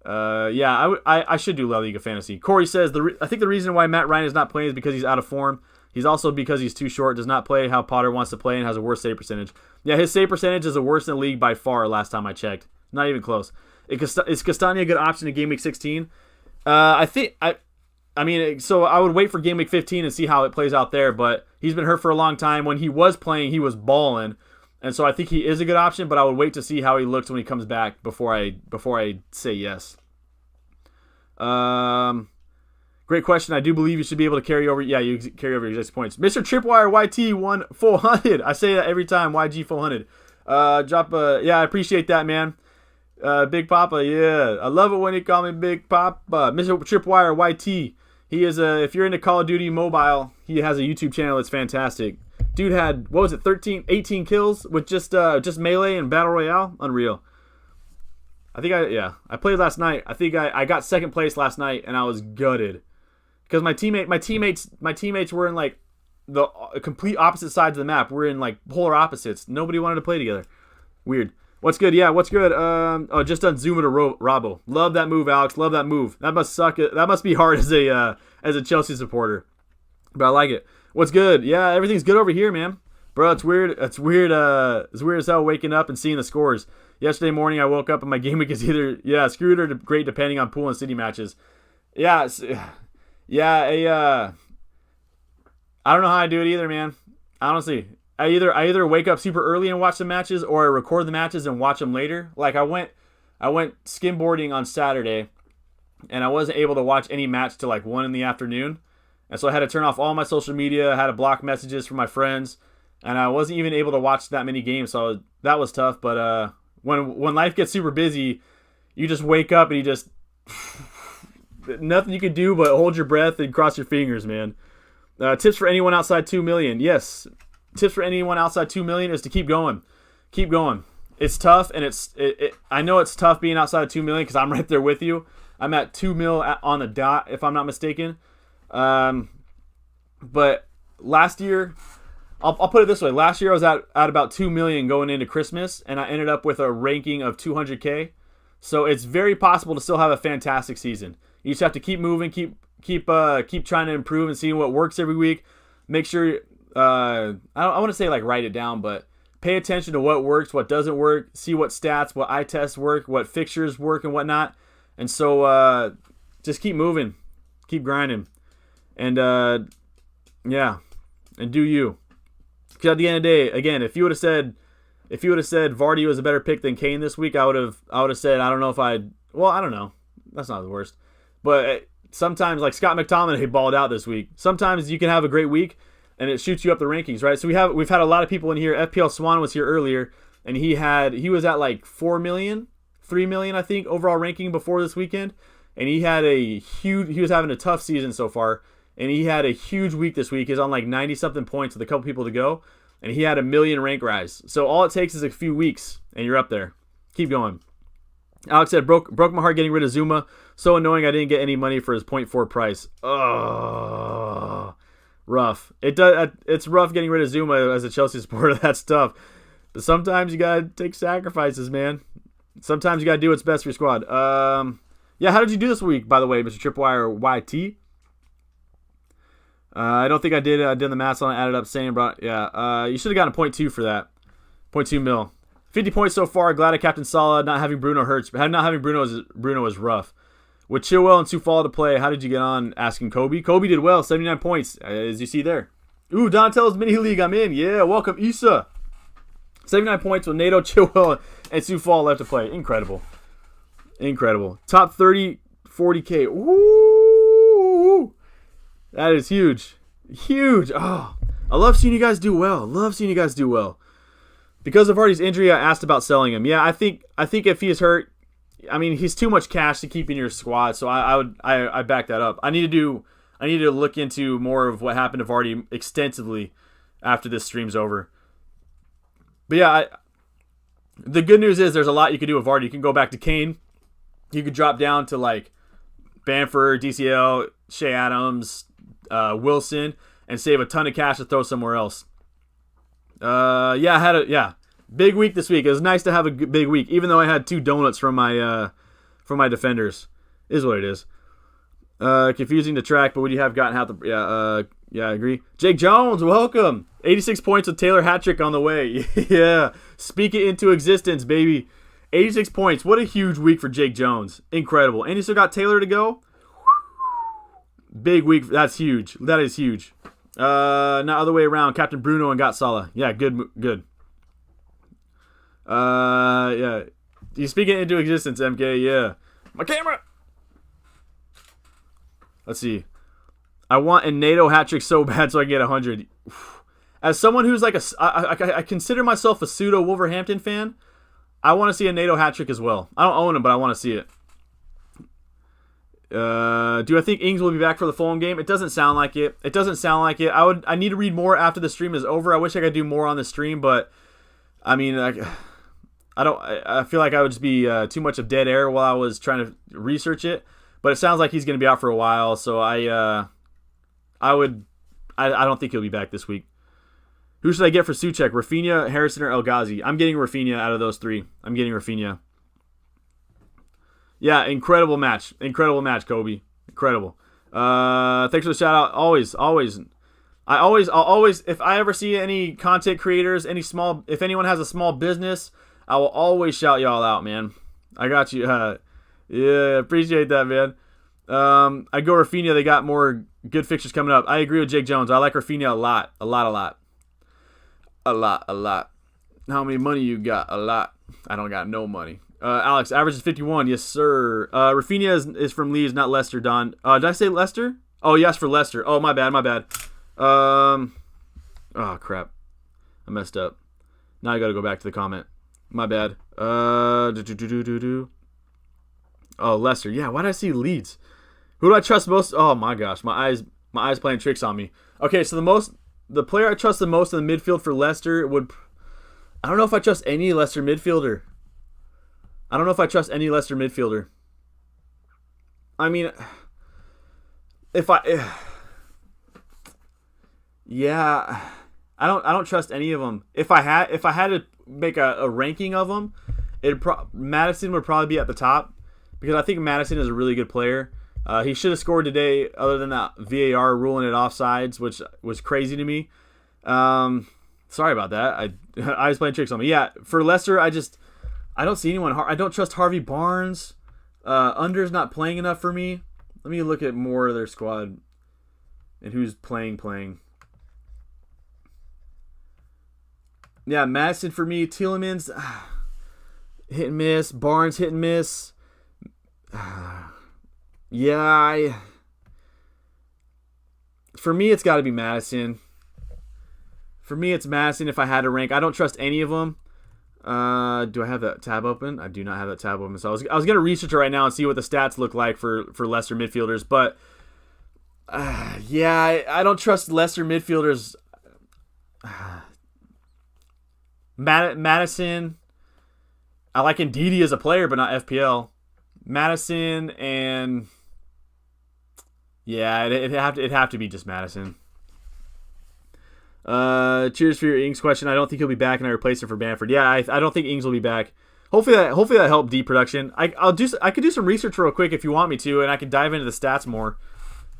Yeah, I should do La Liga fantasy. Corey says I think the reason why Matt Ryan is not playing is because he's out of form. He's also because he's too short, does not play how Potter wants to play, and has a worse save percentage. Yeah, his save percentage is the worst in the league by far last time I checked. Not even close. Is Castagna a good option in game week 16? I mean, so I would wait for game week 15 and see how it plays out there, but he's been hurt for a long time. When he was playing, he was balling, and so I think he is a good option, but I would wait to see how he looks when he comes back before I say yes. Great question. I do believe you should be able to carry over. Yeah, you carry over your existing points. Mr. Tripwire YT won 400. I say that every time. YG 400. Yeah, I appreciate that, man. Big Papa, yeah. I love it when you call me Big Papa. Mr. Tripwire YT. He is if you're into Call of Duty Mobile, he has a YouTube channel that's fantastic. Dude had, 18 kills with just melee and battle royale. Unreal. I played last night. I think I got second place last night, and I was gutted because my teammates were in like the complete opposite sides of the map. We're in like polar opposites. Nobody wanted to play together. Weird. What's good? Yeah, what's good? Just done Zuma to Robbo. Love that move, Alex. Love that move. That must suck. That must be hard as a Chelsea supporter, but I like it. What's good? Yeah, everything's good over here, man. Bro, it's weird. It's weird as hell waking up and seeing the scores. Yesterday morning, I woke up and my game week is either screwed or great depending on pool and city matches. I don't know how I do it either, man. Honestly, I either wake up super early and watch the matches, or I record the matches and watch them later. Like I went skimboarding on Saturday, and I wasn't able to watch any match till like 1 in the afternoon, and so I had to turn off all my social media. I had to block messages from my friends, and I wasn't even able to watch that many games. So that was tough. But when life gets super busy, you just wake up and you just nothing you can do but hold your breath and cross your fingers, man. Tips for anyone outside 2 million. Yes. Tips for anyone outside 2 million is to keep going. Keep going. It's tough, and I know it's tough being outside of 2 million because I'm right there with you. I'm at 2 mil on the dot, if I'm not mistaken. But last year, I'll put it this way. Last year I was at about 2 million going into Christmas, and I ended up with a ranking of 200K. So it's very possible to still have a fantastic season. You just have to keep moving, keep trying to improve and seeing what works every week. Make sure I want to say like write it down, but pay attention to what works, what doesn't work. See what stats, what eye tests work, what fixtures work, and whatnot. And so just keep moving, keep grinding, and yeah, and do you. Because at the end of the day, again, if you would have said Vardy was a better pick than Kane this week, I would have said I don't know. That's not the worst. But sometimes, like Scott McTominay balled out this week. Sometimes you can have a great week, and it shoots you up the rankings, right? So we've had a lot of people in here. FPL Swan was here earlier, and he was at like 4 million, 3 million, I think, overall ranking before this weekend. And he was having a tough season so far, and he had a huge week this week. He's on like 90-something points with a couple people to go, and he had a 1 million rank rise. So all it takes is a few weeks, and you're up there. Keep going. Alex said, broke my heart getting rid of Zuma. So annoying I didn't get any money for his 0.4 price. Oh, rough. It's rough getting rid of Zuma as a Chelsea supporter. That's tough. But sometimes you got to take sacrifices, man. Sometimes you got to do what's best for your squad. Yeah, how did you do this week, by the way, Mr. Tripwire YT? I don't think I did. I did the math on it, added up, saying, brought. Yeah, you should have gotten a 0.2 for that. 0.2 mil. 50 points so far. Glad I captained Salah. Not having Bruno hurts. Not having Bruno was rough. With Chilwell and Sufal to play, how did you get on? Asking Kobe. Kobe did well. 79 points, as you see there. Ooh, Donatello's Mini League. I'm in. Yeah, welcome, Issa. 79 points with Nato, Chilwell, and Sufal left to play. Incredible. Top 30, 40K. Ooh. That is huge. Huge. Oh, I love seeing you guys do well. Because of Vardy's injury, I asked about selling him. Yeah, I think if he is hurt, I mean, he's too much cash to keep in your squad, so I back that up. I need to look into more of what happened to Vardy extensively after this stream's over. But yeah, the good news is there's a lot you can do with Vardy. You can go back to Kane. You could drop down to like Bamford, DCL, Shea Adams, Wilson, and save a ton of cash to throw somewhere else. Yeah, I had big week this week. It was nice to have a big week, even though I had 2 donuts from my defenders. Is what it is. Confusing to track, but would you have gotten half the? Yeah, I agree. Jake Jones, welcome. 86 points with Taylor hat trick on the way. Yeah, speak it into existence, baby. 86 points. What a huge week for Jake Jones. Incredible. And you still got Taylor to go. Big week. That's huge. That is huge. Not other way around. Captain Bruno and got Salah. Yeah, good. Yeah. You speak it into existence, MK. Yeah. My camera. Let's see. I want a NATO hat trick so bad so I can get 100. As someone who's like I consider myself a pseudo Wolverhampton fan, I want to see a NATO hat trick as well. I don't own him, but I want to see it. Do I think Ings will be back for the Fulham game? It doesn't sound like it. I need to read more after the stream is over. I wish I could do more on the stream, but I mean, I feel like I would just be too much of dead air while I was trying to research it. But it sounds like he's going to be out for a while, so I don't think he'll be back this week. Who should I get for Souček? Rafinha, Harrison, or El Ghazi? I'm getting Rafinha out of those 3. I'm getting Rafinha. Yeah, incredible match, Kobe. Incredible. Thanks for the shout out. Always. I'll always, if I ever see any content creators, if anyone has a small business, I will always shout y'all out, man. I got you. Yeah, appreciate that, man. I go Rafinha. They got more good fixtures coming up. I agree with Jake Jones. I like Rafinha a lot. How many money you got? A lot. I don't got no money. Alex, average is 51. Yes, sir. Rafinha is from Leeds, not Leicester, Don. Did I say Leicester? Oh, yes, for Leicester. Oh, my bad. Oh, crap. I messed up. Now I got to go back to the comment. My bad. Oh, Leicester. Yeah, why did I see Leeds? Who do I trust most? Oh, my gosh. My eyes playing tricks on me. Okay, so the player I trust the most in the midfield for Leicester would... I don't know if I trust any Leicester midfielder. I mean, yeah, I don't trust any of them. If I had to make a ranking of them, Maddison would probably be at the top because I think Maddison is a really good player. He should have scored today, other than that VAR ruling it offsides, which was crazy to me. Sorry about that. I was playing tricks on me. Yeah, for Leicester, I don't see anyone. I don't trust Harvey Barnes. Under's not playing enough for me. Let me look at more of their squad and who's playing. Yeah, Madison for me. Tielemans, hit and miss. Barnes, hit and miss. Yeah, For me, it's got to be Madison. For me, it's Madison if I had to rank. I don't trust any of them. Do I have that tab open? I do not have that tab open. So I was going to research it right now and see what the stats look like for Leicester midfielders. But, yeah, I don't trust Leicester midfielders. Madison, I like Ndidi as a player, but not FPL. Madison and yeah, it'd have to be just Madison. Cheers for your Ings question. I don't think he'll be back, and I replaced him for Bamford. Yeah, I don't think Ings will be back. Hopefully that helped deep production. I could do some research real quick if you want me to, and I could dive into the stats more.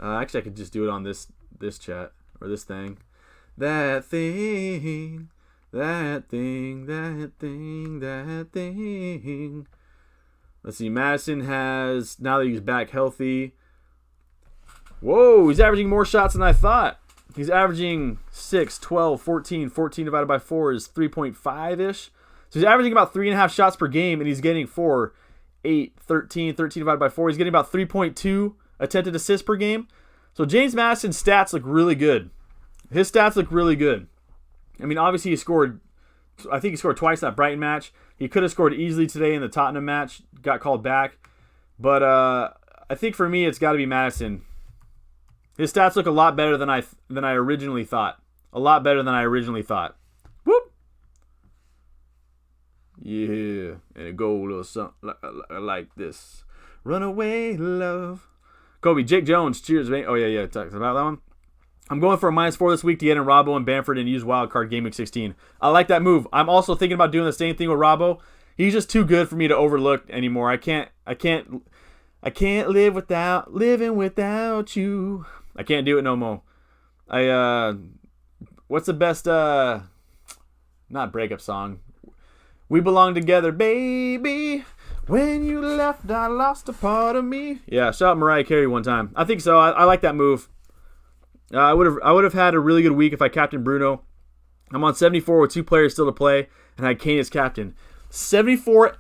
Actually, I could just do it on this chat or this thing. That thing. Let's see. Madison has, now that he's back healthy. Whoa, he's averaging more shots than I thought. He's averaging 6, 12, 14. 14 divided by 4 is 3.5-ish. So he's averaging about 3.5 shots per game, and he's getting 4, 8, 13. 13 divided by 4. He's getting about 3.2 attempted assists per game. So James Madison's stats look really good. His stats look really good. I mean, obviously I think he scored twice in that Brighton match. He could have scored easily today in the Tottenham match. Got called back. But I think for me, it's got to be Madison. His stats look a lot better than I originally thought. A lot better than I originally thought. Whoop! Yeah, and a goal or something like this. Runaway love. Kobe, Jake Jones, cheers, mate. Oh, yeah, talk about that one. I'm going for a -4 this week to get in Robbo and Bamford and use wildcard Gameweek 16. I like that move. I'm also thinking about doing the same thing with Robbo. He's just too good for me to overlook anymore. I can't live without living without you. I can't do it no more. What's the best not breakup song? We belong together, baby. When you left, I lost a part of me. Yeah, shout out Mariah Carey one time. I think so. I like that move. I would have had a really good week if I captained Bruno. I'm on 74 with 2 players still to play, and I had Kane as captain. 74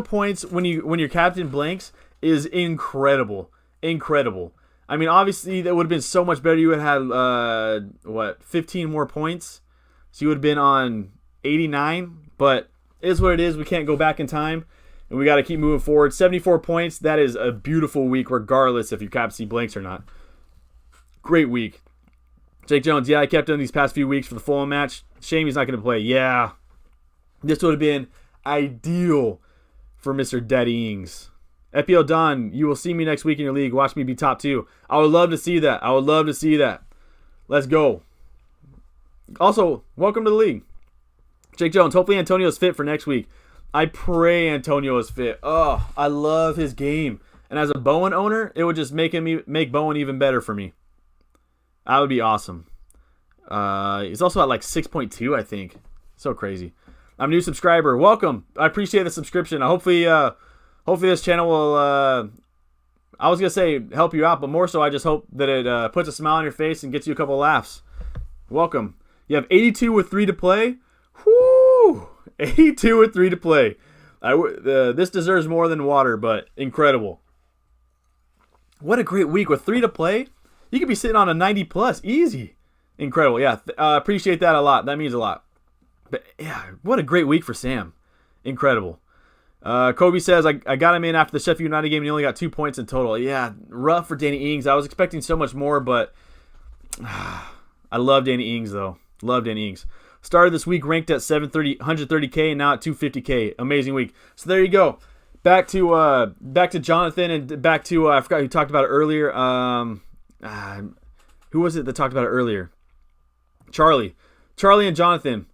points when your captain blanks is incredible. Incredible. I mean, obviously, that would have been so much better. You would have had, 15 more points. So you would have been on 89. But it is what it is. We can't go back in time. And we got to keep moving forward. 74 points. That is a beautiful week, regardless if your captaincy blanks or not. Great week. Jake Jones, yeah, I kept him these past few weeks for the Fulham match. Shame he's not going to play. Yeah. This would have been ideal for Mr. Daddy Ings. FPL Don, you will see me next week in your league. Watch me be top 2. I would love to see that. Let's go. Also, welcome to the league. Jake Jones, hopefully Antonio's fit for next week. I pray Antonio is fit. Oh, I love his game. And as a Bowen owner, it would just make Bowen even better for me. That would be awesome. He's also at like 6.2, I think. So crazy. I'm a new subscriber. Welcome. I appreciate the subscription. Hopefully this channel will, I was going to say help you out, but more so I just hope that it puts a smile on your face and gets you a couple of laughs. Welcome. You have 82 with 3 to play. Whoo! 82 with 3 to play. This deserves more than water, but incredible. What a great week with 3 to play. You could be sitting on a 90 plus. Easy. Incredible. Yeah, appreciate that a lot. That means a lot. But yeah, what a great week for Sam. Incredible. Kobe says, I got him in after the Sheffield United game and he only got 2 points in total. Yeah, rough for Danny Ings. I was expecting so much more, but I love Danny Ings, though. Love Danny Ings. Started this week ranked at 130K and now at 250K. Amazing week. So there you go. Back to Jonathan and back to, I forgot who talked about it earlier. Who was it that talked about it earlier? Charlie and Jonathan.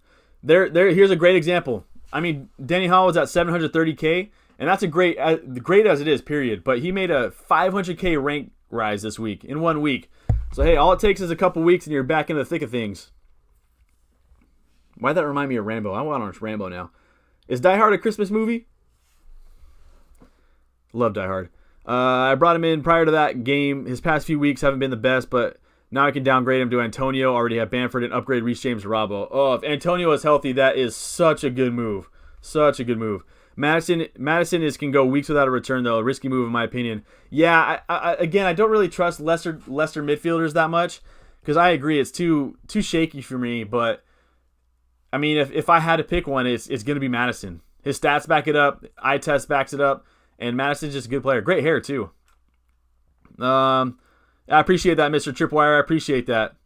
Here's a great example. I mean, Danny Hall was at 730K, and that's a great as it is, period. But he made a 500K rank rise this week, in 1 week. So, hey, all it takes is a couple weeks, and you're back in the thick of things. Why'd that remind me of Rambo? I want to watch Rambo now. Is Die Hard a Christmas movie? Love Die Hard. I brought him in prior to that game. His past few weeks haven't been the best, but now I can downgrade him to Antonio. Already have Bamford and upgrade Rhys James to Robbo. Oh, if Antonio is healthy, that is such a good move. Such a good move. Madison can go weeks without a return, though. A risky move, in my opinion. Yeah, I don't really trust lesser midfielders that much. because I agree it's too shaky for me. But I mean, if I had to pick one, it's going to be Maddison. His stats back it up. Eye test backs it up. And Madison's just a good player. Great hair, too. I appreciate that, Mr. Tripwire. I appreciate that.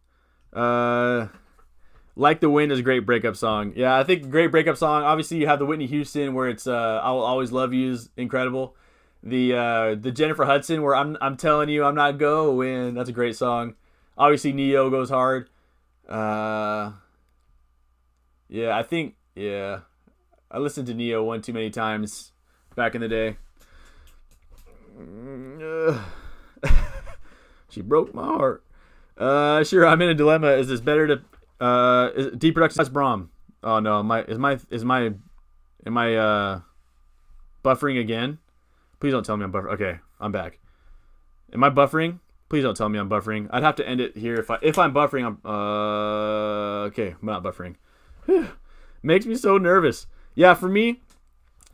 Like the Wind is a great breakup song. Yeah, I think great breakup song. Obviously, you have the Whitney Houston where it's I'll Always Love You is incredible. The Jennifer Hudson where I'm telling you I'm not going. That's a great song. Obviously, Neo goes hard. Yeah, I think, yeah. I listened to Neo one too many times back in the day. She broke my heart. Sure, I'm in a dilemma. Is this better to is deep production? That's Braum. Oh no, am I buffering again? Please don't tell me I'm buffering. Okay, I'm back. Am I buffering? Please don't tell me I'm buffering. I'd have to end it here if I'm buffering. I'm okay. I'm not buffering. Makes me so nervous. Yeah, for me,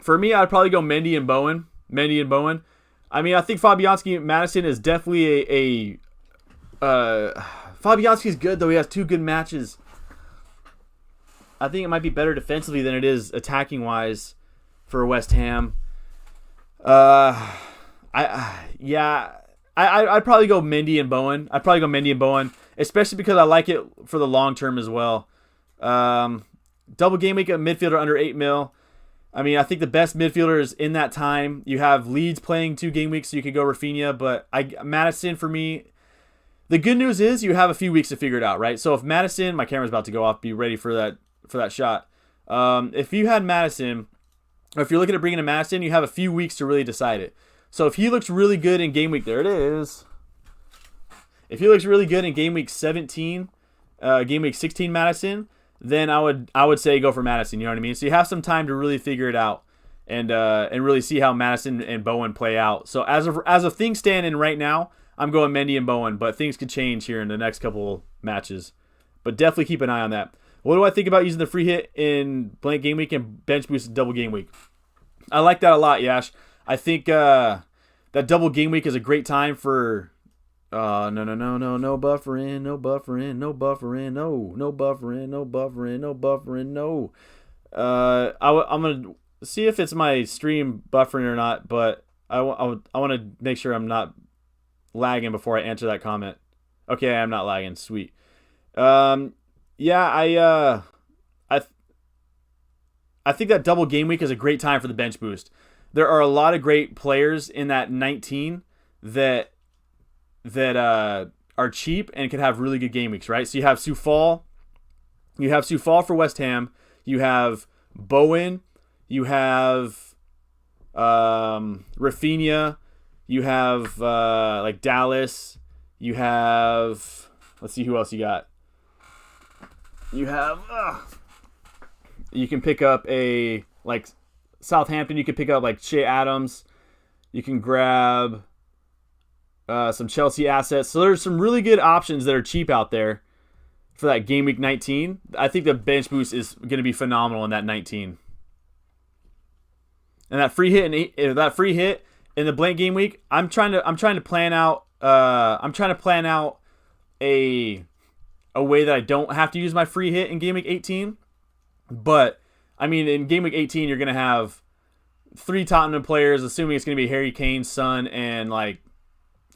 I'd probably go Mendy and Bowen. I mean, I think Fabianski Madison is definitely Fabianski's good though. He has 2 good matches. I think it might be better defensively than it is attacking wise for West Ham. I'd probably go Mendy and Bowen. Especially because I like it for the long term as well. Double game week at midfielder under 8 mil. I mean, I think the best midfielders in that time. You have Leeds playing 2 game weeks, so you could go Rafinha. But Madison for me. The good news is you have a few weeks to figure it out, right? So if Madison, my camera's about to go off. Be ready for that shot. If you had Madison, or if you're looking at bringing in Madison, you have a few weeks to really decide it. So if he looks really good in game week, there it is. If he looks really good in game week 17, game week 16 Madison, then I would say go for Madison. You know what I mean? So you have some time to really figure it out and really see how Madison and Bowen play out. So as of things standing right now, I'm going Mendy and Bowen, but things could change here in the next couple matches. But definitely keep an eye on that. What do I think about using the free hit in blank game week and bench boost double game week? I like that a lot, Yash. I think that double game week is a great time for. No buffering, no. I'm gonna see if it's my stream buffering or not, but I want to make sure I'm not lagging before I answer that comment. Okay, I'm not lagging. Sweet. I think that double game week is a great time for the bench boost. There are a lot of great players in that 19 that are cheap and can have really good game weeks, right? So you have Soufal. You have Soufal for West Ham. You have Bowen. You have Rafinha. You have like Dallas. You have, let's see who else you got. You have you can pick up a like Southampton. You can pick up like Shea Adams. You can grab some Chelsea assets. So there's some really good options that are cheap out there for that game week 19. I think the bench boost is going to be phenomenal in that 19. And that free hit in the blank game week, I'm trying to plan out a way that I don't have to use my free hit in game week 18. But I mean, in game week 18, you're going to have 3 Tottenham players, assuming it's going to be Harry Kane, Son, and like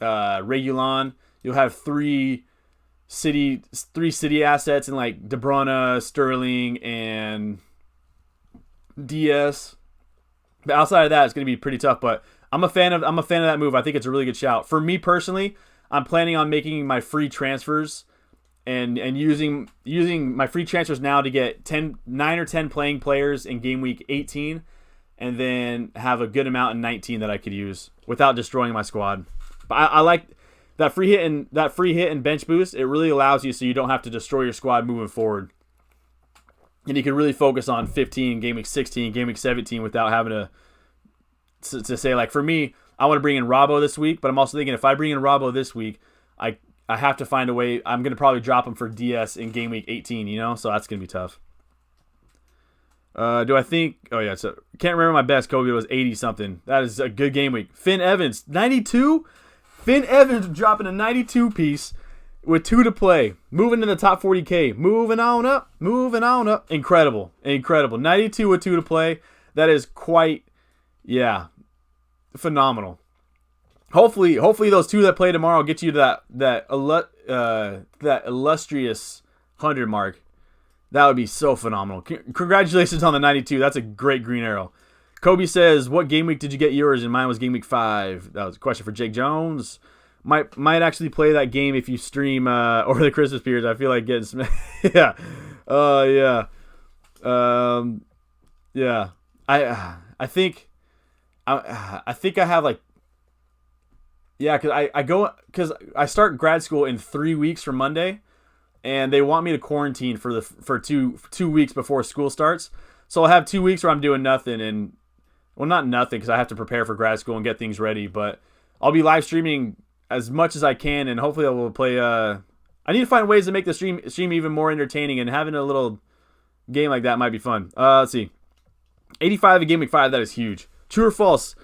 Reguilon. You'll have 3 city assets in like De Bruyne, Sterling, and DS. But outside of that, it's going to be pretty tough. But I'm a fan of that move. I think it's a really good shout. For me personally, I'm planning on making my free transfers and using my free transfers now to get 9 or 10 playing players in game week 18, and then have a good amount in 19 that I could use without destroying my squad. But I like that free hit and bench boost. It really allows you so you don't have to destroy your squad moving forward, and you can really focus on 15, game week 16, game week 17 without having to say, like, for me, I want to bring in Robbo this week, but I'm also thinking if I bring in Robbo this week, I have to find a way. I'm going to probably drop him for DS in game week 18, so that's going to be tough. Do I think... Oh, yeah. So can't remember my best. Kobe was 80-something. That is a good game week. Finn Evans, 92? Finn Evans dropping a 92 piece. with 2 to play, moving to the top 40K, moving on up. Incredible. 92 with 2 to play. That is quite, phenomenal. Hopefully those 2 that play tomorrow get you to that illustrious 100 mark. That would be so phenomenal. Congratulations on the 92. That's a great green arrow. Kobe says, what game week did you get yours? And mine was game week 5. That was a question for Jake Jones. Might actually play that game if you stream over the Christmas period. I feel like getting some. Yeah. I think I have like. Yeah, because I start grad school in 3 weeks from Monday, and they want me to quarantine for two weeks before school starts. So I'll have 2 weeks where I'm doing nothing, and well, not nothing because I have to prepare for grad school and get things ready. But I'll be live streaming as much as I can, and hopefully I will play. I need to find ways to make the stream even more entertaining, and having a little game like that might be fun. Let's see, 85 in game week 5. That is huge. True or false?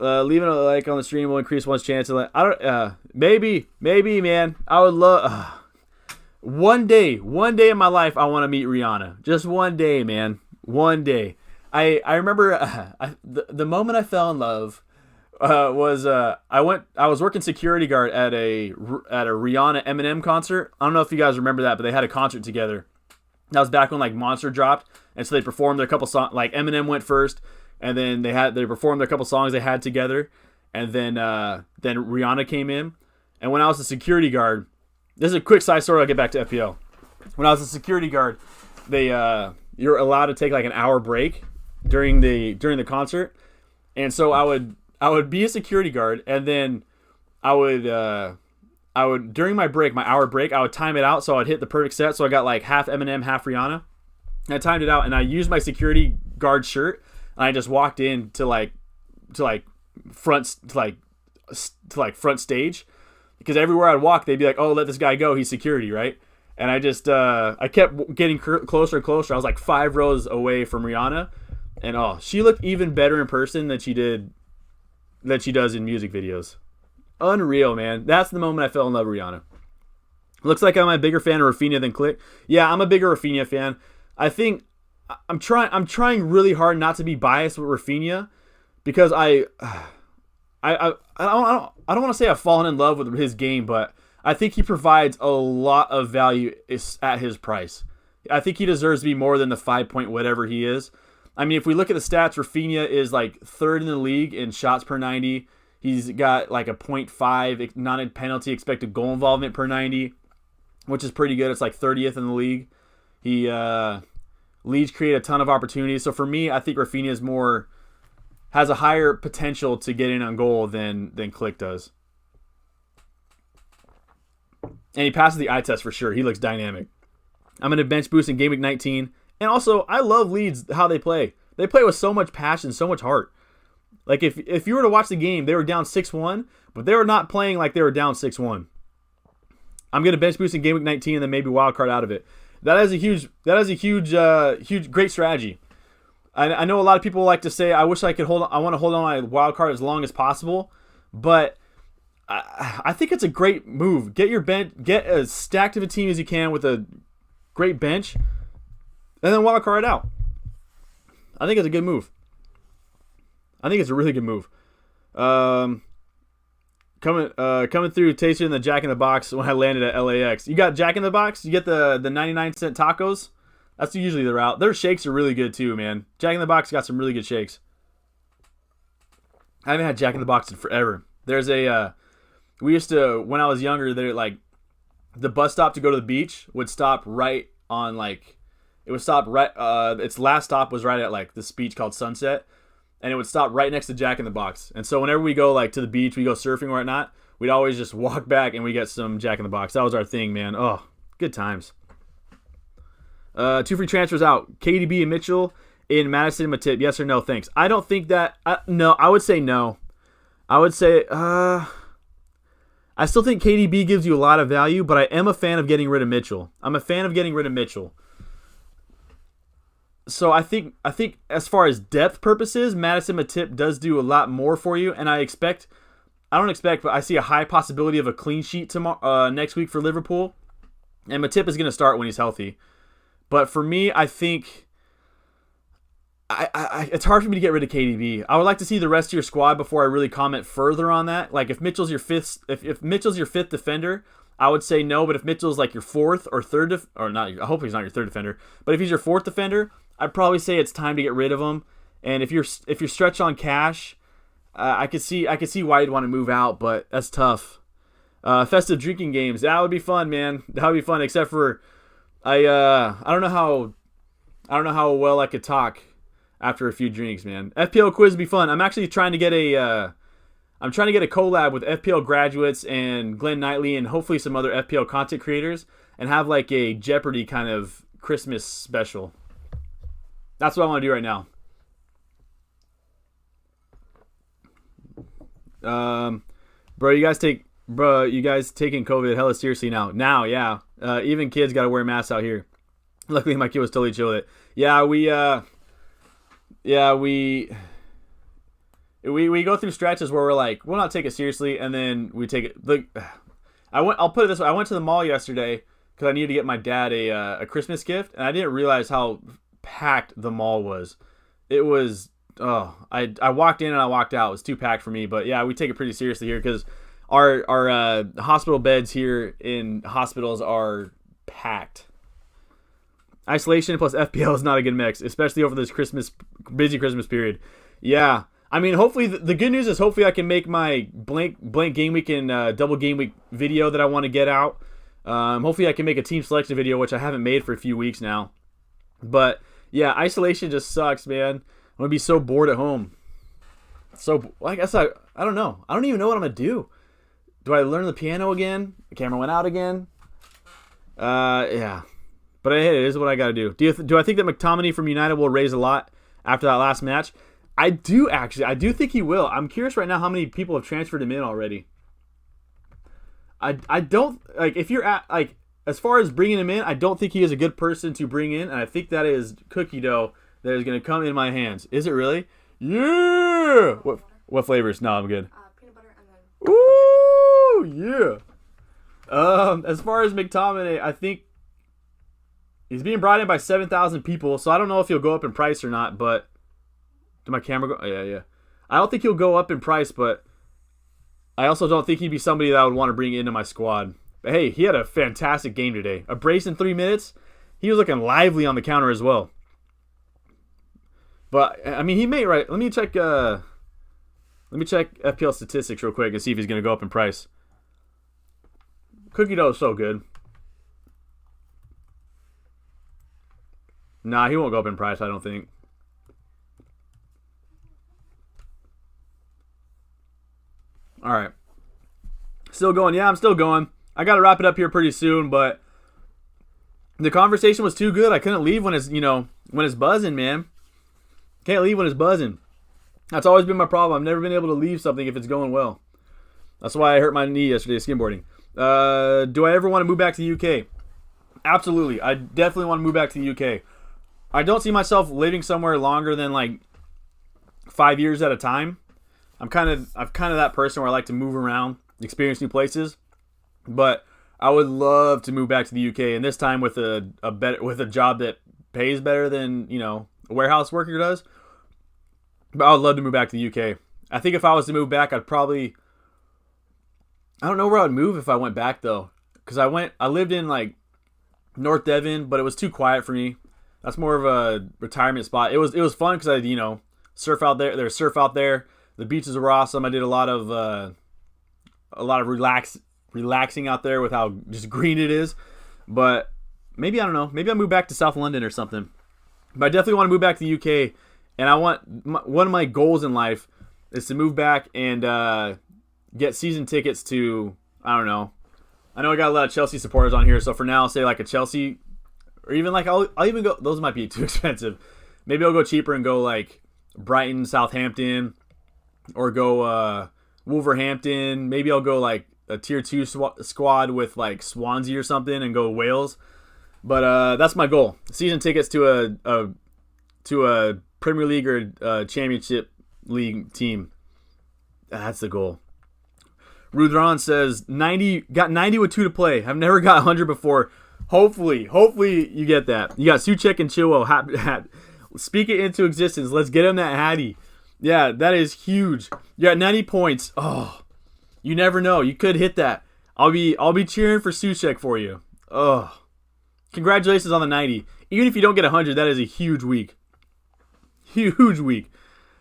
Leaving a like on the stream will increase one's chance. Maybe, man. I would love one day in my life. I want to meet Rihanna. Just one day, man. One day. I remember the moment I fell in love was I was working security guard at a Rihanna Eminem concert. I don't know if you guys remember that, but they had a concert together. That was back when like Monster dropped, and so they performed their couple songs. Like Eminem went first. And then they performed a couple songs they had together, and then Rihanna came in. And when I was a security guard, this is a quick side story. I'll get back to FPL. When I was a security guard, you're allowed to take like an hour break during the concert, and so I would be a security guard, and then I would during my hour break, I would time it out so I'd hit the perfect set. So I got like half Eminem, half Rihanna. And I timed it out, and I used my security guard shirt. And I just walked in to front stage, because everywhere I'd walk, they'd be like, "Oh, let this guy go. He's security, right?" And I just I kept getting closer and closer. I was like 5 rows away from Rihanna, and she looked even better in person than she does in music videos. Unreal, man. That's the moment I fell in love with Rihanna. Looks like I'm a bigger fan of Rafinha than Click. Yeah, I'm a bigger Rafinha fan. I think. I'm trying really hard not to be biased with Rafinha, because I don't want to say I've fallen in love with his game, but I think he provides a lot of value at his price. I think he deserves to be more than the 5 point whatever he is. I mean, if we look at the stats, Rafinha is like 3rd in the league in shots per 90. He's got like a 0.5 non-penalty expected goal involvement per 90, which is pretty good. It's like 30th in the league. Leeds create a ton of opportunities. So for me, I think Rafinha has a higher potential to get in on goal than Click does. And he passes the eye test for sure. He looks dynamic. I'm going to bench boost in Game Week 19. And also, I love Leeds, how they play. They play with so much passion, so much heart. Like, if you were to watch the game, they were down 6-1, but they were not playing like they were down 6-1. I'm going to bench boost in Game Week 19 and then maybe wild card out of it. That is a huge, great strategy. I know a lot of people like to say, I wish I could I want to hold on my wild card as long as possible, but I think it's a great move. Get as stacked of a team as you can with a great bench, and then wild card out. I think it's a good move. I think it's a really good move. Coming through, tasting the Jack in the Box when I landed at LAX. You got Jack in the Box? You get the 99-cent tacos? That's usually the route. Their shakes are really good too, man. Jack in the Box got some really good shakes. I haven't had Jack in the Box in forever. There's we used to, when I was younger, the bus stop to go to the beach would stop right on its last stop was right at like this beach called Sunset. And it would stop right next to Jack in the Box. And so whenever we go like to the beach, we go surfing or whatnot, we'd always just walk back and we get some Jack in the Box. That was our thing, man. Oh, good times. 2 free transfers out. KDB and Mitchell in Madison Matip. Yes or no? Thanks. I don't think that. No, I would say no. I would say I still think KDB gives you a lot of value, but I am a fan of getting rid of Mitchell. So I think as far as depth purposes, Madison Matip does do a lot more for you, and I expect I don't expect, but I see a high possibility of a clean sheet tomorrow, next week for Liverpool. And Matip is going to start when he's healthy. But for me, I think it's hard for me to get rid of KDB. I would like to see the rest of your squad before I really comment further on that. Like if Mitchell's your if Mitchell's your fifth defender, I would say no. But if Mitchell's like your fourth or third, or not, I hope he's not your third defender. But if he's your fourth defender, I'd probably say it's time to get rid of him. And if you're stretched on cash, I could see why you'd want to move out, but that's tough. Festive drinking games, that would be fun, man. That would be fun. Except for I don't know how well I could talk after a few drinks, man. FPL quiz would be fun. I'm actually trying to get a collab with FPL graduates and Glenn Knightley and hopefully some other FPL content creators and have like a Jeopardy kind of Christmas special. That's what I want to do right now. Bro, you guys taking COVID hella seriously now. Now, yeah. Even kids got to wear masks out here. Luckily, my kid was totally chill with it. Yeah, we go through stretches where we're like, we'll not take it seriously, and then we take it. I'll put it this way. I went to the mall yesterday because I needed to get my dad a Christmas gift, and I didn't realize how packed the mall was. It was, I walked in and I walked out. It was too packed for me, but yeah, we take it pretty seriously here because our hospital beds here in hospitals are packed. Isolation plus FPL is not a good mix, especially over this busy Christmas period. Yeah, I mean, hopefully the good news is hopefully I can make my blank game week and double game week video that I want to get out. Hopefully I can make a team selection video, which I haven't made for a few weeks now. But yeah, isolation just sucks, man. I'm gonna be so bored at home. So I guess I don't know. I don't even know what I'm gonna do. Do I learn the piano again? The camera went out again. Yeah. But it is what I got to do. Do I think that McTominay from United will raise a lot after that last match? I do, actually. I do think he will. I'm curious right now how many people have transferred him in already. I don't, like, if you're at, like, as far as bringing him in, I don't think he is a good person to bring in, and I think that is cookie dough that is going to come in my hands. Is it really? Yeah! What flavors? No, I'm good. Peanut butter and then... Ooh, yeah! As far as McTominay, I think he's being brought in by 7,000 people, so I don't know if he'll go up in price or not, but... Did my camera go? Oh, yeah. I don't think he'll go up in price, but I also don't think he'd be somebody that I would want to bring into my squad. But hey, he had a fantastic game today. A brace in 3 minutes. He was looking lively on the counter as well. But, I mean, he may, right? Let me check FPL statistics real quick and see if he's going to go up in price. Cookie dough is so good. Nah, he won't go up in price, I don't think. All right. Still going. Yeah, I'm still going. I got to wrap it up here pretty soon, but the conversation was too good. I couldn't leave when it's buzzing, man. Can't leave when it's buzzing. That's always been my problem. I've never been able to leave something if it's going well. That's why I hurt my knee yesterday skimboarding. Do I ever want to move back to the UK? Absolutely. I definitely want to move back to the UK. I don't see myself living somewhere longer than like 5 years at a time. I'm kind of that person where I like to move around, experience new places. But I would love to move back to the UK, and this time with a job that pays better than, a warehouse worker does. But I would love to move back to the UK. I think if I was to move back, I don't know where I would move if I went back though, because I lived in like North Devon, but it was too quiet for me. That's more of a retirement spot. It was fun because I surf out there. There's surf out there. The beaches were awesome. I did a lot of relaxing out there with how just green it is. But maybe, I don't know. Maybe I'll move back to South London or something. But I definitely want to move back to the UK. And one of my goals in life is to move back and get season tickets to, I don't know. I know I got a lot of Chelsea supporters on here. So for now, I'll say like a Chelsea, or even like I'll even go, those might be too expensive. Maybe I'll go cheaper and go like Brighton, Southampton, or go Wolverhampton. Maybe I'll go like a tier 2 squad with like Swansea or something and go Wales. But that's my goal. Season tickets to a Premier League or Championship League team. That's the goal. Rudran says 90 got 90 with 2 to play. I've never got 100 before. Hopefully you get that. You got Suchek and Chilwell. Speak it into existence. Let's get him that Hattie. Yeah, that is huge. You got 90 points. Oh, you never know. You could hit that. I'll be cheering for Suchek for you. Oh, congratulations on the 90. Even if you don't get 100, that is a huge week. Huge week.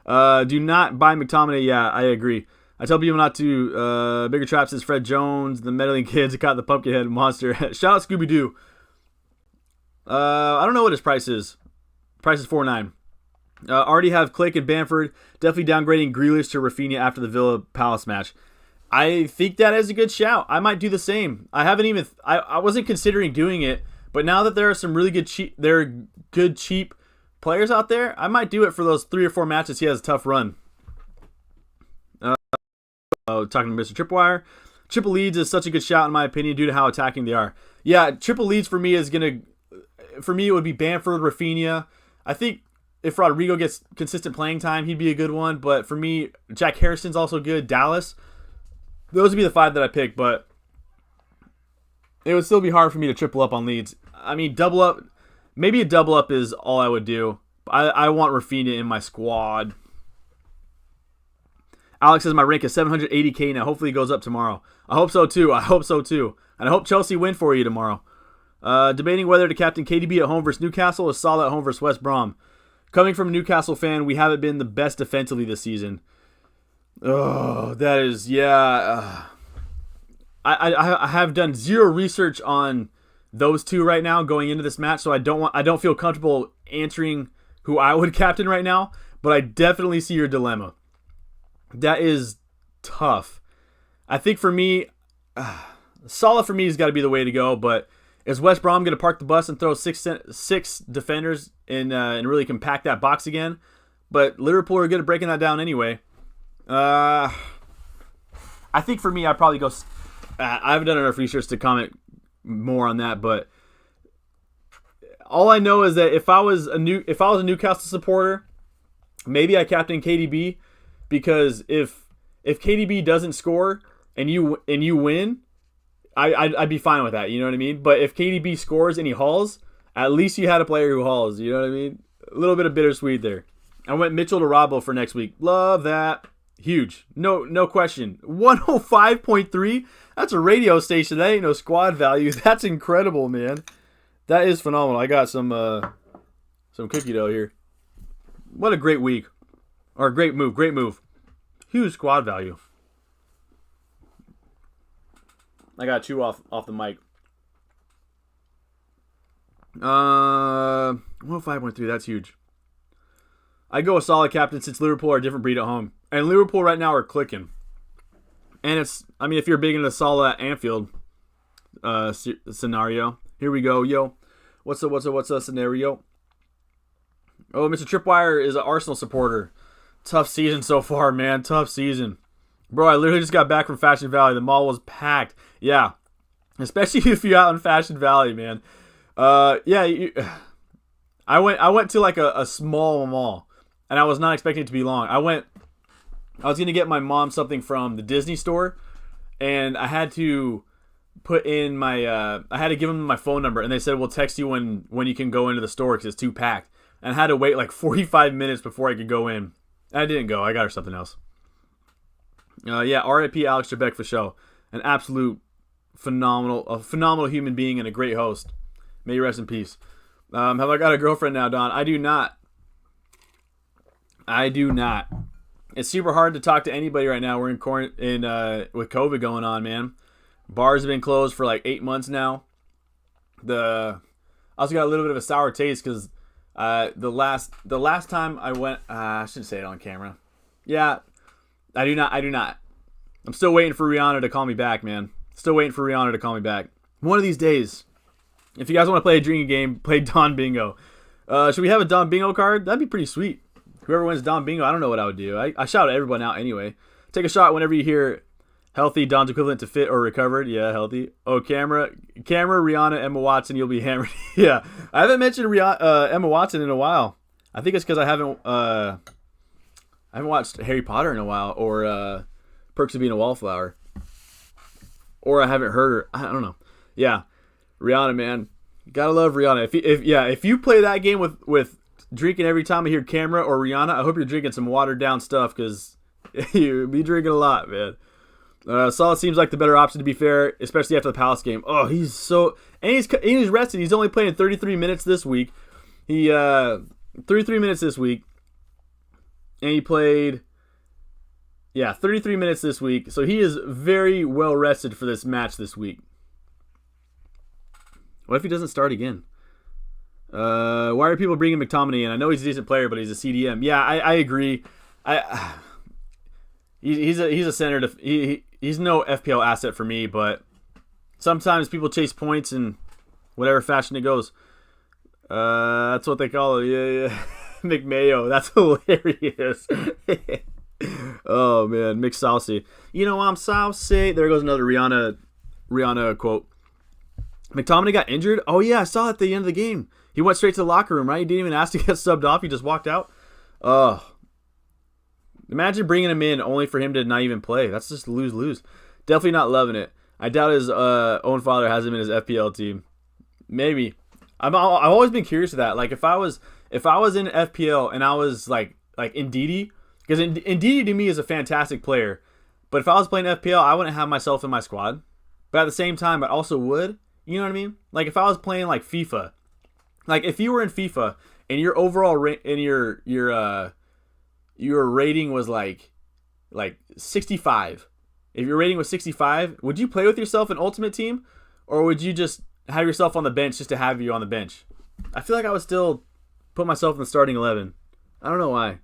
Do not buy McTominay. Yeah, I agree. I tell people not to. Bigger traps is Fred Jones, the meddling kids that caught the Pumpkinhead monster. Shout out Scooby-Doo. I don't know what his price is. Price is $4.9. Already have Click and Bamford. Definitely downgrading Grealish to Rafinha after the Villa Palace match. I think that is a good shout. I might do the same. I wasn't considering doing it, but now that there are some really good cheap players out there, I might do it for those 3 or 4 matches he has a tough run. Talking to Mr. Tripwire. Triple Leeds is such a good shout in my opinion due to how attacking they are. Yeah, Triple Leeds for me it would be Bamford, Rafinha. I think if Rodrigo gets consistent playing time, he'd be a good one. But for me, Jack Harrison's also good. Dallas. Those would be the 5 that I pick, but it would still be hard for me to triple up on Leeds. I mean, double up. Maybe a double up is all I would do. I want Rafinha in my squad. Alex says my rank is 780k now. Hopefully it goes up tomorrow. I hope so too. And I hope Chelsea win for you tomorrow. Debating whether to captain KDB at home versus Newcastle or Salah at home versus West Brom. Coming from a Newcastle fan, we haven't been the best defensively this season. Oh, that is, yeah. I have done zero research on those two right now going into this match, so I don't feel comfortable answering who I would captain right now, but I definitely see your dilemma. That is tough. I think for me, Salah for me has got to be the way to go, but is West Brom going to park the bus and throw six defenders and really compact that box again? But Liverpool are good at breaking that down anyway. I think for me, I'd probably go. I haven't done enough research to comment more on that, but all I know is that if I was a Newcastle supporter, maybe I captain KDB, because if KDB doesn't score and you win, I'd be fine with that. You know what I mean? But if KDB scores and he hauls, at least you had a player who hauls. You know what I mean? A little bit of bittersweet there. I went Mitchell to Robbo for next week. Love that. Huge. No question. 105.3? That's a radio station. That ain't no squad value. That's incredible, man. That is phenomenal. I got some cookie dough here. What a great week. Or great move. Great move. Huge squad value. I got to chew off the mic. 105.3. That's huge. I go a solid captain since Liverpool are a different breed at home. And Liverpool right now are clicking. And if you're big into the Salah at Anfield scenario. Here we go, yo. What's the scenario? Oh, Mr. Tripwire is an Arsenal supporter. Tough season so far, man. Tough season. Bro, I literally just got back from Fashion Valley. The mall was packed. Yeah. Especially if you're out in Fashion Valley, man. I went to like a small mall. And I was not expecting it to be long. I was going to get my mom something from the Disney store. And I had to put in I had to give them my phone number. And they said, we'll text you when you can go into the store because it's too packed. And I had to wait like 45 minutes before I could go in. I didn't go. I got her something else. R.I.P. Alex Trebek for show. An absolute phenomenal human being and a great host. May you rest in peace. Have I got a girlfriend now, Don? I do not. It's super hard to talk to anybody right now. We're in quarantine with COVID going on, man. Bars have been closed for like 8 months now. I also got a little bit of a sour taste because the last time I went, I shouldn't say it on camera. Yeah, I do not. I'm still waiting for Rihanna to call me back, man. One of these days. If you guys want to play a drinking game, play Don Bingo. Should we have a Don Bingo card? That'd be pretty sweet. Whoever wins Don Bingo, I don't know what I would do. I shout everyone out anyway. Take a shot whenever you hear healthy, Don's equivalent to fit or recovered. Yeah, healthy. Oh, camera, Rihanna, Emma Watson, you'll be hammered. Yeah, I haven't mentioned Emma Watson in a while. I think it's because I haven't watched Harry Potter in a while or Perks of Being a Wallflower. or I haven't heard her. I don't know. Yeah, Rihanna, man, gotta love Rihanna. If you play that game with drinking every time I hear Camera or Rihanna, I hope you're drinking some watered down stuff because you be drinking a lot, man. Salah seems like the better option, to be fair, especially after the Palace game. Oh, he's rested. He's only playing 33 minutes this week. 33 minutes this week, and he played 33 minutes this week. So he is very well rested for this match this week. What if he doesn't start again? Why are people bringing McTominay in? I know he's a decent player, but he's a CDM. Yeah, I agree. He's a center. He's no FPL asset for me, but sometimes people chase points in whatever fashion it goes. That's what they call it. Yeah. McMayo. That's hilarious. Oh, man. McSaucy. You know I'm saucy. There goes another Rihanna quote. McTominay got injured? Oh, yeah. I saw it at the end of the game. He went straight to the locker room, right? He didn't even ask to get subbed off. He just walked out. Imagine bringing him in only for him to not even play. That's just lose-lose. Definitely not loving it. I doubt his own father has him in his FPL team. Maybe. I've always been curious to that. Like if I was in FPL and I was like Ndidi, because Ndidi to me is a fantastic player, but if I was playing FPL, I wouldn't have myself in my squad. But at the same time, I also would. You know what I mean? Like if I was playing like FIFA, like if you were in FIFA and your overall your rating was like 65. If your rating was 65, would you play with yourself in Ultimate Team, or would you just have yourself on the bench just to have you on the bench? I feel like I would still put myself in the starting 11. I don't know why.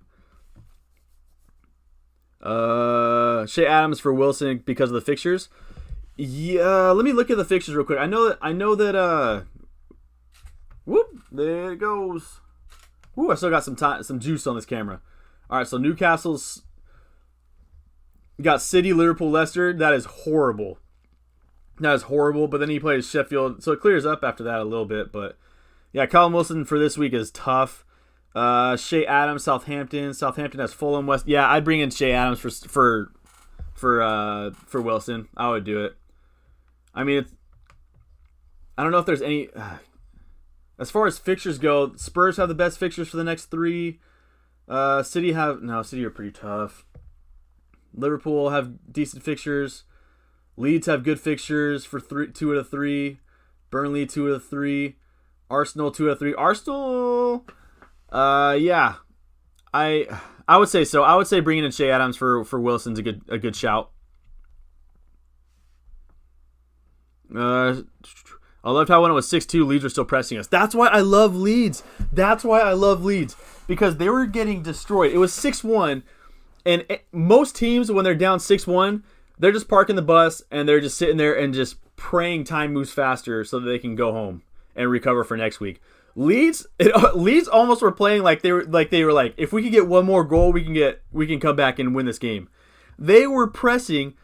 Shea Adams for Wilson because of the fixtures. Yeah, let me look at the fixtures real quick. I know that whoop, there it goes. Ooh, I still got some juice on this camera. All right, so Newcastle's got City, Liverpool, Leicester. That is horrible. But then he plays Sheffield, so it clears up after that a little bit. But yeah, Callum Wilson for this week is tough. Shea Adams, Southampton. Southampton has Fulham, West. Yeah, I'd bring in Shea Adams for Wilson. I would do it. I mean, I don't know if there's any. As far as fixtures go, Spurs have the best fixtures for the next 3. City are pretty tough. Liverpool have decent fixtures. Leeds have good fixtures for 2 out of 3. Burnley 2 out of 3. Arsenal 2 out of 3. Arsenal, yeah, I would say so. I would say bringing in Shea Adams for Wilson's a good shout. I loved how when it was 6-2, Leeds were still pressing us. That's why I love Leeds. Because they were getting destroyed. It was 6-1, and most teams, when they're down 6-1, they're just parking the bus, and they're just sitting there and just praying time moves faster so that they can go home and recover for next week. Leeds almost were playing like they were like, if we could get one more goal, we can come back and win this game. They were pressing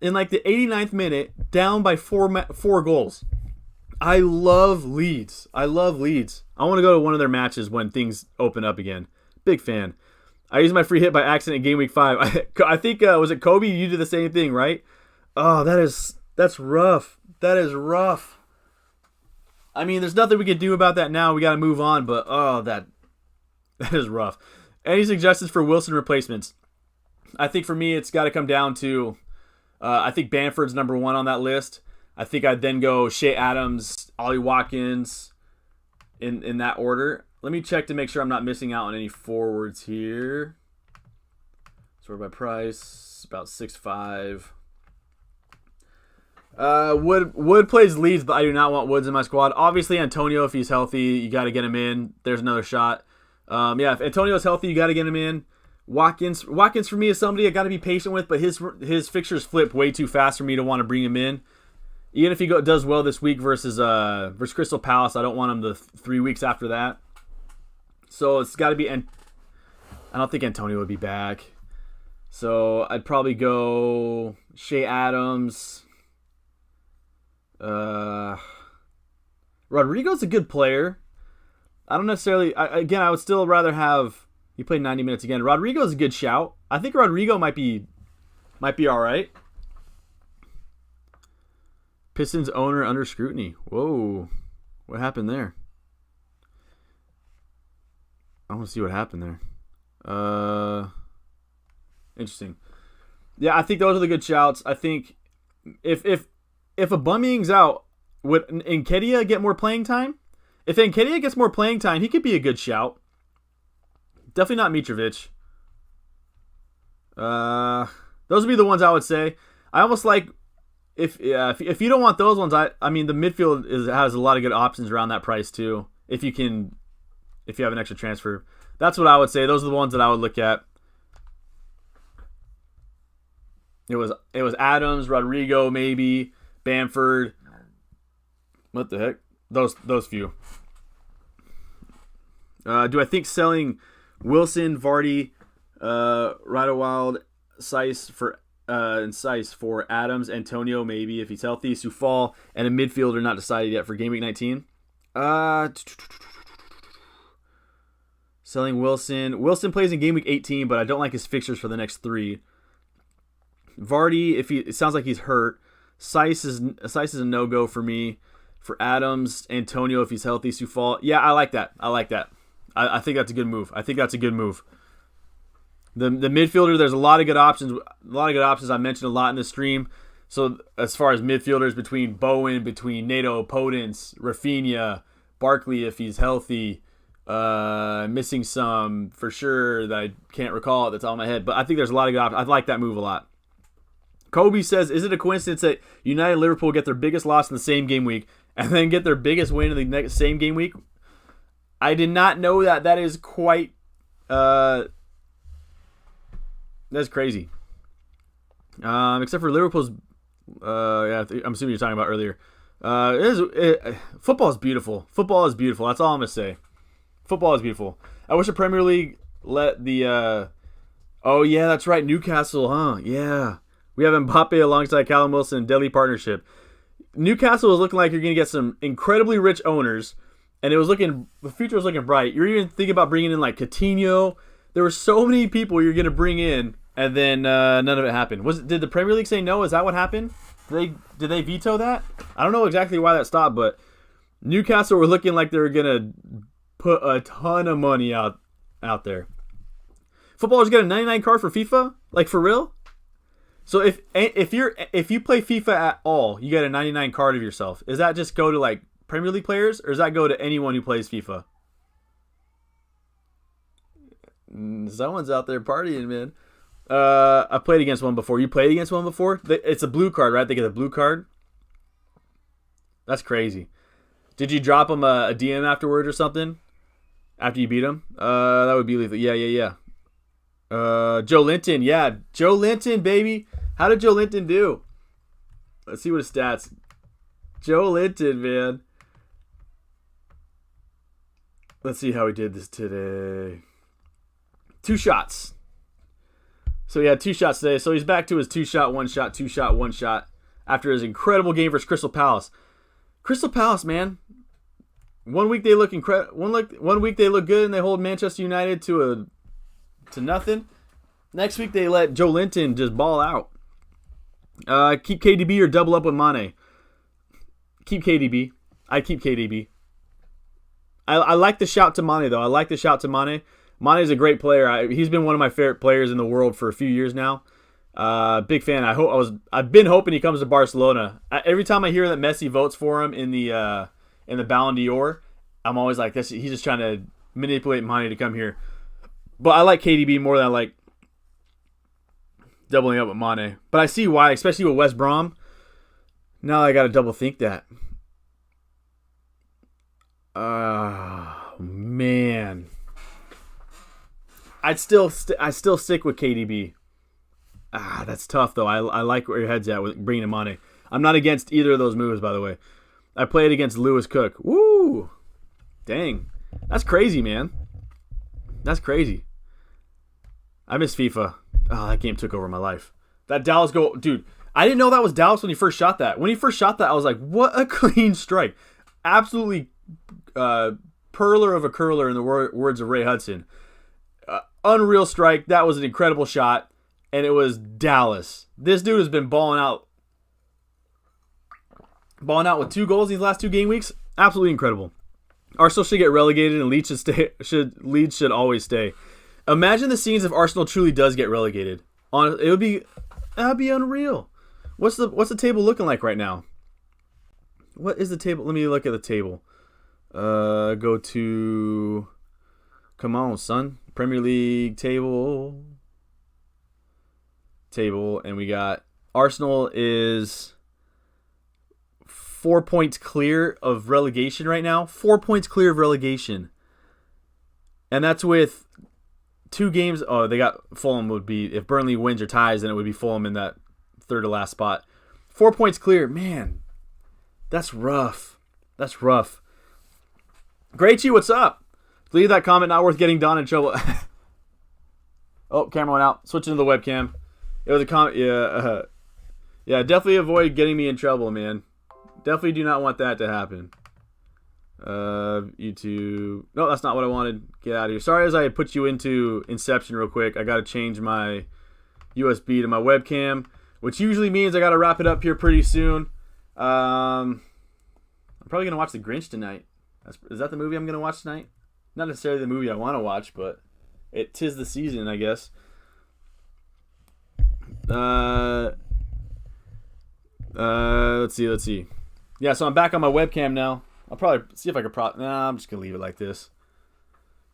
in like the 89th minute, down by four goals. I love Leeds. I want to go to one of their matches when things open up again. Big fan. I used my free hit by accident in Gameweek 5. I think, was it Kobe? You did the same thing, right? Oh, that's rough. That is rough. I mean, there's nothing we can do about that now. We got to move on, but that is rough. Any suggestions for Wilson replacements? I think for me, it's got to come down to, I think Bamford's number 1 on that list. I think I'd then go Shea Adams, Ollie Watkins in that order. Let me check to make sure I'm not missing out on any forwards here. Sort by price, about 6'5". Wood plays Leeds, but I do not want Woods in my squad. Obviously, Antonio, if he's healthy, you got to get him in. There's another shot. If Antonio's healthy, you got to get him in. Watkins for me is somebody I got to be patient with, but his fixtures flip way too fast for me to want to bring him in. Even if he does well this week versus Crystal Palace, I don't want him the 3 weeks after that. So it's got to be. I don't think Antonio would be back. So I'd probably go Shea Adams. Rodrigo's a good player. I don't necessarily. I would still rather have. He played 90 minutes again. Rodrigo's a good shout. I think Rodrigo might be all right. Pistons owner under scrutiny. Whoa. What happened there? I want to see what happened there. Interesting. Yeah, I think those are the good shouts. I think if Aubameyang's out, would Nketiah get more playing time? If Nketiah gets more playing time, he could be a good shout. Definitely not Mitrovic. Those would be the ones I would say. I almost like if you don't want those ones. I mean the midfield has a lot of good options around that price too. If you have an extra transfer, that's what I would say. Those are the ones that I would look at. It was Adams, Rodrigo, maybe Bamford. What the heck? Those few. Do I think selling Wilson, Vardy, Ridewild, Seiss for Adams, Antonio maybe if he's healthy, Soufal, and a midfielder not decided yet for Gameweek 19? Selling Wilson. Wilson plays in Gameweek 18, but I don't like his fixtures for the next 3. Vardy, it sounds like he's hurt. Seiss is a no-go for me. For Adams, Antonio if he's healthy, Soufal. Yeah, I like that. I think that's a good move. The midfielder, there's a lot of good options. I mentioned a lot in the stream. So as far as midfielders, between Bowen, between Nato, Podence, Rafinha, Barkley if he's healthy, missing some for sure that I can't recall at the top of my head. But I think there's a lot of good options. I like that move a lot. Kobe says, is it a coincidence that United and Liverpool get their biggest loss in the same game week and then get their biggest win in the same game week? I did not know that. That is quite... that's crazy. Except for Liverpool's... yeah, I'm assuming you're talking about earlier. Football is beautiful. That's all I'm going to say. Football is beautiful. I wish the Premier League let the... oh, yeah, that's right. Newcastle, huh? Yeah. We have Mbappe alongside Callum Wilson, deadly partnership. Newcastle was looking like you're going to get some incredibly rich owners, and the future was looking bright. You're even thinking about bringing in like Coutinho. There were so many people you're going to bring in, and then none of it happened. Did the Premier League say no? Is that what happened? Did they veto that? I don't know exactly why that stopped, but Newcastle were looking like they were going to put a ton of money out there. Footballers get a 99 card for FIFA? Like for real? So if you play FIFA at all, you get a 99 card of yourself. Does that just go to like Premier League players, or does that go to anyone who plays FIFA? Someone's out there partying, man. I played against one before. You played against one before? It's a blue card, right? They get a blue card. That's crazy. Did you drop him a DM afterward or something? After you beat him? That would be lethal. Yeah. Joe Linton. Yeah, Joe Linton, baby. How did Joe Linton do? Let's see what his stats. Joe Linton, man. Let's see how he did this today. 2 shots. So he had 2 shots today. So he's back to his 2-shot, 1-shot, 2-shot, 1-shot after his incredible game versus Crystal Palace. Crystal Palace, man. One week they look One week they look good and they hold Manchester United to nothing. Next week they let Joe Linton just ball out. Keep KDB or double up with Mane. Keep KDB. I keep KDB. I like the shout to Mane though. Mane is a great player. He's been one of my favorite players in the world for a few years now. Big fan. I've been hoping he comes to Barcelona. Every time I hear that Messi votes for him in the Ballon d'Or, I'm always like, he's just trying to manipulate Mane to come here. But I like KDB more than I like doubling up with Mane. But I see why, especially with West Brom. Now I got to double think that. Man. I still stick with KDB. That's tough though. I like where your head's at with bringing in Mane. I'm not against either of those moves, by the way. I played against Lewis Cook. Woo! Dang. That's crazy, man. That's crazy. I miss FIFA. Oh, that game took over my life. That Dallas goal, dude. I didn't know that was Dallas when he first shot that. When he first shot that, I was like, what a clean strike. Absolutely perler of a curler in the words of Ray Hudson. Unreal strike. That was an incredible shot. And it was Dallas. This dude has been balling out balling out with 2 goals in these last 2 game weeks. Absolutely incredible. Arsenal should get relegated, and Leeds should always stay. Imagine the scenes if Arsenal truly does get relegated. That'd be unreal. What's the table looking like right now? What is the table? Let me look at the table. Go to, come on, son. Premier League table, and we got Arsenal is 4 points clear of relegation right now. 4 points clear of relegation, and that's with 2 games. Oh, they got Fulham would be, if Burnley wins or ties, then it would be Fulham in that third to last spot. 4 points clear, man. That's rough. That's rough. Greatchy, what's up? Leave that comment. Not worth getting Don in trouble. Oh, camera went out. Switching to the webcam. It was a comment. Yeah, yeah. Definitely avoid getting me in trouble, man. Definitely do not want that to happen. YouTube. No, that's not what I wanted. Get out of here. Sorry as I put you into Inception real quick. I got to change my USB to my webcam, which usually means I got to wrap it up here pretty soon. I'm probably going to watch The Grinch tonight. Is that the movie I'm going to watch tonight? Not necessarily the movie I want to watch, but tis the season, I guess. Let's see. Yeah, so I'm back on my webcam now. I'll probably see if I can Nah, I'm just going to leave it like this.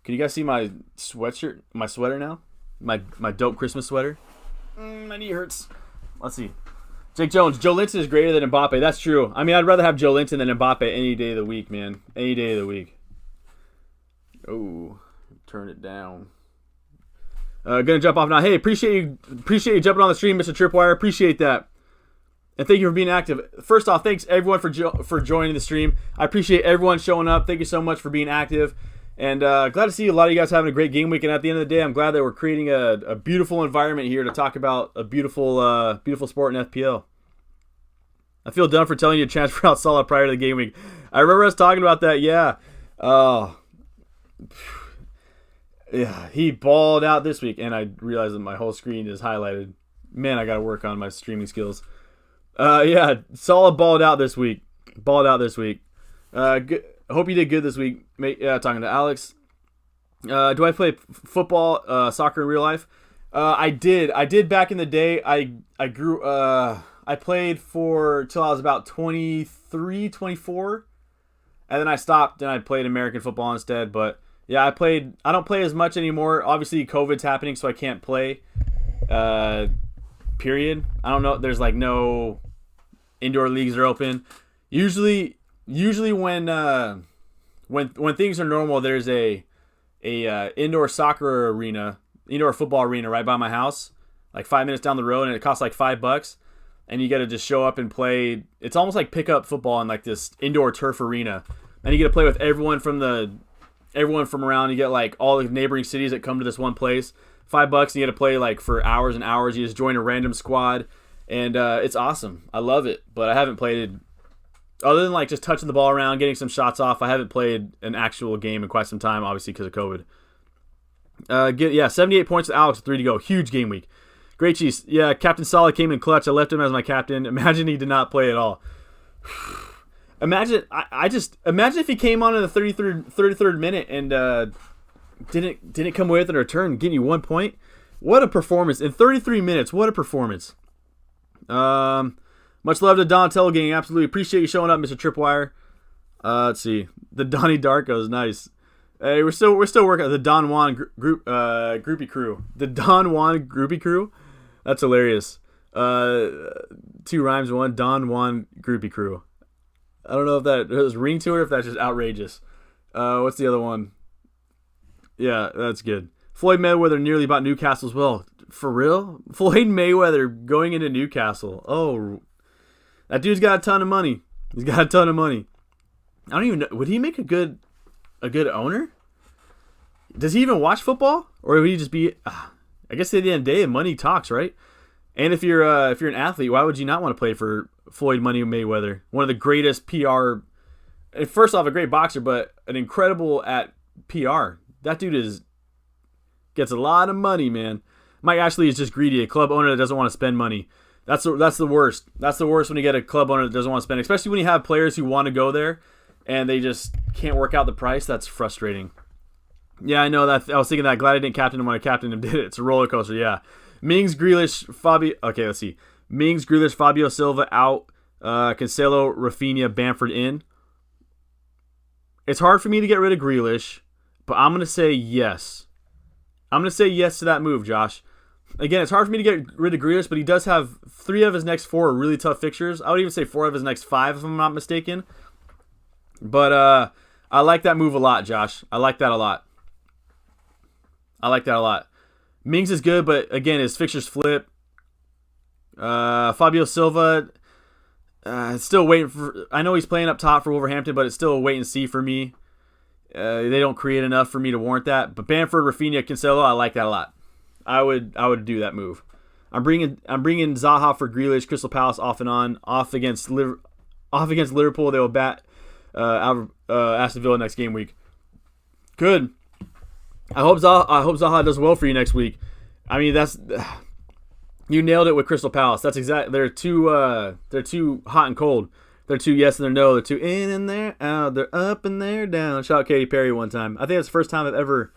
Can you guys see my sweatshirt, my sweater now? My dope Christmas sweater? My knee hurts. Let's see. Jake Jones, Joe Linton is greater than Mbappe. That's true. I mean, I'd rather have Joe Linton than Mbappe any day of the week, man. Any day of the week. Oh, turn it down. Gonna jump off now. Hey, appreciate you jumping on the stream, Mr. Tripwire. Appreciate that. And thank you for being active. First off, thanks everyone for joining the stream. I appreciate everyone showing up. Thank you so much for being active. And glad to see a lot of you guys having a great game week. And at the end of the day, I'm glad that we're creating a beautiful environment here to talk about a beautiful sport in FPL. I feel dumb for telling you to transfer out Salah prior to the game week. I remember us talking about that. Yeah. Yeah, he balled out this week, and I realized that my whole screen is highlighted. Man, I got to work on my streaming skills. Yeah, Salah balled out this week. Good. I hope you did good this week. Yeah, talking to Alex. Do I play football, soccer in real life? I did back in the day. I grew. I played till I was about 23, 24, and then I stopped and I played American football instead. But yeah, I don't play as much anymore. Obviously, COVID's happening, so I can't play. Period. I don't know. There's like no indoor leagues are open. Usually when things are normal, there's a indoor soccer arena, indoor football arena right by my house, like 5 minutes down the road, and it costs like $5, and you got to just show up and play. It's almost like pickup football in like this indoor turf arena, and you get to play with everyone from around. You get like all the neighboring cities that come to this one place. $5, and you get to play like for hours and hours. You just join a random squad, and it's awesome. I love it, but I haven't played it. Other than like just touching the ball around, getting some shots off, I haven't played an actual game in quite some time, obviously because of COVID. 78 points to Alex with 3 to go. Huge game week. Great cheese. Yeah, Captain Salah came in clutch. I left him as my captain. Imagine he did not play at all. Imagine if he came on in the 33rd minute and didn't come away with a return, getting you 1 point. What a performance in 33 minutes. What a performance. Much love to Donatello gang. Absolutely appreciate you showing up, Mr. Tripwire. Let's see. The Donnie Darko is nice. Hey, we're still working the Don Juan groupie crew. The Don Juan groupie crew. That's hilarious. 2 rhymes, 1 Don Juan groupie crew. I don't know if that has ring to it or if that's just outrageous. What's the other one? Yeah, that's good. Floyd Mayweather nearly bought Newcastle as well. For real? Floyd Mayweather going into Newcastle. Oh, that dude's got a ton of money. He's got a ton of money. I don't even know. Would he make a good owner? Does he even watch football? Or would he just be... I guess at the end of the day, money talks, right? And if you're an athlete, why would you not want to play for Floyd Money Mayweather? One of the greatest PR... First off, a great boxer, but an incredible at PR. That dude gets a lot of money, man. Mike Ashley is just greedy, a club owner that doesn't want to spend money. That's the worst. That's the worst when you get a club owner that doesn't want to spend, especially when you have players who want to go there and they just can't work out the price. That's frustrating. Yeah, I know that. I was thinking that. Glad I didn't captain him when I captained him. Did it? It's a roller coaster. Yeah. Mings, Grealish, Fabio. Okay, let's see. Mings, Grealish, Fabio Silva out. Cancelo, Rafinha, Bamford in. It's hard for me to get rid of Grealish, but I'm gonna say yes. I'm gonna say yes to that move, Josh. Again, it's hard for me to get rid of Grealish, but he does have 3 of his next 4 really tough fixtures. I would even say 4 of his next 5, if I'm not mistaken. But I like that move a lot, Josh. I like that a lot. Mings is good, but again, his fixtures flip. Fabio Silva, still waiting for. I know he's playing up top for Wolverhampton, but it's still a wait and see for me. They don't create enough for me to warrant that. But Bamford, Rafinha, Cancelo, I like that a lot. I would do that move. I'm bringing Zaha for Grealish, Crystal Palace off and on, off against Liverpool. They will bat Aston Villa next game week. Good. I hope Zaha does well for you next week. I mean, you nailed it with Crystal Palace. That's exactly. They're too hot and cold. They're too yes and they're no. They're too in and they're out. They're up and they're down. Shout out Katy Perry one time. I think that's the first time I've ever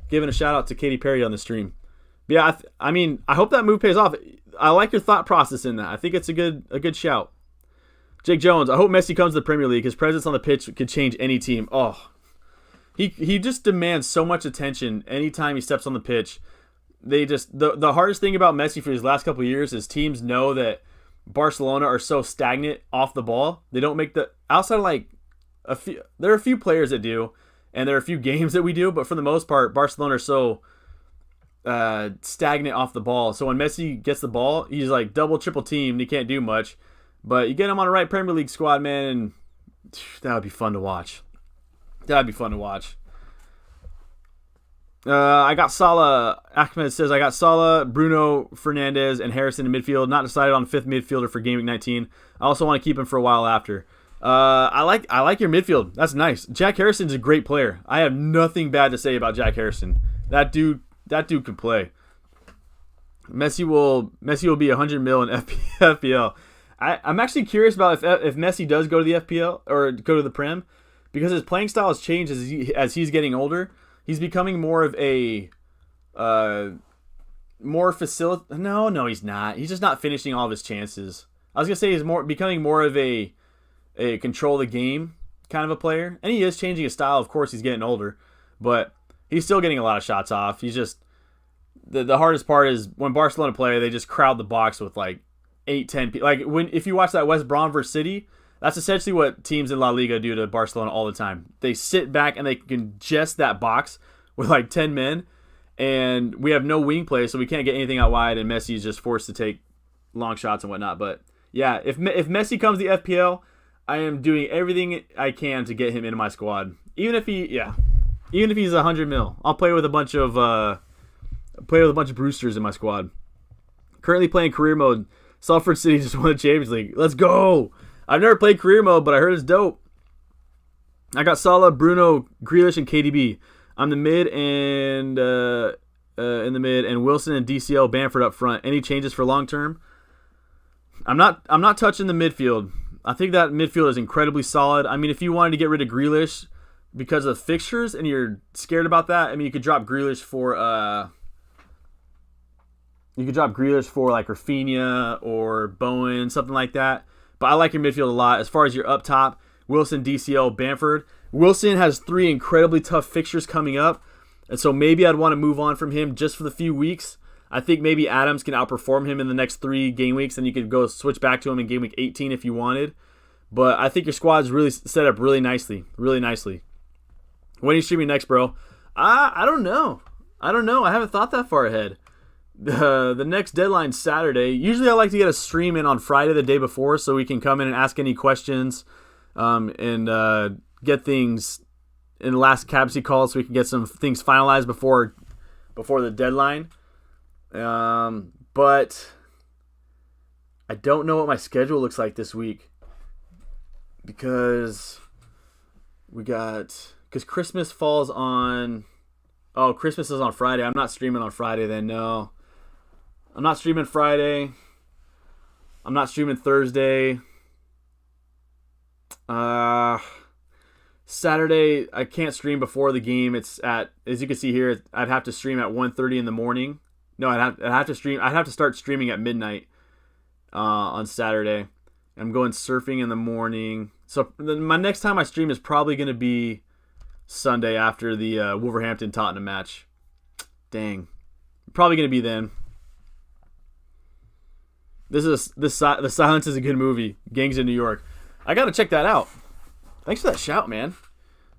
given a shout out to Katy Perry on the stream. But yeah, I mean, I hope that move pays off. I like your thought process in that. I think it's a good shout. Jake Jones, I hope Messi comes to the Premier League. His presence on the pitch could change any team. Oh, he just demands so much attention anytime he steps on the pitch. The hardest thing about Messi for these last couple of years is teams know that Barcelona are so stagnant off the ball. They don't make the outside of like a few. There are a few players that do, and there are a few games that we do, but for the most part, Barcelona are so stagnant off the ball. So when Messi gets the ball, he's like double, triple teamed. He can't do much. But you get him on the right Premier League squad, man, and that would be fun to watch. I got Salah. Ahmed says, I got Salah, Bruno, Fernandes, and Harrison in midfield. Not decided on 5th midfielder for Gameweek 19. I also want to keep him for a while after. I like your midfield. That's nice. Jack Harrison's a great player. I have nothing bad to say about Jack Harrison. That dude can play. Messi will be 100 mil in FPL. I'm actually curious about if Messi does go to the FPL or go to the Prem, because his playing style has changed as he's getting older. He's becoming more of a No, he's not. He's just not finishing all of his chances. I was gonna say he's becoming more of a control the game kind of a player, and he is changing his style. Of course, he's getting older, but he's still getting a lot of shots off. He's just the hardest part is when Barcelona play, they just crowd the box with like 8-10 people. Like if you watch that West Brom versus City, that's essentially what teams in La Liga do to Barcelona all the time. They sit back and they congest that box with like 10 men, and we have no wing play, so we can't get anything out wide, and Messi is just forced to take long shots and whatnot. But yeah, if Messi comes to the FPL, I am doing everything I can to get him into my squad. Even if he's 100 mil, I'll play with a bunch of Brewsters in my squad. Currently playing career mode. Salford City just won the Champions League. Let's go! I've never played career mode, but I heard it's dope. I got Salah, Bruno, Grealish, and KDB. I'm the mid and and Wilson and DCL Bamford up front. Any changes for long term? I'm not touching the midfield. I think that midfield is incredibly solid. I mean, if you wanted to get rid of Grealish because of fixtures and you're scared about that, I mean, you could drop Grealish for like Rafinha or Bowen, something like that. But I like your midfield a lot. As far as your up top, Wilson, DCL, Bamford. Wilson has 3 incredibly tough fixtures coming up, and so maybe I'd want to move on from him just for the few weeks. I think maybe Adams can outperform him in the next 3 game weeks, and you could go switch back to him in game week 18 if you wanted. But I think your squad's really set up really nicely. When are you streaming next, bro? I don't know. I haven't thought that far ahead. The next deadline's Saturday. Usually I like to get a stream in on Friday the day before so we can come in and ask any questions and get things in the last captaincy call so we can get some things finalized before the deadline. But I don't know what my schedule looks like this week because Christmas falls on... Oh, Christmas is on Friday. I'm not streaming on Friday then, no. I'm not streaming Friday. I'm not streaming Thursday. Saturday, I can't stream before the game. It's at, as you can see here, I'd have to stream at 1:30 in the morning. No, I'd have to stream. I'd have to start streaming at midnight on Saturday. I'm going surfing in the morning. So my next time I stream is probably going to be Sunday after the Wolverhampton-Tottenham match. Dang. Probably going to be then. The Silence is a good movie. Gangs in New York. I got to check that out. Thanks for that shout, man.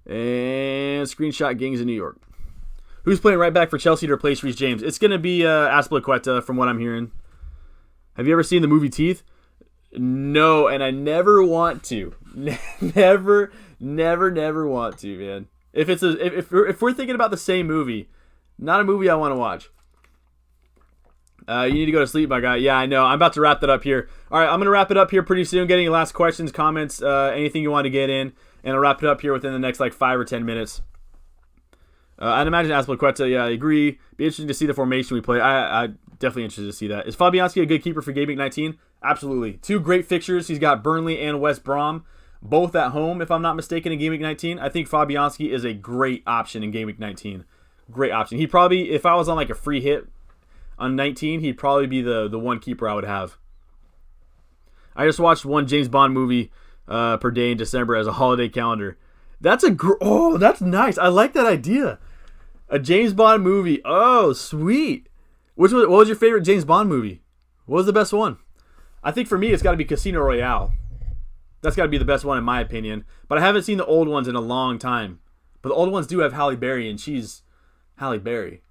And screenshot Gangs in New York. Who's playing right back for Chelsea to replace Rhys James? It's going to be Azpilicueta from what I'm hearing. Have you ever seen the movie Teeth? No, and I never want to. never want to, man. If we're thinking about the same movie, not a movie I want to watch. You need to go to sleep, my guy. Yeah, I know. I'm about to wrap that up here. All right, I'm going to wrap it up here pretty soon. Getting your last questions, comments, anything you want to get in. And I'll wrap it up here within the next, 5 or 10 minutes. I'd imagine Azpilicueta, yeah, I agree. Be interesting to see the formation we play. I definitely interested to see that. Is Fabianski a good keeper for Gameweek 19? Absolutely. 2 great fixtures. He's got Burnley and West Brom, both at home, if I'm not mistaken, in Gameweek 19. I think Fabianski is a great option in Gameweek 19. Great option. He probably, if I was on a free hit on 19, he'd probably be the one keeper I would have. I just watched one James Bond movie per day in December as a holiday calendar. That's that's nice. I like that idea. A James Bond movie. Oh, sweet. What was your favorite James Bond movie? What was the best one? I think for me, it's got to be Casino Royale. That's got to be the best one in my opinion. But I haven't seen the old ones in a long time. But the old ones do have Halle Berry, and she's Halle Berry.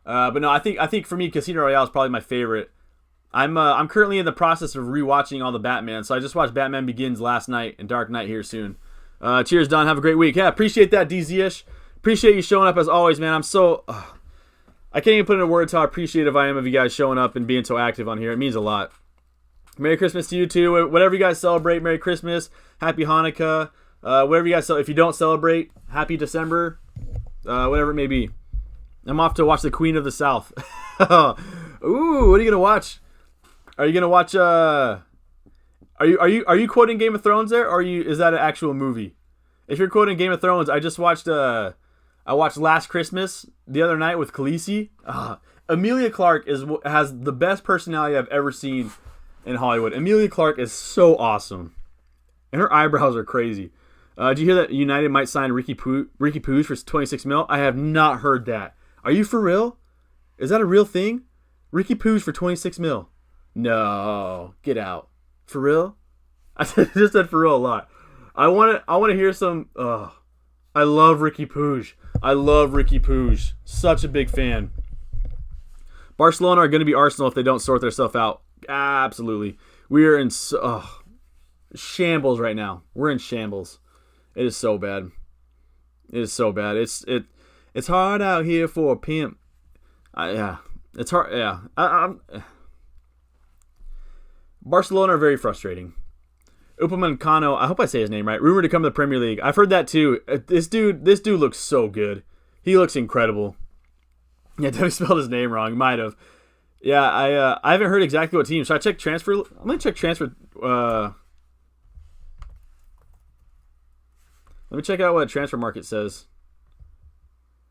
But no, I think for me, Casino Royale is probably my favorite. I'm currently in the process of rewatching all the Batman. So I just watched Batman Begins last night and Dark Knight here soon. Cheers, Don. Have a great week. Yeah, appreciate that, DZ-ish. Appreciate you showing up as always, man. I'm so... I can't even put into words how appreciative I am of you guys showing up and being so active on here. It means a lot. Merry Christmas to you too. Whatever you guys celebrate, Merry Christmas, Happy Hanukkah, whatever you guys celebrate. If you don't celebrate, Happy December, whatever it may be. I'm off to watch The Queen of the South. Ooh, what are you gonna watch? Are you gonna watch? Are you quoting Game of Thrones there, or is that an actual movie? If you're quoting Game of Thrones, I just watched. I watched Last Christmas the other night with Khaleesi. Emilia Clarke has the best personality I've ever seen in Hollywood. Emilia Clarke is so awesome, and her eyebrows are crazy. Did you hear that United might sign Ricky Puig for 26 mil? I have not heard that. Are you for real? Is that a real thing? Ricky Puig for 26 mil? No, get out. For real? I just said for real a lot. I want to hear some. I love Ricky Puig. Such a big fan. Barcelona are going to be Arsenal if they don't sort themselves out. Absolutely. We are in shambles right now. We're in shambles. It is so bad. It's hard out here for a pimp. Yeah. It's hard. Yeah. Barcelona are very frustrating. Upamecano, I hope I say his name right. Rumored to come to the Premier League. I've heard that too. This dude looks so good. He looks incredible. Yeah, definitely spelled his name wrong. Might have. Yeah, I haven't heard exactly what team. Should I check transfer? I'm gonna check transfer. Let me check out what Transfer Market says.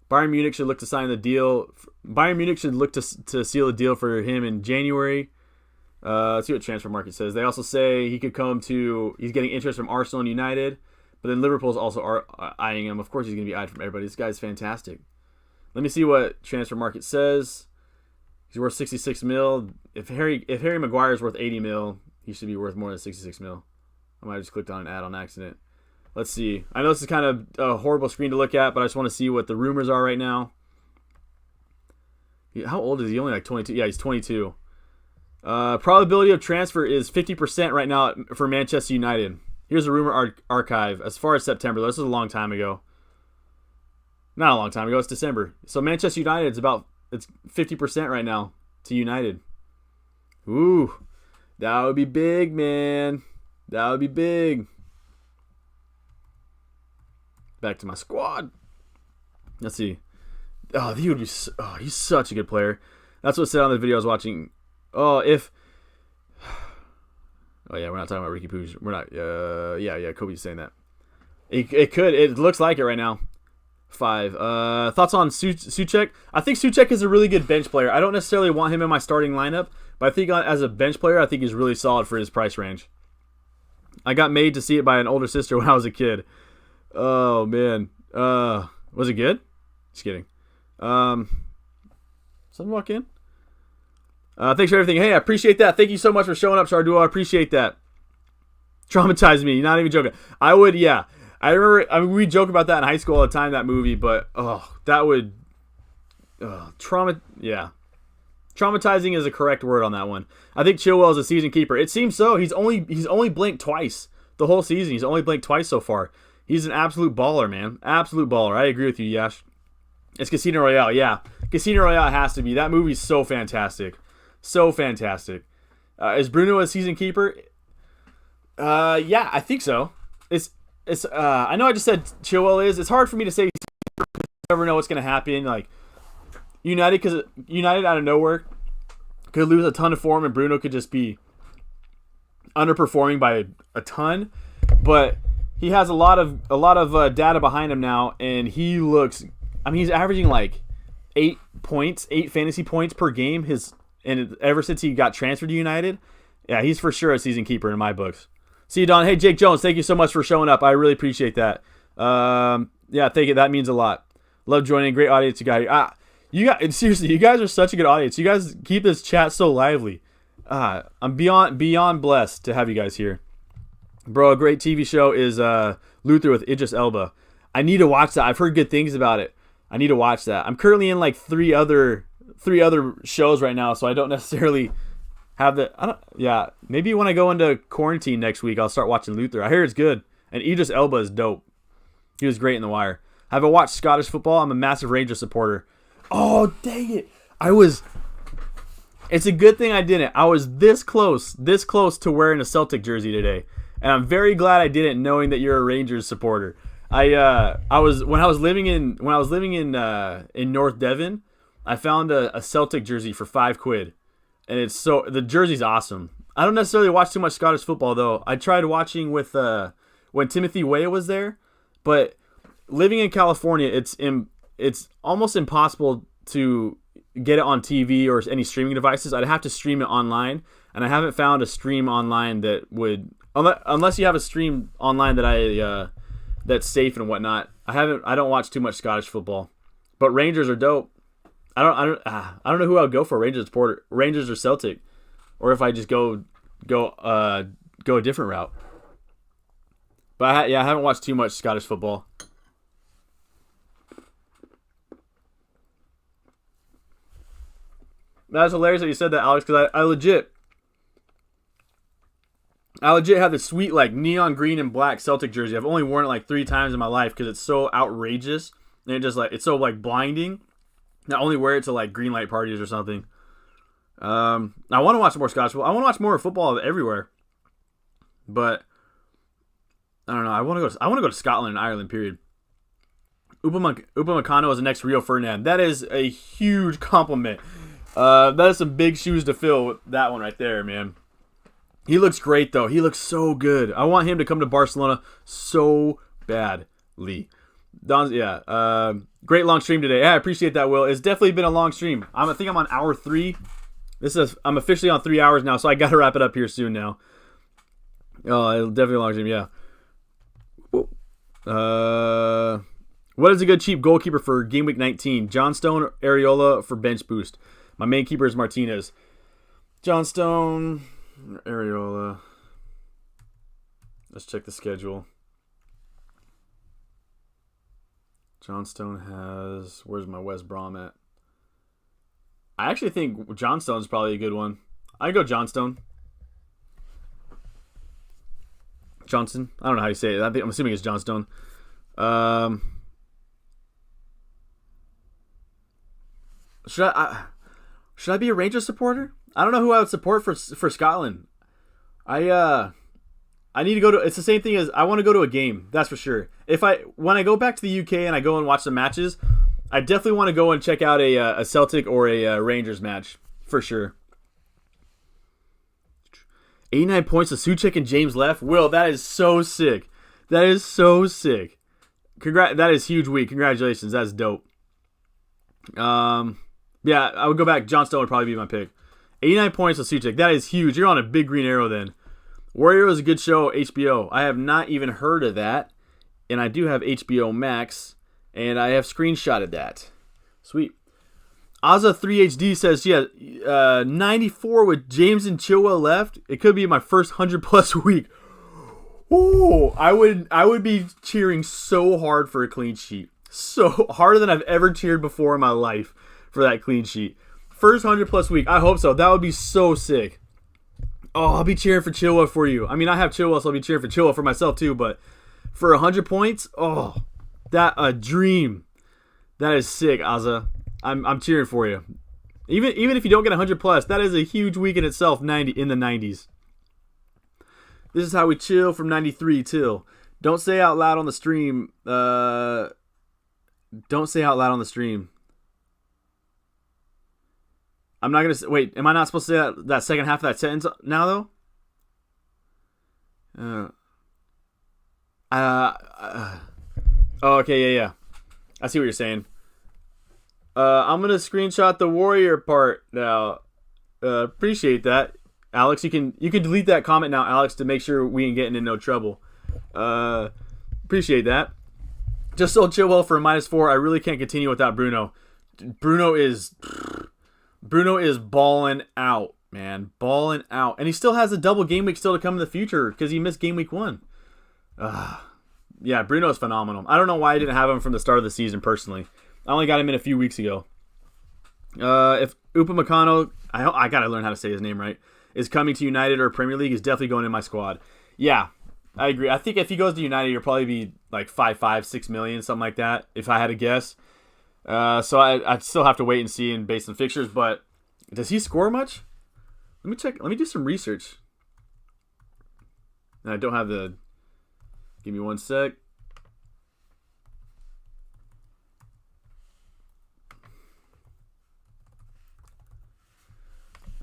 Bayern Munich should look to sign the deal. Bayern Munich should look to seal a deal for him in January. Let's see what Transfer Market says. They also say he could come to... He's getting interest from Arsenal and United, but then Liverpool's also eyeing him. Of course he's going to be eyed from everybody. This guy's fantastic. Let me see what Transfer Market says. He's worth 66 mil. If Harry Maguire's worth 80 mil, he should be worth more than 66 mil. I might have just clicked on an ad on accident. Let's see. I know this is kind of a horrible screen to look at, but I just want to see what the rumors are right now. How old is he? Only 22. Yeah, he's 22. Probability of transfer is 50% right now for Manchester United. Here's a rumor archive as far as September. This is a long time ago. Not a long time ago. It's December. So Manchester United it's 50% right now to United. Ooh, that would be big, man. That would be big. Back to my squad. Let's see. Oh, he would be. Oh, he's such a good player. That's what it said on the video I was watching. Oh, Oh yeah, we're not talking about Ricky Puig. We're not. Yeah. Kobe's saying that. It could. It looks like it right now. 5. Thoughts on Souček? I think Souček is a really good bench player. I don't necessarily want him in my starting lineup, but I think as a bench player, I think he's really solid for his price range. I got made to see it by an older sister when I was a kid. Oh man. Was it good? Just kidding. Someone walk in? Thanks for everything. Hey, I appreciate that. Thank you so much for showing up, Sharduo. I appreciate that. Traumatized me. You're not even joking. I would, yeah. I remember, we joke about that in high school all the time, that movie, but, that would, Traumatizing is a correct word on that one. I think Chilwell is a season keeper. It seems so. He's only blinked twice the whole season. He's only blinked twice so far. He's an absolute baller, man. Absolute baller. I agree with you, Yash. It's Casino Royale, yeah. Casino Royale has to be. That movie's so fantastic. So fantastic. Is Bruno a season keeper? Yeah, I think so. I know I just said Chilwell is. It's hard for me to say. You never know what's going to happen. Like United out of nowhere could lose a ton of form, and Bruno could just be underperforming by a ton. But he has a lot of data behind him now, and he looks. I mean, he's averaging like 8 fantasy points per game. And ever since he got transferred to United, yeah, he's for sure a season keeper in my books. See you, Don. Hey, Jake Jones, thank you so much for showing up. I really appreciate that. Yeah, thank you. That means a lot. Love joining. Great audience you got here. Seriously, you guys are such a good audience. You guys keep this chat so lively. I'm beyond blessed to have you guys here. Bro, a great TV show is Luther with Idris Elba. I need to watch that. I've heard good things about it. I need to watch that. I'm currently in like three other shows right now, so I don't necessarily have maybe when I go into quarantine next week, I'll start watching Luther. I hear it's good, and Idris Elba is dope. He was great in The Wire. Have I watched Scottish football? I'm a massive Rangers supporter. Oh, dang it. It's a good thing I didn't. I was this close to wearing a Celtic jersey today, and I'm very glad I didn't, knowing that you're a Rangers supporter. When I was living in North Devon, I found a Celtic jersey for £5. And the jersey's awesome. I don't necessarily watch too much Scottish football though. I tried watching with when Timothy Weah was there, but living in California, it's almost impossible to get it on TV or any streaming devices. I'd have to stream it online, and I haven't found a stream online that would, unless you have a stream online that that's safe and whatnot. I don't watch too much Scottish football, but Rangers are dope. I don't know who I would go for, Rangers or Celtic, or if I just go a different route. But I haven't watched too much Scottish football. That's hilarious that you said that, Alex, because I legit have this sweet like neon green and black Celtic jersey. I've only worn it like 3 times in my life because it's so outrageous and it's so like blinding. I only wear it to like green light parties or something. I want to watch more Scottish football. I want to watch more football everywhere. But I don't know. I want to go to Scotland and Ireland. Period. Upamecano is the next Rio Ferdinand. That is a huge compliment. That is some big shoes to fill with that one right there, man. He looks great though. He looks so good. I want him to come to Barcelona so badly. Don's, great long stream today. Yeah, I appreciate that, Will. It's definitely been a long stream. I think I'm on hour 3. I'm officially on 3 hours now, so I got to wrap it up here soon now. Oh, it's definitely a long stream, yeah. What is a good cheap goalkeeper for Game Week 19? Johnstone or Areola for bench boost? My main keeper is Martinez. Johnstone, Areola. Let's check the schedule. Johnstone has... Where's my West Brom at? I actually think Johnstone's probably a good one. I go Johnstone. Johnson. I don't know how you say it. I'm assuming it's Johnstone. Should I be a Rangers supporter? I don't know who I would support for Scotland. I need to go to... It's the same thing as... I want to go to a game. That's for sure. When I go back to the UK and I go and watch the matches, I definitely want to go and check out a Celtic or a Rangers match. For sure. 89 points to Suchek and James left. Will, that is so sick. That is so sick. That is huge week. Congratulations. That's dope. Yeah, I would go back. John Stone would probably be my pick. 89 points to Suchek. That is huge. You're on a big green arrow then. Warrior is a good show, HBO. I have not even heard of that. And I do have HBO Max. And I have screenshotted that. Sweet. Aza3HD says, yeah, 94 with James and Chilwell left. It could be my first 100-plus week. Ooh, I would be cheering so hard for a clean sheet. So harder than I've ever cheered before in my life for that clean sheet. First 100-plus week. I hope so. That would be so sick. Oh, I'll be cheering for Chilwell for you. I mean, I have Chilwell, so I'll be cheering for Chilwell for myself too. But for 100 points, oh, that a dream. That is sick, Aza. I'm cheering for you. Even if you don't get 100+, that is a huge week in itself. 90 in the 90s. This is how we chill from 93 till. Don't say out loud on the stream. Don't say out loud on the stream. I'm not gonna say, wait. Am I not supposed to say that second half of that sentence now though? Oh, okay, yeah. I see what you're saying. I'm gonna screenshot the Warrior part now. Appreciate that, Alex. You can delete that comment now, Alex, to make sure we ain't getting in no trouble. Appreciate that. Just sold Chilwell for a -4. I really can't continue without Bruno. Bruno is balling out, man, balling out, and he still has a double game week still to come in the future because he missed game week 1. Yeah, Bruno is phenomenal. I don't know why I didn't have him from the start of the season personally. I only got him in a few weeks ago. If Upamecano, I gotta learn how to say his name right, is coming to United or Premier League, he's definitely going in my squad. Yeah, I agree. I think if he goes to United, he'll probably be like 5, 6 million, something like that, if I had to guess. So I'd still have to wait and see and based on fixtures, but does he score much? Let me check. Let me do some research. I don't have the... Give me one sec.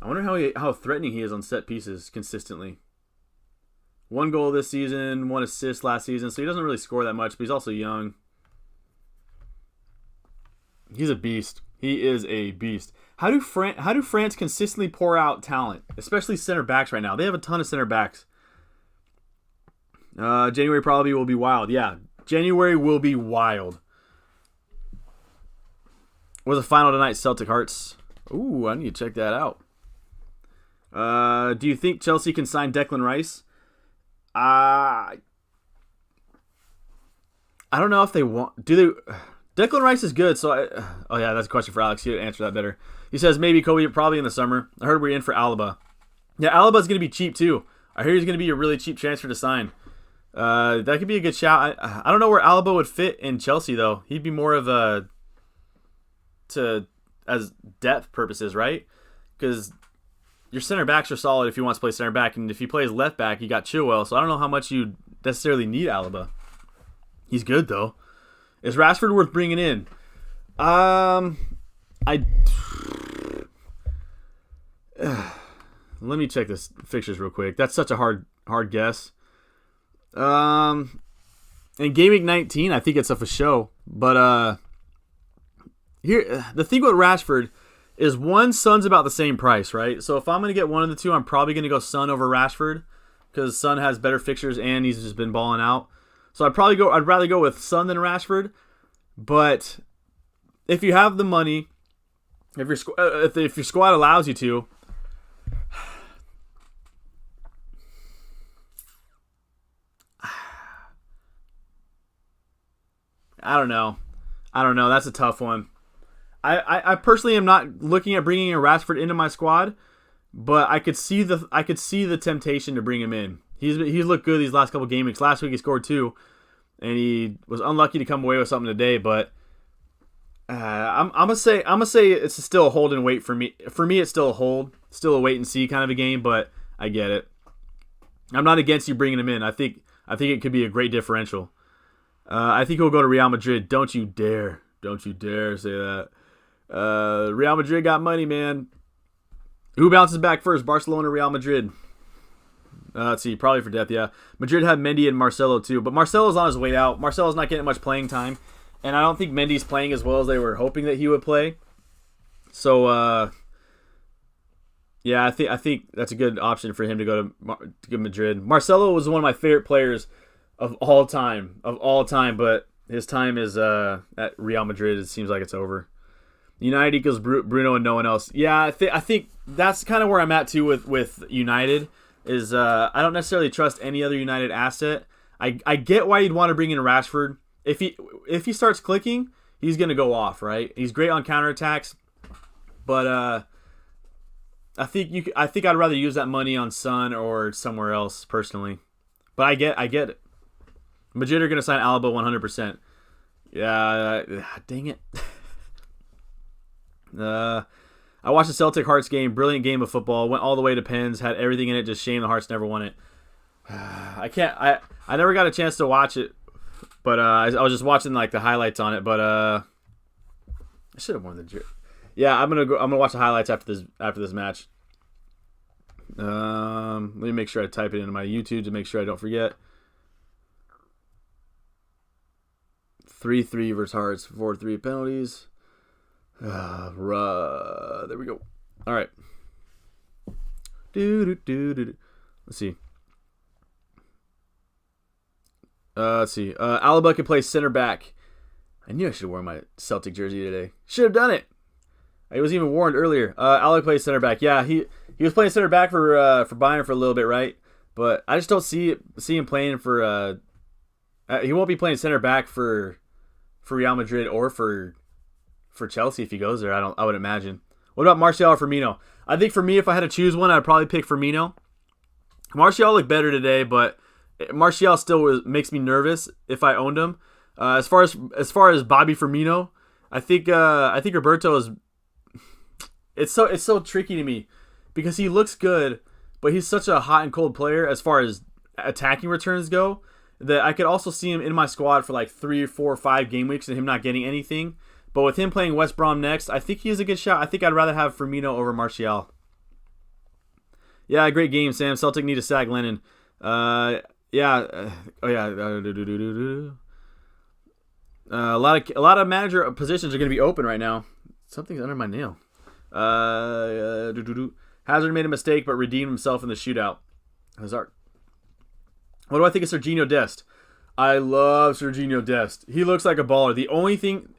I wonder how threatening he is on set pieces consistently. 1 goal this season, 1 assist last season, so he doesn't really score that much, but he's also young. He's a beast. He is a beast. How do France consistently pour out talent, especially center backs right now? They have a ton of center backs. January probably will be wild. Yeah, January will be wild. Was the final tonight Celtic Hearts? Ooh, I need to check that out. Do you think Chelsea can sign Declan Rice? I don't know if they want. Do they? Declan Rice is good, so oh yeah, that's a question for Alex. He'll answer that better. He says maybe Kobe, probably in the summer. I heard we're in for Alaba. Yeah, Alaba's going to be cheap too. I hear he's going to be a really cheap transfer to sign. That could be a good shout. I don't know where Alaba would fit in Chelsea though. He'd be more of a as depth purposes, right? Because your center backs are solid if he wants to play center back, and if he plays left back, you got Chilwell. So I don't know how much you necessarily need Alaba. He's good though. Is Rashford worth bringing in? Let me check this fixtures real quick. That's such a hard guess. In Game Week 19, I think it's a for show. But here the thing with Rashford is Son's about the same price, right? So if I'm gonna get one of the two, I'm probably gonna go Son over Rashford because Son has better fixtures and he's just been balling out. So I'd rather go with Son than Rashford. But if you have the money, if your squad allows you to, I don't know. That's a tough one. I personally am not looking at bringing a Rashford into my squad, but I could see the temptation to bring him in. He's looked good these last couple game weeks. Last week he scored 2, and he was unlucky to come away with something today. But I'm gonna say it's still a hold and wait for me. For me, it's still a hold, still a wait and see kind of a game. But I get it. I'm not against you bringing him in. I think it could be a great differential. I think he'll go to Real Madrid. Don't you dare say that. Real Madrid got money, man. Who bounces back first, Barcelona or Real Madrid? Let's see, probably for depth, yeah. Madrid had Mendy and Marcelo too, but Marcelo's on his way out. Marcelo's not getting much playing time, and I don't think Mendy's playing as well as they were hoping that he would play. So, yeah, I think that's a good option for him to go to Madrid. Marcelo was one of my favorite players of all time, but his time is at Real Madrid. It seems like it's over. United equals Bruno and no one else. Yeah, I think that's kind of where I'm at too with United. Is I don't necessarily trust any other United asset. I get why you'd want to bring in Rashford. If he starts clicking, he's gonna go off, right? He's great on counterattacks, but I think I'd rather use that money on Son or somewhere else personally. But I get it. Madrid are gonna sign Alaba 100%. Yeah, dang it. I watched the Celtic Hearts game. Brilliant game of football. Went all the way to pens. Had everything in it. Just shame the Hearts never won it. I never got a chance to watch it, but I was just watching like the highlights on it. But I should have won the. Yeah, I'm gonna watch the highlights after this match. Let me make sure I type it into my YouTube to make sure I don't forget. 3-3 versus Hearts. 4-3 penalties. There we go. All right. Let's see. Alaba can play center back. I knew I should have worn my Celtic jersey today. Should have done it. I was even warned earlier. Alaba plays center back. Yeah, he was playing center back for Bayern for a little bit, right? But I just don't see him playing for. He won't be playing center back for Real Madrid or for Chelsea if he goes there. I would imagine. What about Martial or Firmino? I think for me, if I had to choose one, I'd probably pick Firmino. Martial looked better today, but Martial still makes me nervous if I owned him. As far as Bobby Firmino, I think Roberto is. It's so tricky to me because he looks good, but he's such a hot and cold player as far as attacking returns go that I could also see him in my squad for like 3, 4, 5 game weeks and him not getting anything. But with him playing West Brom next, I think he is a good shot. I think I'd rather have Firmino over Martial. Yeah, great game, Sam. Celtic need to sack Lennon. A lot of manager positions are going to be open right now. Something's under my nail. Hazard made a mistake, but redeemed himself in the shootout. Hazard. What do I think of Serginho Dest? I love Serginho Dest. He looks like a baller. The only thing...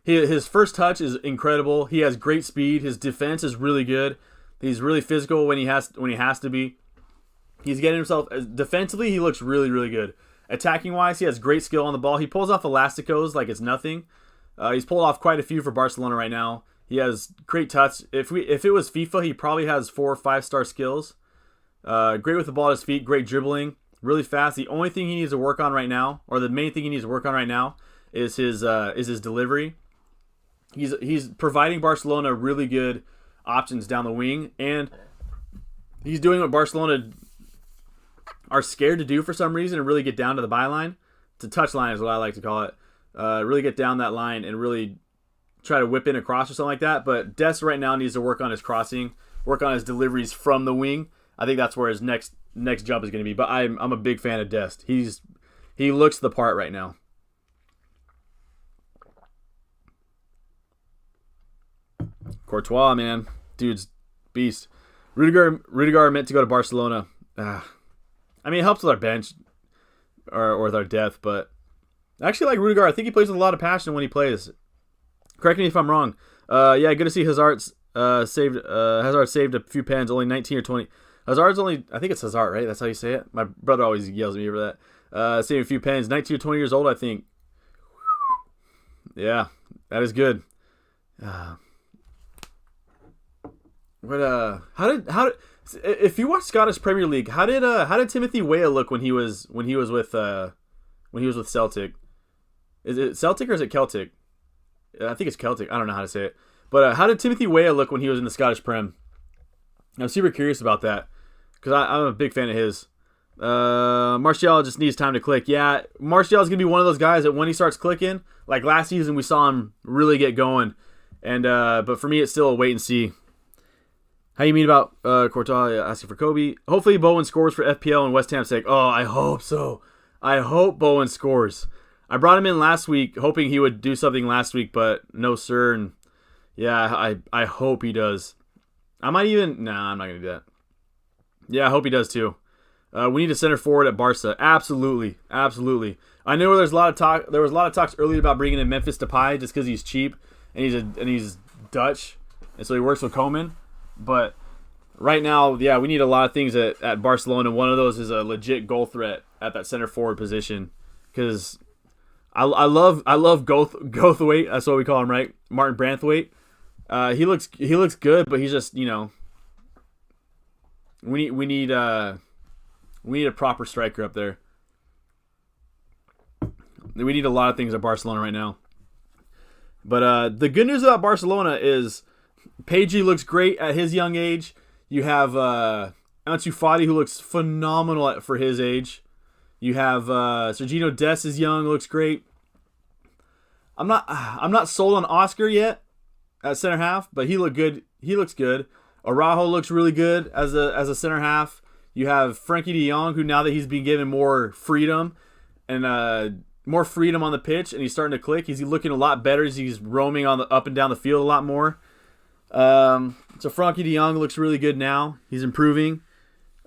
His first touch is incredible. He has great speed. His defense is really good. He's really physical when he has to be. He's getting himself defensively. He looks really, really good. Attacking wise, he has great skill on the ball. He pulls off elasticos like it's nothing. He's pulled off quite a few for Barcelona right now. He has great touch. If it was FIFA, he probably has 4 or 5-star skills. Great with the ball at his feet. Great dribbling. Really fast. The only thing he needs to work on right now, or the main thing he needs to work on right now, is his delivery. He's providing Barcelona really good options down the wing, and he's doing what Barcelona are scared to do for some reason and really get down to the byline. To touch line is what I like to call it. Really get down that line and really try to whip in a cross or something like that. But Dest right now needs to work on his crossing, work on his deliveries from the wing. I think that's where his next jump is going to be. But I'm a big fan of Dest. He looks the part right now. Courtois, man. Dude's beast. Rudiger meant to go to Barcelona. I mean, it helps with our bench or with our depth, but I actually like Rudiger. I think he plays with a lot of passion when he plays. Correct me if I'm wrong. Yeah, good to see Hazard saved a few pens, only 19 or 20. Hazard's only, I think it's Hazard, right? That's how you say it? My brother always yells at me for that. Saving a few pens, 19 or 20 years old, I think. Yeah, that is good. If you watch Scottish Premier League, how did Timothy Weah look when he was with Celtic? Is it Celtic or is it Celtic? I think it's Celtic. I don't know how to say it. But how did Timothy Weah look when he was in the Scottish Prem? I'm super curious about that because I'm a big fan of his. Martial just needs time to click. Yeah, Martial is gonna be one of those guys that when he starts clicking, like last season we saw him really get going. And but for me, it's still a wait and see. How you mean about Courtois asking for Kobe? Hopefully Bowen scores for FPL and West Ham's sake. Oh, I hope so. I hope Bowen scores. I brought him in last week hoping he would do something last week, but no sir. And yeah, I hope he does. I might even... Nah, I'm not going to do that. Yeah, I hope he does too. We need a center forward at Barca. Absolutely. Absolutely. I know there's a lot of talk. There was a lot of talks earlier about bringing in Memphis Depay just because he's cheap and he's Dutch, and so he works with Koeman. But right now, yeah, we need a lot of things at Barcelona. One of those is a legit goal threat at that center forward position because I love Gothwaite. That's what we call him, right? Martin Branthwaite. He looks good, but he's just, we need a proper striker up there. We need a lot of things at Barcelona right now. But the good news about Barcelona is Pedri looks great at his young age. You have Ansu Fati, who looks phenomenal for his age. You have Sergino Dest is young, looks great. I'm not sold on Oscar yet at center half, but he looks good. Araujo looks really good as a center half. You have Frankie de Jong, who now that he's been given more freedom and more freedom on the pitch, and he's starting to click. He's looking a lot better as he's roaming on the up and down the field a lot more. So Frankie de Jong looks really good now. He's improving.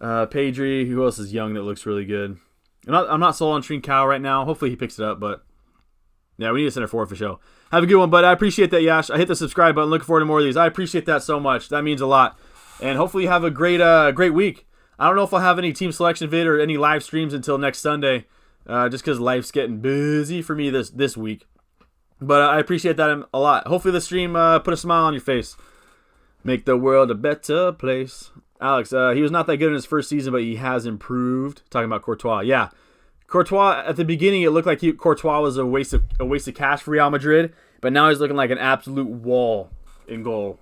Pedri, who else is young that looks really good? I'm not sold on Trincao right now. Hopefully he picks it up, but yeah, we need a center forward for sure. Have a good one, bud. I appreciate that, Yash. I hit the subscribe button. Looking forward to more of these. I appreciate that so much. That means a lot. And hopefully you have a great week. I don't know if I'll have any team selection vid or any live streams until next Sunday, just because life's getting busy for me this week. But I appreciate that a lot. Hopefully the stream put a smile on your face. Make the world a better place. Alex, he was not that good in his first season, but he has improved. Talking about Courtois. Yeah. Courtois, at the beginning, it looked like Courtois was a waste of cash for Real Madrid, but now he's looking like an absolute wall in goal.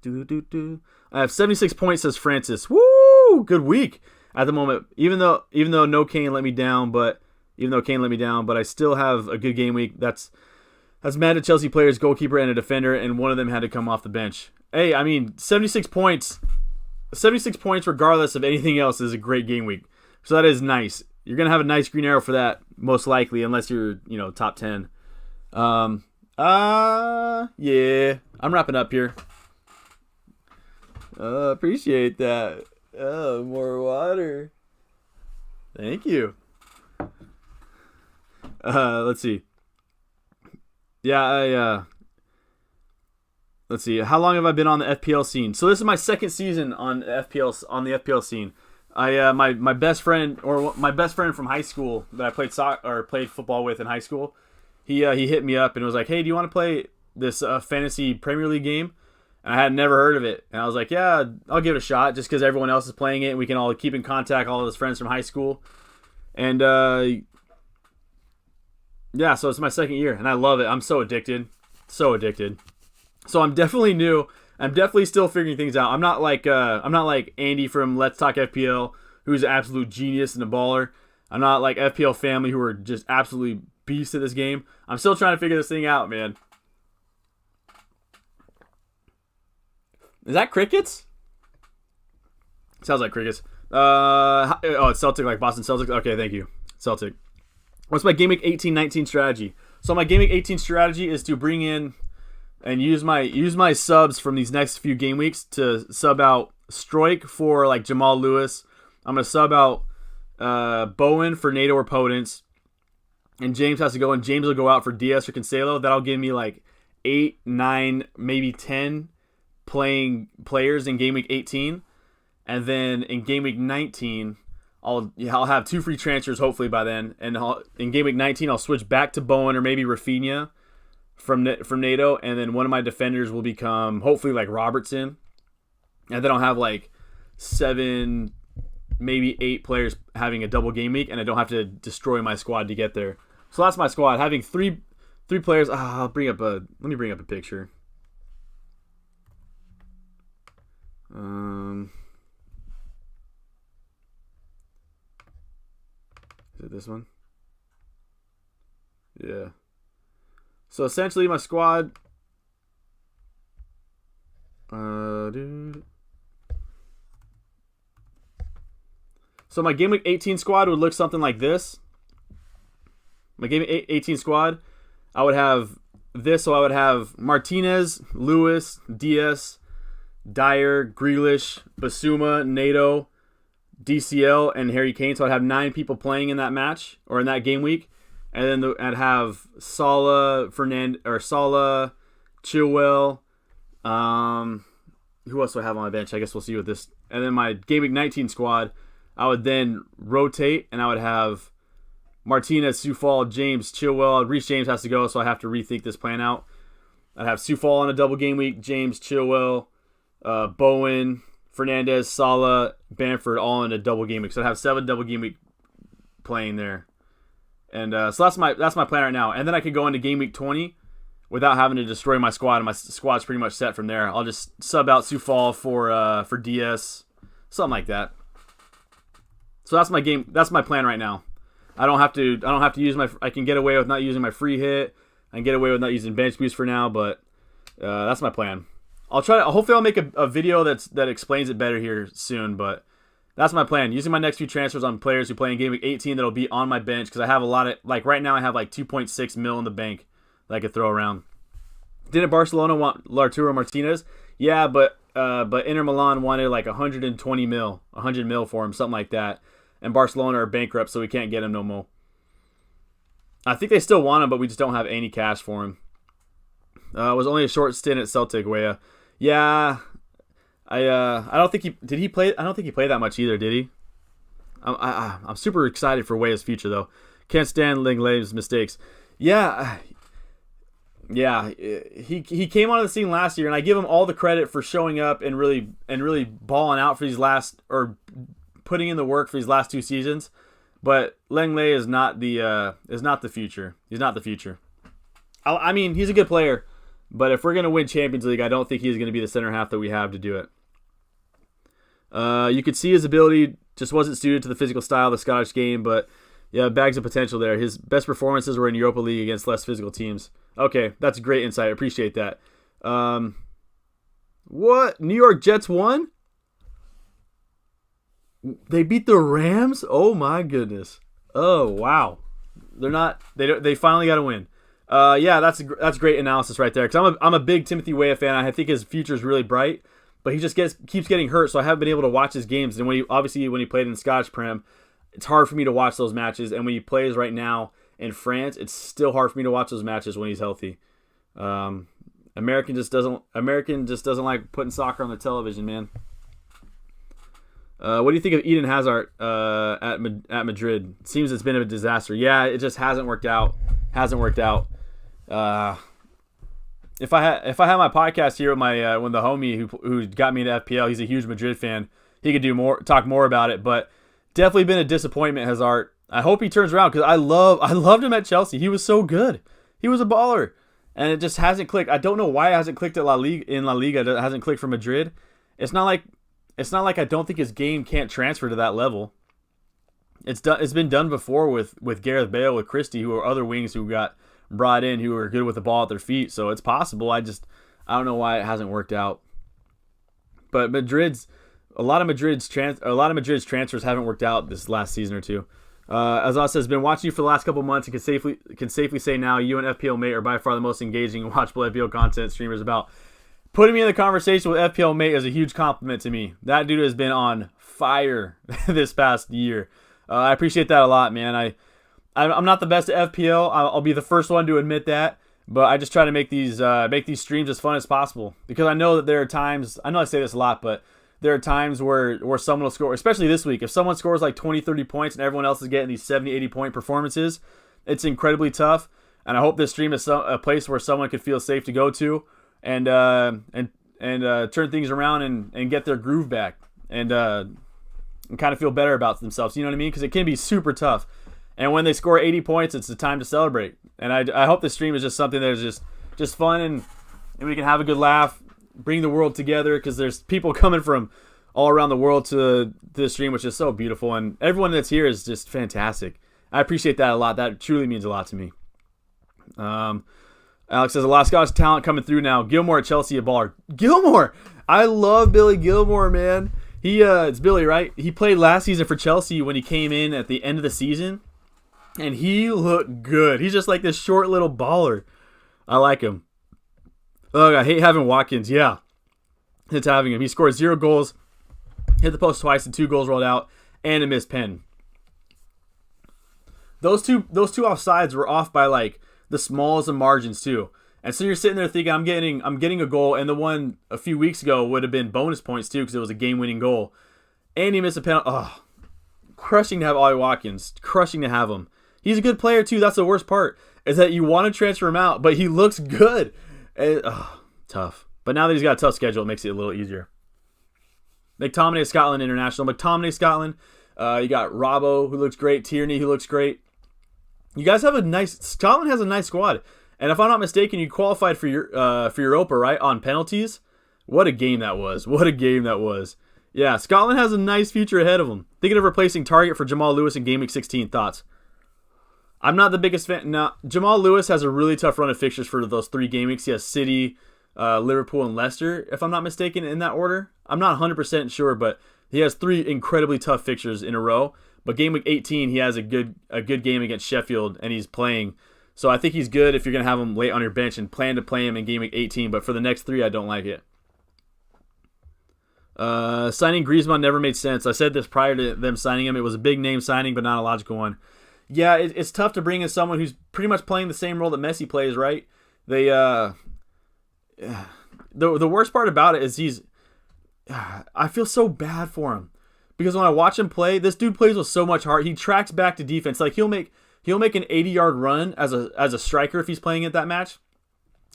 I have 76 points, says Francis. Woo! Good week at the moment. Even though no Kane let me down, but I still have a good game week. That's mad at Chelsea players, goalkeeper and a defender, and one of them had to come off the bench. Hey, I mean, 76 points regardless of anything else is a great game week. So that is nice. You're going to have a nice green arrow for that, most likely, unless you're, top 10. Yeah. I'm wrapping up here. Appreciate that. Oh, more water. Thank you. Let's see. Yeah, let's see. How long have I been on the FPL scene? So this is my second season on the FPL scene. My best friend from high school that I played football with in high school, he hit me up and was like, "Hey, do you want to play this fantasy Premier League game?" And I had never heard of it, and I was like, "Yeah, I'll give it a shot," just because everyone else is playing it and we can all keep in contact, all of his friends from high school, and yeah, so it's my second year and I love it. I'm so addicted. So I'm definitely new. I'm definitely still figuring things out. I'm not like Andy from Let's Talk FPL, who's an absolute genius and a baller. I'm not like FPL family, who are just absolutely beasts at this game. I'm still trying to figure this thing out, man. Is that crickets? Sounds like crickets. It's Celtic, like Boston Celtics. Okay, thank you, Celtic. What's my Gameweek 18-19 strategy? So my Gameweek 18 strategy is to bring in and use my subs from these next few game weeks to sub out Stroik for like Jamal Lewis. I'm gonna sub out Bowen for NATO or Potence, and James has to go, and James will go out for DS or Cancelo. That'll give me like 8, 9, maybe 10 playing players in Game Week 18, and then in Game Week 19, I'll have 2 free transfers hopefully by then, and in Game Week 19 I'll switch back to Bowen or maybe Rafinha from NATO, and then one of my defenders will become hopefully like Robertson, and then I'll have like 7, maybe 8 players having a double game week, and I don't have to destroy my squad to get there. So that's my squad, having three players. Let me bring up a picture. Is it this one? Yeah. So essentially my squad, So my Game Week 18 squad would look something like this. My Game Week 18 squad, I would have this. So I would have Martinez, Lewis, Diaz, Dyer, Grealish, Basuma, Nato, DCL, and Harry Kane. So I'd have 9 people playing in that match or in that game week. And then I'd have Salah, Salah, Chilwell. Who else do I have on my bench? I guess we'll see with this. And then my Game Week 19 squad, I would then rotate, and I would have Martinez, Sufal, James, Chilwell. Rhys James has to go, so I have to rethink this plan out. I'd have Sufal on a double game week, James, Chilwell, Bowen, Fernandez, Salah, Bamford all in a double game week. So I'd have 7 double game week playing there. And so that's my plan right now. And then I could go into game week 20 without having to destroy my squad. And my squad's pretty much set from there. I'll just sub out Sufal for DS, something like that. So that's my game. That's my plan right now. I don't have to use my. I can get away with not using my free hit. I can get away with not using bench boost for now. But that's my plan. I'll try to. Hopefully, I'll make a video that explains it better here soon. But that's my plan. Using my next few transfers on players who play in Game Week 18 that'll be on my bench because I have a lot of right now I have 2.6 mil in the bank that I could throw around. Didn't Barcelona want Arturo Martinez? Yeah, but Inter Milan wanted 120 mil, 100 mil for him, something like that. And Barcelona are bankrupt, so we can't get him no more. I think they still want him, but we just don't have any cash for him. It was only a short stint at Celtic, Weah. Yeah, I don't think he play. I don't think he played that much either, did he? I'm super excited for Weah's future though. Can't stand Lenglet's mistakes. Yeah. He came onto the scene last year, and I give him all the credit for showing up and really balling out for these putting in the work for these last 2 seasons. But Lenglet is not the future. He's not the future. I mean, he's a good player, but if we're gonna win Champions League, I don't think he's gonna be the center half that we have to do it. You could see his ability just wasn't suited to the physical style of the Scottish game, but yeah, bags of potential there. His best performances were in Europa League against less physical teams. Okay, that's great insight. I appreciate that. What? New York Jets won? They beat the Rams? Oh my goodness. Oh wow. They finally got a win. Yeah, that's great analysis right there. Because I'm a big Timothy Weah fan. I think his future is really bright, but he just keeps getting hurt. So I haven't been able to watch his games. And when he played in the Scottish Prem, it's hard for me to watch those matches. And when he plays right now in France, it's still hard for me to watch those matches when he's healthy. American just doesn't like putting soccer on the television, man. What do you think of Eden Hazard at Madrid? It seems it's been a disaster. Yeah, it just hasn't worked out. If I had my podcast here with my when the homie who got me into FPL, he's a huge Madrid fan. He could talk more about it, but definitely been a disappointment. Hazard. I hope he turns around because I loved him at Chelsea. He was so good. He was a baller, and it just hasn't clicked. I don't know why it hasn't clicked at La Liga. It hasn't clicked for Madrid. It's not like I don't think his game can't transfer to that level. It's been done before with Gareth Bale, with Christie, who are other wings who got brought in who are good with the ball at their feet. So it's possible. I don't know why it hasn't worked out. But a lot of Madrid's transfers haven't worked out this last season or two. As I said, been watching you for the last couple months and can safely say now you and FPL Mate are by far the most engaging and watchable FPL content streamers about. Putting me in the conversation with FPL Mate is a huge compliment to me. That dude has been on fire this past year. I appreciate that a lot, man. I'm not the best at FPL. I'll be the first one to admit that. But I just try to make these streams as fun as possible. Because I know that there are times, I know I say this a lot, but there are times where someone will score, especially this week. If someone scores 20, 30 points and everyone else is getting these 70, 80 point performances, it's incredibly tough. And I hope this stream is a place where someone could feel safe to go to. And turn things around and get their groove back and kind of feel better about themselves. You know what I mean? Because it can be super tough. And when they score 80 points, it's the time to celebrate. And I hope this stream is just something that is just fun and we can have a good laugh, bring the world together because there's people coming from all around the world to this stream, which is so beautiful. And everyone that's here is just fantastic. I appreciate that a lot. That truly means a lot to me. Alex says, a lot of Scottish talent coming through now. Gilmore at Chelsea, a baller. Gilmore! I love Billy Gilmore, man. It's Billy, right? He played last season for Chelsea when he came in at the end of the season, and he looked good. He's just like this short little baller. I like him. Oh, I hate having Watkins. Yeah, it's having him. He scored 0 goals, hit the post twice, and 2 goals rolled out, and a missed pen. Those two offsides were off by like the smallest of margins too. And so you're sitting there thinking, I'm getting a goal, and the one a few weeks ago would have been bonus points too because it was a game-winning goal. And he missed a penalty. Oh, crushing to have Ollie Watkins. Crushing to have him. He's a good player too. That's the worst part, is that you want to transfer him out, but he looks good. And, tough. But now that he's got a tough schedule, it makes it a little easier. McTominay, Scotland International. McTominay, Scotland. You got Robbo, who looks great. Tierney, who looks great. You guys have Scotland has a nice squad. And if I'm not mistaken, you qualified for Europa, right, on penalties? What a game that was. What a game that was. Yeah, Scotland has a nice future ahead of them. Thinking of replacing Target for Jamal Lewis in Gameweek 16. Thoughts? I'm not the biggest fan. No, Jamal Lewis has a really tough run of fixtures for those 3 game weeks. He has City, Liverpool, and Leicester, if I'm not mistaken, in that order. I'm not 100% sure, but he has 3 incredibly tough fixtures in a row. But Gameweek 18, he has a good game against Sheffield, and he's playing. So I think he's good if you're going to have him late on your bench and plan to play him in Gameweek 18. But for the next 3, I don't like it. Signing Griezmann never made sense. I said this prior to them signing him. It was a big name signing, but not a logical one. Yeah, it's tough to bring in someone who's pretty much playing the same role that Messi plays, right? The worst part about it is I feel so bad for him. Because when I watch him play, this dude plays with so much heart. He tracks back to defense. Like he'll make an 80-yard run as a striker if he's playing at that match.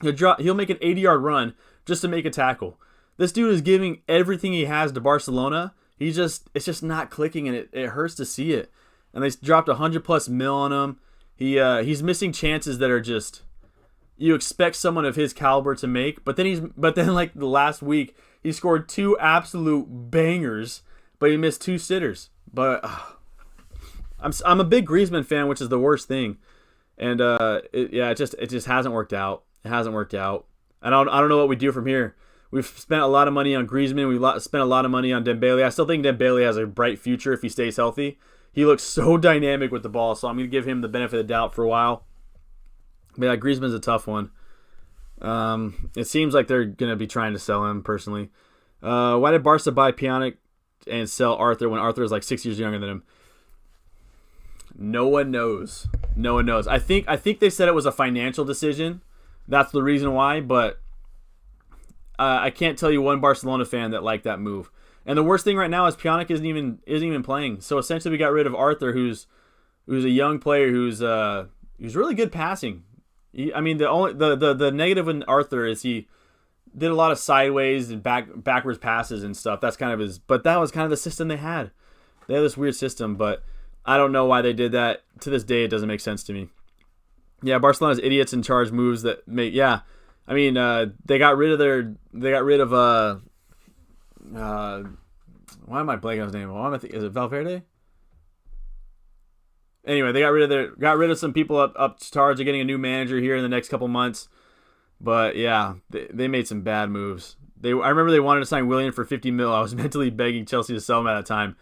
He'll make an 80-yard run just to make a tackle. This dude is giving everything he has to Barcelona. It's just not clicking, and it hurts to see it. And they dropped $100+ mil on him. He's missing chances that are just you expect someone of his caliber to make. But then like the last week he scored 2 absolute bangers, but he missed 2 sitters. But I'm a big Griezmann fan, which is the worst thing. And it just hasn't worked out. It hasn't worked out. I don't know what we do from here. We've spent a lot of money on Griezmann. We've spent a lot of money on Dembele. I still think Dembele has a bright future if he stays healthy. He looks so dynamic with the ball, so I'm going to give him the benefit of the doubt for a while. But yeah, Griezmann's a tough one. It seems like they're going to be trying to sell him, personally. Why did Barca buy Pjanic and sell Arthur when Arthur is like 6 years younger than him? No one knows. No one knows. I think they said it was a financial decision. That's the reason why, but I can't tell you one Barcelona fan that liked that move. And the worst thing right now is Pjanic isn't even playing. So essentially, we got rid of Arthur, who's a young player who's really good passing. The negative in Arthur is he did a lot of sideways and backwards passes and stuff. That's kind of his. But that was kind of the system they had. They had this weird system, but I don't know why they did that. To this day, it doesn't make sense to me. Yeah, Barcelona's idiots in charge moves that make. Yeah, I mean, they got rid of why am I blanking on his name? Is it Valverde? Anyway, they got rid of some people up to charge of getting a new manager here in the next couple months. But yeah, they made some bad moves. I remember they wanted to sign Willian for 50 mil. I was mentally begging Chelsea to sell him at that time.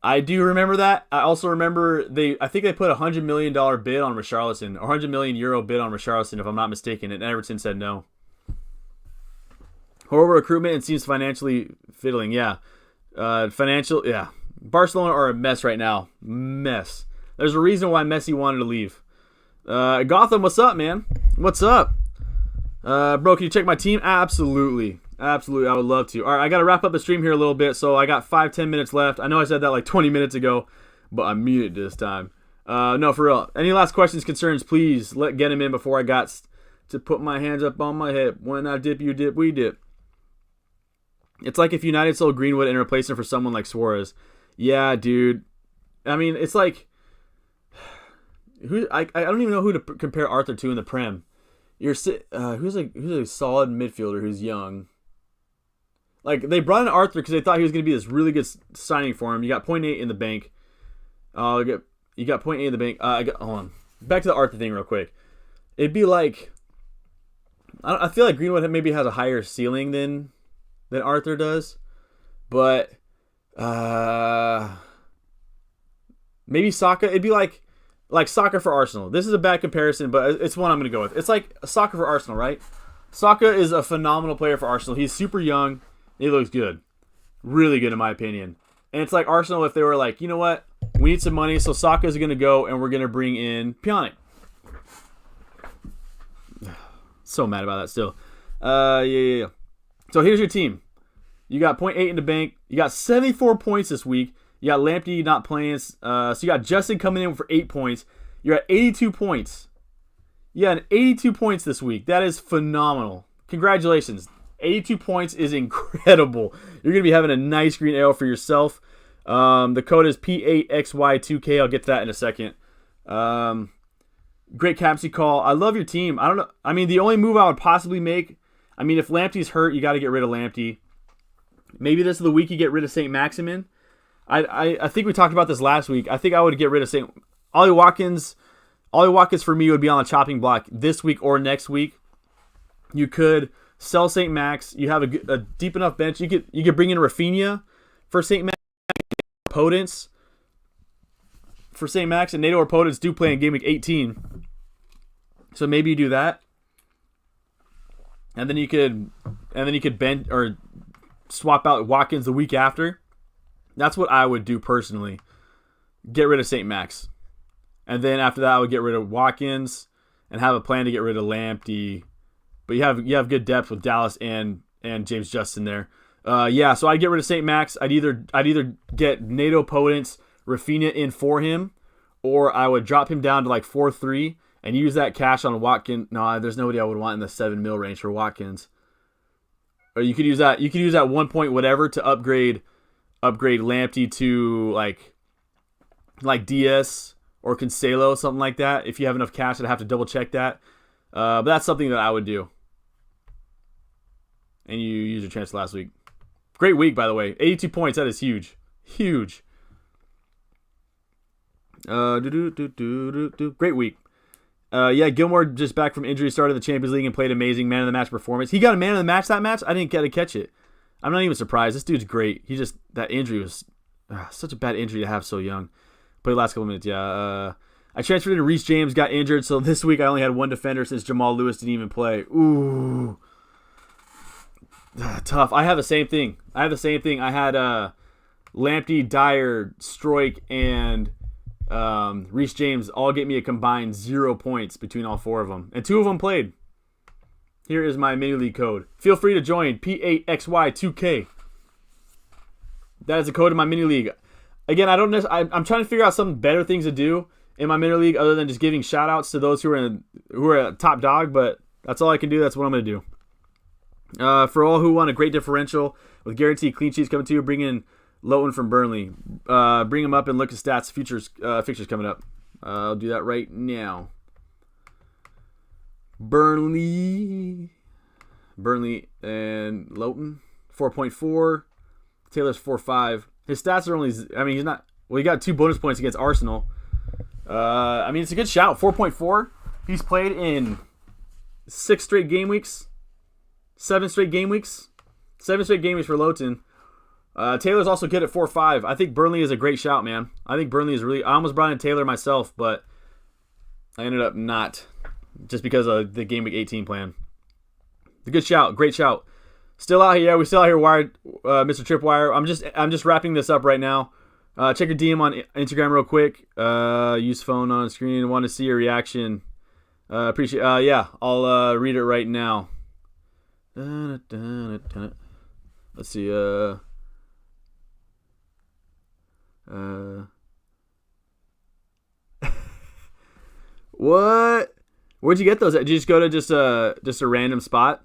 I do remember that. I also remember I think they put $100 million bid on Richarlison, or €100 million bid on Richarlison, if I'm not mistaken, and Everton said no. Horrible recruitment and seems financially fiddling. Yeah. Yeah. Barcelona are a mess right now. Mess. There's a reason why Messi wanted to leave. Gotham, what's up, man? What's up? Bro, can you check my team? Absolutely. Absolutely. I would love to. All right, I got to wrap up the stream here a little bit, so I got 5-10 minutes left. I know I said that like 20 minutes ago, but I mean it this time. No, for real. Any last questions, concerns, please get them in before I got to put my hands up on my head. When I dip, you dip, we dip. It's like if United sold Greenwood and replaced him for someone like Suarez. Yeah, dude. I mean, it's like I don't even know who to compare Arthur to in the Prem. Who's a solid midfielder who's young. Like, they brought in Arthur because they thought he was going to be this really good signing for him. You got 0.8 in the bank. You got 0.8 in the bank. Hold on. Back to the Arthur thing real quick. It'd be like, I feel like Greenwood maybe has a higher ceiling than than Arthur does. But maybe Saka. It'd be like Saka for Arsenal. This is a bad comparison, but it's one I'm going to go with. It's like Saka for Arsenal, right? Saka is a phenomenal player for Arsenal. He's super young. He looks good. Really good in my opinion. And it's like Arsenal if they were like, you know what? We need some money, so Saka is going to go and we're going to bring in Pjanic. So mad about that still. Yeah. So here's your team. You got 0.8 in the bank. You got 74 points this week. You got Lamptey not playing. So you got Justin coming in for 8 points. You're at 82 points. Yeah, 82 points this week. That is phenomenal. Congratulations. 82 points is incredible. You're going to be having a nice green arrow for yourself. The code is P8XY2K. I'll get to that in a second. Great captaincy call. I love your team. I don't know. I mean, the only move I would possibly make, I mean, if Lamptey's hurt, you got to get rid of Lamptey. Maybe this is the week you get rid of St. Maximin. I think we talked about this last week. I think I would get rid of Ollie Watkins. Ollie Watkins for me would be on the chopping block this week or next week. You could sell St. Max. You have a deep enough bench. You could bring in Rafinha for St. Max. Potence for St. Max, and NATO or Potence do play in Gameweek 18. So maybe you do that. And then you could bend or swap out Watkins the week after. That's what I would do personally. Get rid of St. Max. And then after that, I would get rid of Watkins and have a plan to get rid of Lamptey. But you have good depth with Dallas and James Justin there. So I'd get rid of St. Max. I'd either get NATO Potence, Rafinha in for him, or I would drop him down to like 4-3 and use that cash on Watkins. No, there's nobody I would want in the 7 mil range for Watkins. Or you could use that. You could use that 1 point whatever to upgrade Lamptey to like DS or Cancelo, something like that. If you have enough cash, I'd have to double check that. But that's something that I would do. And you used your chance last week. Great week, by the way. 82 points. That is huge. Huge. Great week. Gilmore just back from injury, started the Champions League and played amazing man of the match performance. He got a man of the match that match. I didn't get to catch it. I'm not even surprised. This dude's great. That injury was such a bad injury to have so young. Played the last couple minutes. I transferred into Rhys James, got injured, so this week I only had one defender since Jamal Lewis didn't even play. Ooh. Tough. I have the same thing. I had Lamptey, Dyer, Stroik, and Rhys James all get me a combined 0 points between all 4 of them. And 2 of them played. Here is my mini league code. Feel free to join P8XY2K. That is the code in my mini league. Again, I'm trying to figure out some better things to do in my mini league other than just giving shout outs to those who are a top dog, but that's all I can do. That's what I'm going to do. For all who want a great differential with guaranteed clean sheets coming to you, bring in Lowton from Burnley. Bring him up and look at stats, fixtures coming up. I'll do that right now. Burnley and Lowton, 4.4. Taylor's 4.5. His stats are only, he's not, he got 2 bonus points against Arsenal. It's a good shout. 4.4. He's played in 6 straight game weeks. 7 straight game weeks. 7 straight game weeks for Lowton. Taylor's also good at 4.5. I think Burnley is a great shout, man. I think Burnley is really, I almost brought in Taylor myself, but I ended up not. Just because of the Game Week 18 plan. The good shout. Great shout. Still out here. Yeah, we still out here wired, Mr. Tripwire. I'm just wrapping this up right now. Check your DM on Instagram real quick. Use phone on screen. Want to see your reaction. Appreciate I'll read it right now. Let's see. What? Where'd you get those? Did you just go to just a random spot?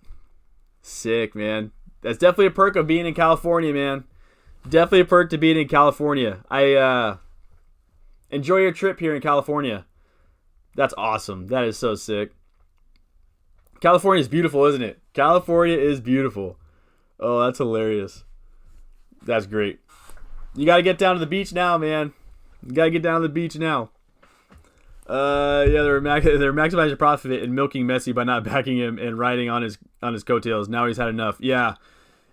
Sick, man. That's definitely a perk of being in California, man. Definitely a perk to being in California. I enjoy your trip here in California. That's awesome. That is so sick. California is beautiful, isn't it? California is beautiful. Oh, that's hilarious. That's great. You got to get down to the beach now, man. You got to get down to the beach now. They're maximizing your profit and milking Messi by not backing him and riding on his coattails. Now he's had enough. Yeah.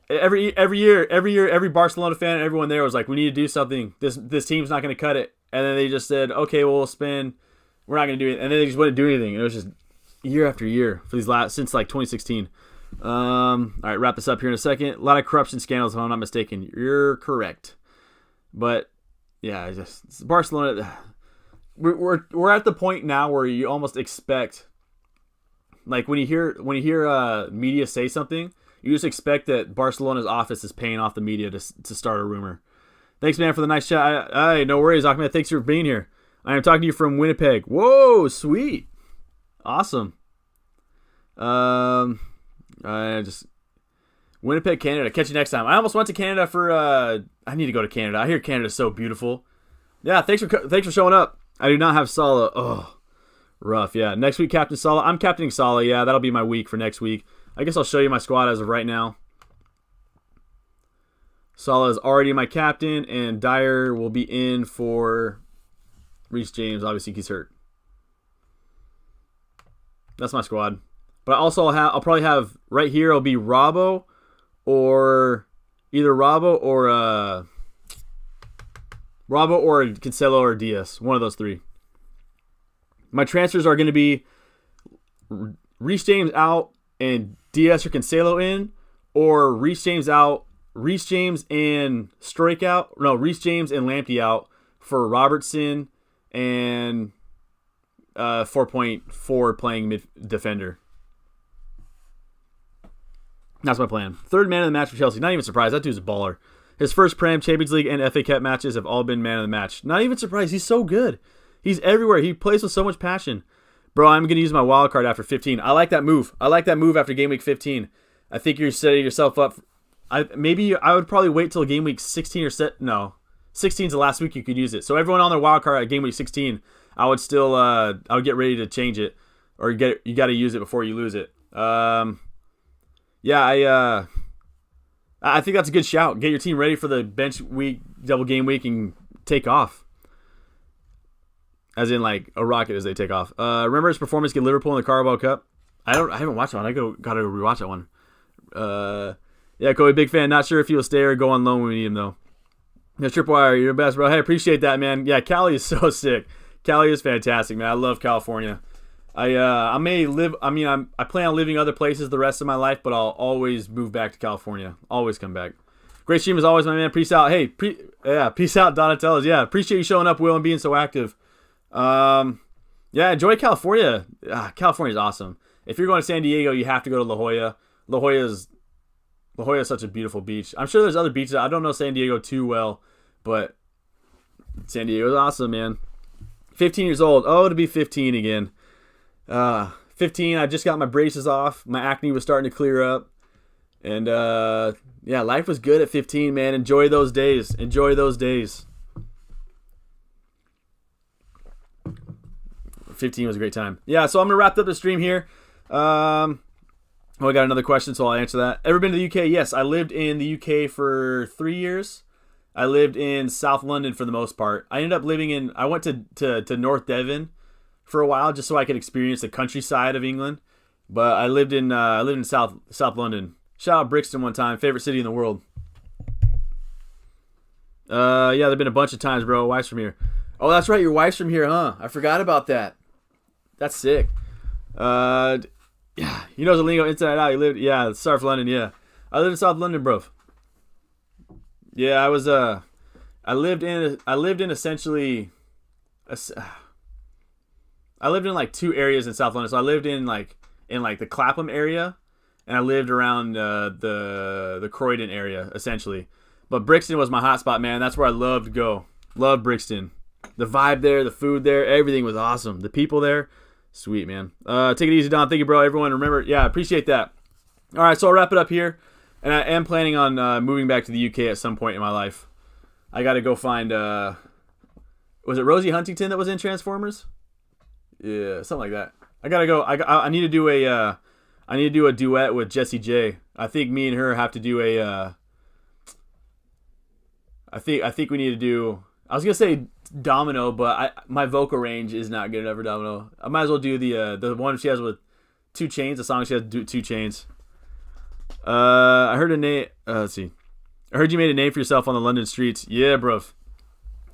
every Barcelona fan, everyone there was like, we need to do something. This team's not going to cut it. And then they just said, okay, well, we'll spend. We're not going to do it. And then they just wouldn't do anything. It was just year after year for since like 2016. All right, wrap this up here in a second. A lot of corruption scandals, if I'm not mistaken. You're correct. But yeah, just Barcelona. We're at the point now where you almost expect, like when you hear media say something, you just expect that Barcelona's office is paying off the media to start a rumor. Thanks, man, for the nice chat. No worries, Ahmed. Thanks for being here. I am talking to you from Winnipeg. Whoa, sweet, awesome. Just Winnipeg, Canada. Catch you next time. I almost went to Canada for. I need to go to Canada. I hear Canada's so beautiful. Yeah, thanks for showing up. I do not have Salah. Oh, rough. Yeah, next week, Captain Salah. I'm captaining Salah. Yeah, that'll be my week for next week. I guess I'll show you my squad as of right now. Salah is already my captain, and Dyer will be in for Rhys James. Obviously, he's hurt. That's my squad. But also, I'll probably have right here. It'll be Robbo, or either Robbo or Cancelo or Diaz. One of those three. My transfers are going to be Rhys James out and Diaz or Cancelo in, or Rhys James out, Rhys James and Strike out. No, Rhys James and Lamptey out for Robertson and 4.4 playing defender. That's my plan. Third man of the match for Chelsea. Not even surprised. That dude's a baller. His first Prem, Champions League, and FA Cup matches have all been man of the match. Not even surprised. He's so good. He's everywhere. He plays with so much passion. Bro, I'm going to use my wild card after 15. I like that move. I like that move after game week 15. I think you're setting yourself up. I would probably wait till game week 16 or no. 16 is the last week you could use it. So everyone on their wild card at game week 16, I would still I would get ready to change it, or you got to use it before you lose it. Yeah, I think that's a good shout. Get your team ready for the bench week, double game week, and take off. As in, like, a rocket as they take off. Remember his performance against Liverpool in the Carabao Cup? I haven't watched that one. Gotta rewatch that one. Yeah, Kobe, big fan. Not sure if he will stay or go on loan when we need him, though. Yeah, Tripwire, you're the best, bro. Hey, appreciate that, man. Yeah, Cali is so sick. Cali is fantastic, man. I love California. I plan on living other places the rest of my life, but I'll always move back to California. Always come back. Great stream as always, my man. Peace out. Hey, peace out, Donatellas. Yeah, appreciate you showing up, Will, and being so active. Yeah, enjoy California. California's awesome. If you're going to San Diego, you have to go to La Jolla. La Jolla is such a beautiful beach. I'm sure there's other beaches. I don't know San Diego too well, but San Diego's awesome, man. 15 years old. Oh, to be 15 again. 15, I just got my braces off. My acne was starting to clear up. And, yeah, life was good at 15, man. Enjoy those days. 15 was a great time. Yeah, so I'm going to wrap up the stream here. I got another question, so I'll answer that. Ever been to the UK? Yes, I lived in the UK for 3 years. I lived in South London for the most part. I went to North Devon for a while just so I could experience the countryside of England. But I lived in South London. Shout out Brixton one time, favorite city in the world. Yeah, there've been a bunch of times, bro. Wife's from here. Oh, that's right, your wife's from here, huh? I forgot about that. That's sick. Yeah, he knows the lingo inside out. He lived, yeah, South London, yeah. I lived in South London, bro. Yeah, I lived in essentially, I lived in like two areas in South London. So I lived in the Clapham area, and I lived around the Croydon area essentially. But Brixton was my hotspot, man. That's where I loved to go. Loved Brixton. The vibe there, the food there, everything was awesome. The people there, sweet, man. Take it easy, Don. Thank you, bro. Everyone, remember, yeah, appreciate that. All right, so I'll wrap it up here. And I am planning on moving back to the UK at some point in my life. I got to go find, was it Rosie Huntington that was in Transformers? Yeah, something like that. I got to go. I need to do a duet with Jessie J. I think me and her have to do a, I think we need to do, I was going to say Domino, but my vocal range is not good enough for Domino. I might as well do the one she has with 2 Chainz, the song she has 2 Chainz. I heard a name. Let's see. I heard you made a name for yourself on the London streets. Yeah, bro.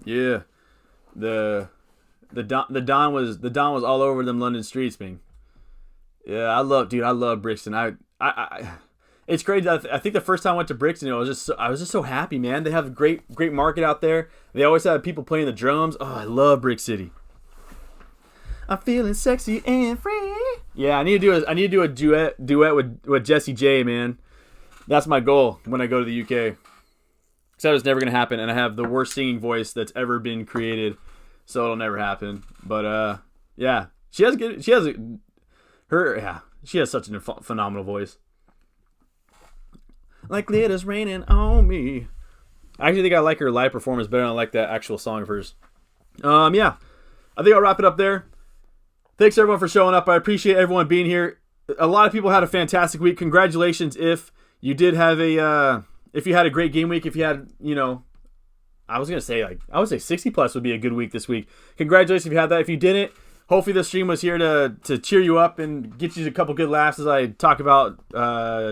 Yeah. The Don was all over them London streets, man. Yeah, I love Brixton. It's crazy. I think the first time I went to Brixton, I was just so happy, man. They have a great market out there. They always have people playing the drums. Oh, I love Brick City. I'm feeling sexy and free. Yeah, I need to do a duet with Jessie J, man. That's my goal when I go to the UK. Except it's never gonna happen, and I have the worst singing voice that's ever been created, so it'll never happen. But yeah, she has such a phenomenal voice. Like glitter's raining on me. I actually think I like her live performance better than I like that actual song of hers. Yeah, I think I'll wrap it up there. Thanks everyone for showing up. I appreciate everyone being here. A lot of people had a fantastic week. Congratulations if you did have if you had a great game week. If you had, I would say 60 plus would be a good week this week. Congratulations if you had that. If you didn't, hopefully this stream was here to cheer you up and get you a couple good laughs as I talk about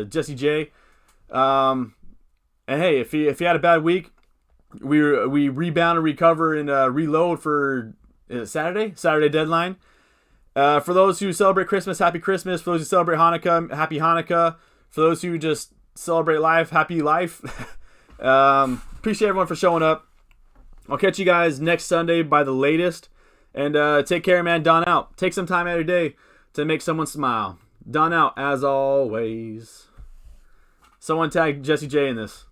Jessie J. And hey, if you had a bad week, we rebound and recover and reload for Saturday deadline. For those who celebrate Christmas, happy Christmas. For those who celebrate Hanukkah, happy Hanukkah. For those who just celebrate life, happy life. Appreciate everyone for showing up. I'll catch you guys next Sunday by the latest. And take care, man. Don out. Take some time out of your day to make someone smile. Don out, as always. Someone tag Jessie J in this.